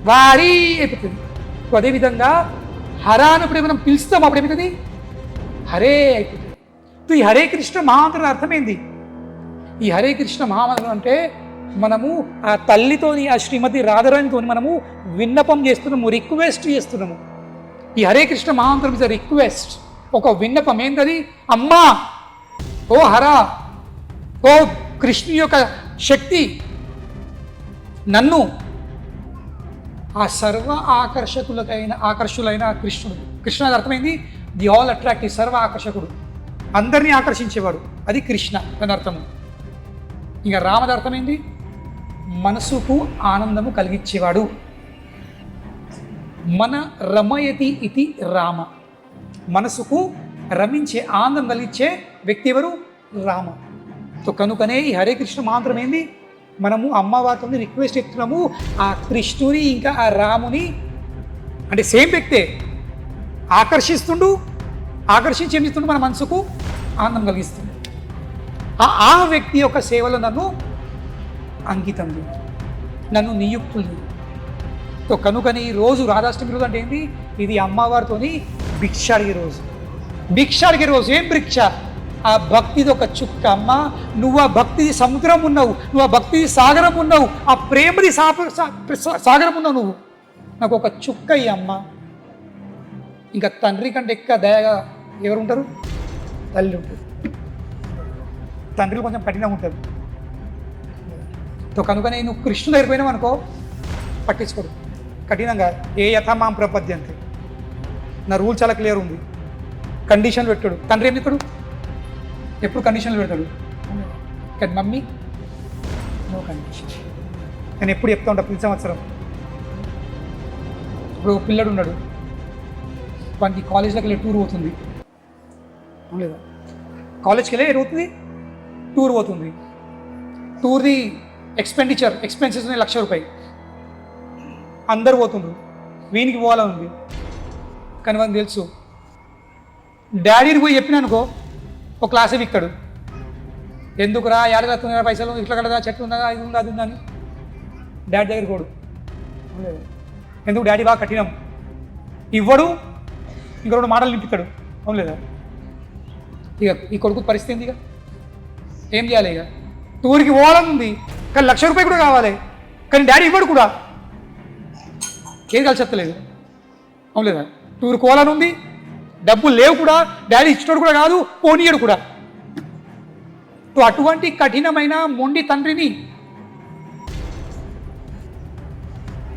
వారి అయిపోతుంది. అదేవిధంగా హర అన్నప్పుడు మనం పిలుస్తాము అప్పుడు ఏమవుతుంది? హరే అయిపోతుంది. సో ఈ హరే కృష్ణ మహామంత్రం అర్థమైంది. ఈ హరే కృష్ణ మహామంత్రం అంటే మనము ఆ తల్లితోని, ఆ శ్రీమతి రాధారాణితో మనము విన్నపం చేస్తున్నాము, రిక్వెస్ట్ చేస్తున్నాము. ఈ హరే కృష్ణ మహామంత్రం ఇస్ అ రిక్వెస్ట్, ఒక విన్నపం. ఏంటది? అమ్మా, ఓ హర, ఓ కృష్ణు యొక్క శక్తి, నన్ను ఆ సర్వ ఆకర్షులైన కృష్ణుడు. కృష్ణ అర్థమైంది ది ఆల్ అట్రాక్టివ్, సర్వ ఆకర్షకుడు, అందరినీ ఆకర్షించేవాడు. అది కృష్ణ అని అర్థము. ఇంకా రామది అర్థమైంది మనసుకు ఆనందము కలిగించేవాడు. మన రమయతి ఇది రామ, మనసుకు రమించే ఆనందం కలిగించే వ్యక్తి ఎవరు? రామ. సో కనుకనే ఈ హరే కృష్ణ మంత్రం ఏంది? మనము అమ్మవారితో రిక్వెస్ట్ ఎత్తున్నాము ఆ కృష్ణుని ఇంకా ఆ రాముని, అంటే సేమ్ వ్యక్తే ఆకర్షించి ఏం చేస్తుండు, మన మనసుకు ఆనందం కలిగిస్తుంది. ఆ వ్యక్తి యొక్క సేవలో నన్ను అంకితం చేయి, నన్ను నియుక్తులు. కనుకని ఈ రోజు రాధాష్టమి రోజు అంటే ఏంటి? ఇది అమ్మవారితోని భిక్ష అడిగే రోజు. భిక్ష అడిగే రోజు. ఏం భిక్ష? ఆ భక్తిది ఒక చుక్క. అమ్మ, నువ్వు ఆ భక్తిది సముద్రం ఉన్నావు, నువ్వు ఆ భక్తిది సాగరం ఉన్నావు, ఆ ప్రేమది సాగరం ఉన్నావు నువ్వు. నాకు ఒక చుక్క ఈ అమ్మ. ఇంకా తండ్రి కంటే ఎక్కువ దయగా ఎవరు ఉంటారు? తల్లి ఉంటుంది. తండ్రిలో కొంచెం కఠినంగా ఉంటుంది. కనుకనే నువ్వు కృష్ణుడు దగ్గర పోయినావు అనుకో, పట్టించుకోడు కఠినంగా. ఏ యథామాం ప్రపద్యంతే. నా రూల్ చాలా క్లియర్ ఉంది. కండిషన్లు పెట్టాడు తండ్రి. ఏం చెప్తాడు? ఎప్పుడు కండిషన్లు పెడతాడు. కానీ మమ్మీ నో కండిషన్. నేను ఎప్పుడు చెప్తా ఉంటా ప్రతి సంవత్సరం. ఇప్పుడు పిల్లడు ఉన్నాడు, వానికి కాలేజ్లోకి వెళ్ళి టూర్ పోతుంది లేదా? కాలేజ్కి వెళ్ళి ఏమవుతుంది? టూర్ పోతుంది. టూర్ది ఎక్స్పెన్సెస్ ఉన్నాయి ₹1,00,000. అందరు పోతుండ్రు, వీనికి పోవాలని ఉంది. కానీ వానికి తెలుసు డాడీని పోయి చెప్పినానుకో ఒక క్లాసే విక్తాడు. ఎందుకురా, ఏడగలుగుతున్నారా పైసలు, ఇట్లా కలదా, చెట్టు ఉందా, ఇది ఉందా, అది ఉందని డాడీ దగ్గర కోడు. ఎందుకు? డాడీ బాగా కఠినం, ఇవ్వడు. ఇంక 2 మాటలు నింపుతాడు. అవును లేదా? ఇక ఈ కొడుకు పరిస్థితి ఏంది? ఇక ఏం చేయాలి? ఇక టూర్కి పోవాలని ఉంది, కానీ ₹1,00,000 కూడా కావాలి, కానీ డాడీ ఇవ్వడు కూడా. ఏది కలిసి చెప్తలేదు. అవును లేదా? టూర్కి పోవాలని ఉంది, డబ్బులు లేవు కూడా, డాడీ ఇచ్చినోడు కూడా కాదు, పోనీయడు కూడా. అటువంటి కఠినమైన మొండి తండ్రిని,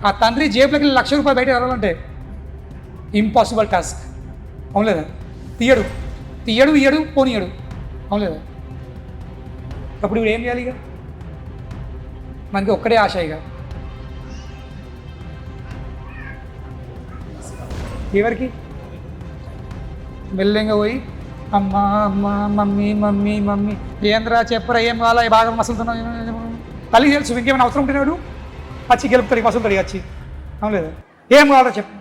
ఆ తండ్రి జేబులోకి వెళ్ళి ₹1,00,000 బయట రావాలంటే ఇంపాసిబుల్ టాస్క్. అవును లేదా? ఇయ్యడు, పోనీయడు. అవును లేదా? అప్పుడు ఇప్పుడు ఏం చేయాలి? ఇక మనకి ఒక్కడే ఆశ. ఇక ఎవరికి? మెల్లెంగా పోయి అమ్మ అమ్మ మమ్మీ మమ్మీ మమ్మీ ఏంద్రా చెప్పరా, ఏం కావాలా, బాగా మసులుతున్నావు. తల్లికి తెలుసు ఇంకేమైనా అవసరం ఉంటున్నాడు, వచ్చి గెలుపుతాడు, మసులుతాడు వచ్చి. అవును లేదా? ఏం కావాలో చెప్పు.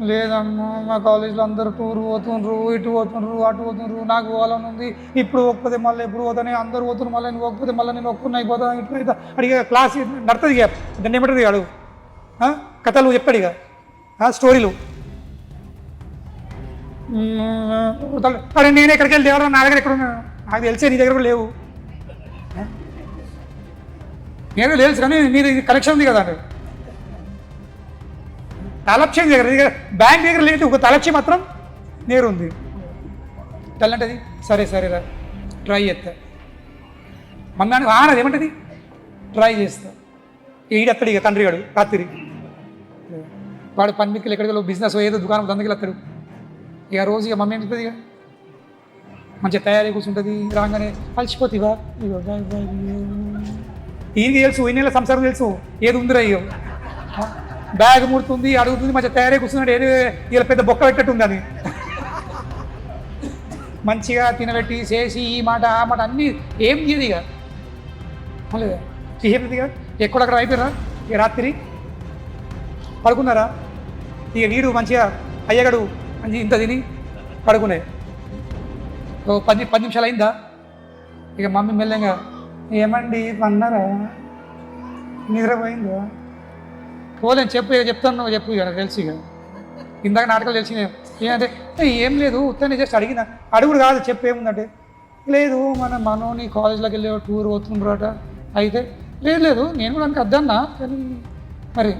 లేదమ్మా, మా కాలేజీలో అందరూ టూర్ పోతుండ్రు, ఇటు పోతుండ్రు, అటు పోతుండ్రు, నాకు పోవాలని ఉంది. ఇప్పుడు పోకపోతే మళ్ళీ ఎప్పుడు పోతానే, అందరూ పోతున్నారు, మళ్ళీ నువ్వు పోకపోతే మళ్ళీ నేను ఒక్కరిని అయిపోతాను. ఇట్లా అయితే అడిగే క్లాస్ నడుతుంది. ఇక దాన్ని ఏమంటుంది? అడుగు కథలు చెప్తాడు. ఇక స్టోరీలు. అరే నేను ఎక్కడికి వెళ్ళి ఎవరో నా దగ్గర ఎక్కడ ఉన్నా, నాకు తెలిసే నీ దగ్గర కూడా లేవు. నేను తెలుసు కానీ నీది కనెక్షన్ ఉంది కదా అంటే తలక్ష్యం దగ్గర బ్యాంక్ దగ్గర లేదు, ఒక తలక్ష్యం మాత్రం నేరు ఉంది. తెల్లంటది సరేరా ట్రై చేస్తా. మమ్మీ నాది ఏమంటది? ట్రై చేస్తా. ఈడెత్తాడు ఇక తండ్రి గాడు రాత్రి. వాడు పన్మిక్కలు ఎక్కడికి బిజినెస్ ఏదో దుకాణం దందకి వెళ్తాడు. ఇక రోజు ఇక మమ్మీ ఏం చెప్తుంది? ఇక మంచిగా తయారీ కూర్చుంటుంది. రాగానే కలిసిపోతుందిగా. ఈయనకి తెలుసు, ఈ నెల సంసారం తెలుసు ఏది ఉందిరా. ఇక బ్యాగ్ ముడుతుంది, అడుగుతుంది, మంచిగా తయారీ కూర్చున్నాడు. ఏది ఇలా పెద్ద బొక్క పెట్టట్టుంది అని మంచిగా తినబెట్టి చేసి ఈ మాట ఆ మాట అన్నీ ఏం చేయదు. ఇక లేదా ఏమిది? ఇక ఎక్కడక్కడ అయిపోయారా? ఇక రాత్రి పడుకున్నారా? ఇక వీడు మంచిగా అయ్యగాడు మంచి ఇంత తిని పడుకునే 10 నిమిషాలు అయిందా? ఇక మమ్మీ మెల్లగా ఏమండి అన్నారా, నిద్రపోయిందా? పోలేను చెప్పు, ఇక చెప్తాను చెప్పు. ఇక నాకు తెలుసు. ఇక ఇందాక నాటకాలు తెలిసినాయి. ఏమంటే ఏం లేదు, ఉత్తనే జస్ట్ అడిగిన. అడుగుడు కాదు, చెప్పు ఏముందంటే, లేదు మన మనోని కాలేజ్లోకి వెళ్ళి టూర్ పోతుండ్రట. అయితే లేదు నేను కూడా దానికి అద్దన్నా, కానీ మరి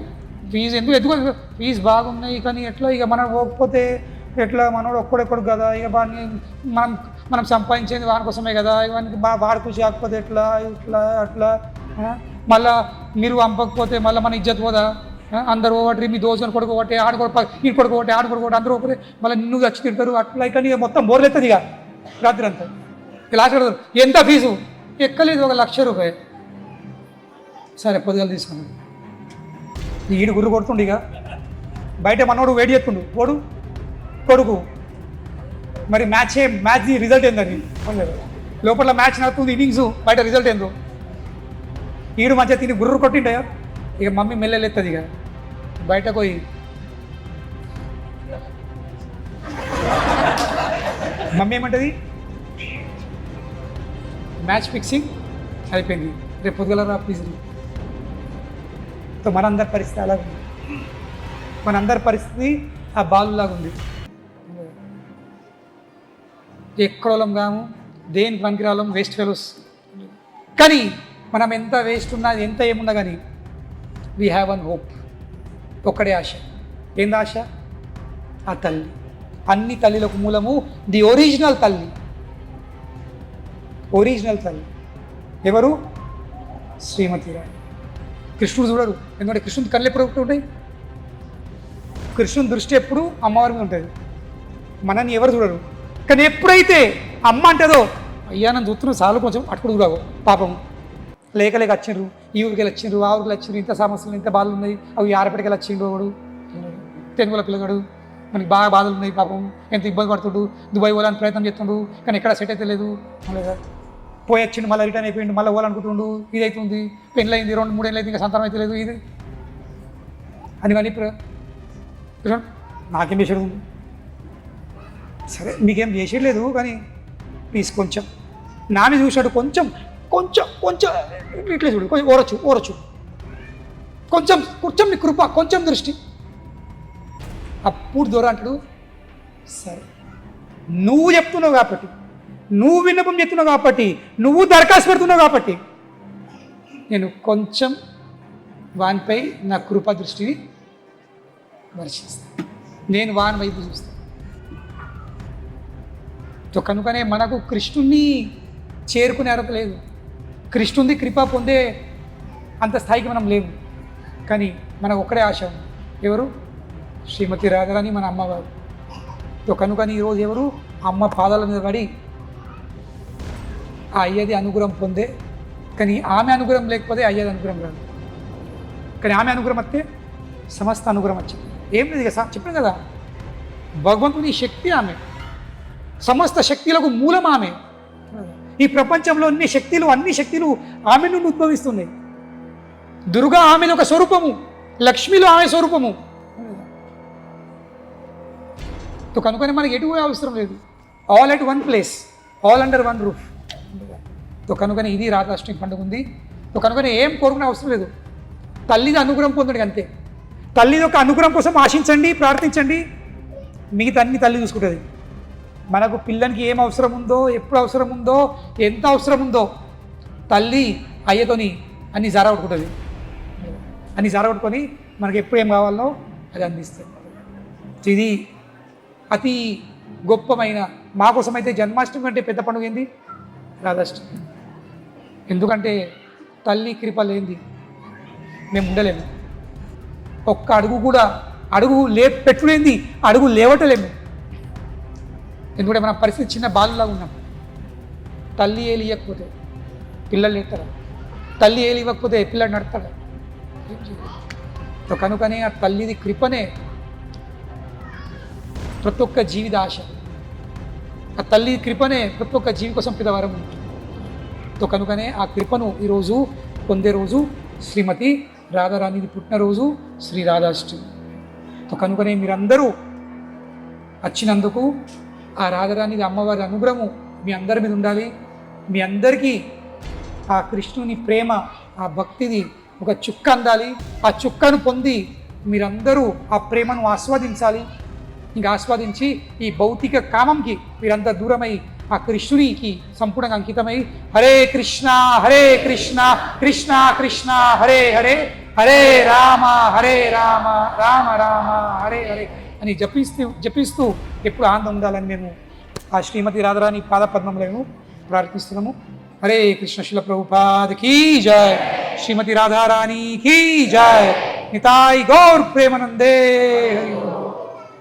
ఫీజు ఎందుకు ఫీజు బాగున్నాయి, కానీ ఎట్లా ఇక మనం పోకపోతే ఎట్లా, మనోడు ఒక్కడొక్కడు కదా, ఇక వాడిని మనం సంపాదించేది వాడి కోసమే కదా, ఇవన్నీ వాడి ఖుషి కాకపోతే ఎట్లా, ఇట్లా అట్లా. మళ్ళీ మీరు పంపకపోతే మళ్ళీ మన ఇజ్జత్ పోదా? అందరూ ఒకటి మీ దోస్తుని కొడుకోబట్టి ఈ కొడుకోబట్టి అందరూ ఒకటి మళ్ళీ నిన్ను వచ్చి తిడతారు. అట్లా ఇట్లా ఇక మొత్తం బోర్లెత్తది. ఇక రాత్రి అంతా క్లాస్ పెడతారు. ఎంత ఫీజు? ఎక్కలేదు, ₹1,00,000. సరే పొద్దుగాలు తీసుకున్నాడు. ఈడు గుర్రు కొడుతుండు. ఇక బయట మనోడు వేడి చేస్తుండు, ఓడు కొడుకు. మరి మ్యాచ్ రిజల్ట్ ఏందని లోపల మ్యాచ్ నడుతుంది, ఇన్నింగ్స్, బయట రిజల్ట్ ఏందో. ఈడు మంచిగా తిని గుర్రు కొట్టిండే. ఇక మమ్మీ మెల్లెత్తది. ఇక బయటకు పోయి మమ్మీ ఏమంటది, మ్యాచ్ ఫిక్సింగ్ అయిపోయింది, రేపు పొద్దుగలరా ప్లీజ్. మనందరి పరిస్థితి అలాగే ఉంది, మనందరి పరిస్థితి ఆ బాలులాగా ఉంది. ఎక్కడోళం కాము, దేనికి పనికిరాలం, వేస్ట్ ఫెలోస్. కానీ మనం ఎంత వేస్ట్ ఉన్నా, ఎంత ఏమున్నా కానీ వీ హ్యావ్ వన్ హోప్. ఒక్కడే ఆశ. ఏంది ఆశ? ఆ తల్లి. అన్ని తల్లిలకు మూలము ది ఒరిజినల్ తల్లి. ఒరిజినల్ తల్లి ఎవరు? శ్రీమతి రాణి. కృష్ణుడు చూడరు, ఎందుకంటే కృష్ణుడి కళ్ళు ఎప్పుడు ఉంటాయి, కృష్ణుని దృష్టి ఎప్పుడు అమ్మవారి మీద ఉంటుంది. మనల్ని ఎవరు చూడరు. కానీ ఎప్పుడైతే అమ్మ అంటదో, అయ్యా నన్ను చూస్తున్నావు చాలు, కొంచెం అటుకుడు చూడవు పాపం, లేక వచ్చిండ్రు, ఈ ఊరికి వచ్చిండ్రు, ఆ ఊరికి వచ్చిండ్రు, ఇంత సమస్యలు, ఇంత బాధలు ఉన్నాయి, అవి ఆరపెట్టుకి వచ్చిండు, వాడు తెనుగుల పిల్లగాడు, మనకి బాగా బాధలు ఉన్నాయి పాపం, ఎంత ఇబ్బంది పడుతుడు, దుబాయ్ పోవాలని ప్రయత్నం చేస్తుండు, కానీ ఎక్కడ సెట్ అయితే లేదు, పోయి వచ్చిండు, మళ్ళీ రిటర్న్ అయిపోయిండు, మళ్ళీ పోవాలనుకుంటుండు, ఇది అవుతుంది, పెళ్ళి అయింది, 2-3 ఏళ్ళు అయితే ఇంకా సంతానం అయితే లేదు, ఇది అని కానీ నాకేం చేసాడు, సరే మీకేం చేసేయలేదు కానీ ప్లీజ్ కొంచెం నాని చూశాడు, కొంచెం కొంచెం కొంచెం ఇట్లే చూడు, కొంచెం ఓరచ్చు కొంచెం నీ కృప, కొంచెం దృష్టి. అప్పుడు దూరం అంటాడు, సరే నువ్వు చెప్తున్నావు కాబట్టి, నువ్వు విన్నపం చెప్తున్నావు కాబట్టి, నువ్వు దరఖాస్తు పెడుతున్నావు కాబట్టి నేను కొంచెం వానిపై నా కృప దృష్టిని వర్షిస్తాను, నేను వాని వైపు చూస్తాను. కనుకనే మనకు కృష్ణుణ్ణి చేరుకునే అర్హత లేదు, కృష్ణుని కృప పొందే అంత స్థాయికి మనం లేవు. కానీ మనకు ఒక్కడే ఆశ, ఎవరు? శ్రీమతి రాధారాణి, మన అమ్మవారు. కనుకని ఈరోజు ఎవరు? అమ్మ పాదాల మీద పడి ఆ అయ్యది అనుగ్రహం పొందే. కానీ ఆమె అనుగ్రహం లేకపోతే అయ్యది అనుగ్రహం రాదు. కానీ ఆమె అనుగ్రహం వస్తే సమస్త అనుగ్రహం వచ్చింది. ఏం లేదు కదా, చెప్పాను కదా, భగవంతుని శక్తి ఆమె, సమస్త శక్తులకు మూలం ఆమె. ఈ ప్రపంచంలో అన్ని శక్తులు ఆమె నుండి ఉద్భవిస్తున్నాయి. దుర్గా ఆమెను ఒక స్వరూపము, లక్ష్మిలో ఆమె స్వరూపము. కనుకొని మనకి ఎటు అవసరం లేదు, all at one place, all under one roof. కనుకొని ఇది రాధాష్టమి పండుగ ఉంది. కనుకొని ఏం కోరుకునే అవసరం లేదు, తల్లిది అనుగ్రహం పొందడు అంతే. తల్లిది ఒక అనుగ్రహం కోసం ఆశించండి, ప్రార్థించండి, మిగతా అన్ని తల్లి చూసుకుంటుంది. మనకు పిల్లనికి ఏం అవసరం ఉందో, ఎప్పుడు అవసరం ఉందో, ఎంత అవసరం ఉందో తల్లి అయ్యతోని అన్ని జారగొట్టుకుంటుంది. అన్ని జారగొట్టుకొని మనకి ఎప్పుడు ఏం కావాలో అది అందిస్తుంది. ఇది అతి గొప్పమైన, మా కోసం అయితే జన్మాష్టమి కంటే పెద్ద పండుగ ఏంది? రాధాష్టమి. ఎందుకంటే తల్లి కృప లేనిది మేము ఉండలేము. ఒక్క అడుగు కూడా, అడుగు పెట్టులేంది అడుగు లేవటలేము. ఎందుకంటే మన పరిస్థితి చిన్న బాలులాగా ఉన్నాం. తల్లి ఏలి ఇవ్వకపోతే పిల్లలు లేస్తారా? తల్లి ఏలి ఇవ్వకపోతే పిల్లలు నడతాడా? కనుకనే ఆ తల్లిది కృపనే ప్రతి ఒక్క జీవిత ఆశ. ఆ తల్లి కృపనే ప్రతి ఒక్క జీవి కోసం పిదవరం. కనుకనే ఆ కృపను ఈరోజు పొందే రోజు శ్రీమతి రాధారాణిది పుట్టినరోజు, శ్రీ రాధాష్టమి. కనుకనే మీరందరూ వచ్చినందుకు ఆ రాధారాణిది అమ్మవారి అనుగ్రహము మీ అందరి మీద ఉండాలి. మీ అందరికీ ఆ కృష్ణుని ప్రేమ, ఆ భక్తిది ఒక చుక్క అందాలి. ఆ చుక్కను పొంది మీరందరూ ఆ ప్రేమను ఆస్వాదించాలి. ఇంకా ఆస్వాదించి ఈ భౌతిక కామంకి మీరంతా దూరమై ఆ కృష్ణునికి సంపూర్ణంగా అంకితమై హరే కృష్ణ కృష్ణ కృష్ణ హరే హరే, హరే రామ రామ రామ హరే హరే అని జపిస్తూ ఎప్పుడు ఆనందం ఉండాలని మేము ఆ శ్రీమతి రాధారాణి పాదపద్మములను ప్రార్థిస్తున్నాము. హరే కృష్ణ. శిల ప్రభుపాద్ కీ జయ. శ్రీమతి రాధారాణి కీ జయ. నితాయ్ గౌర్ ప్రేమానందే.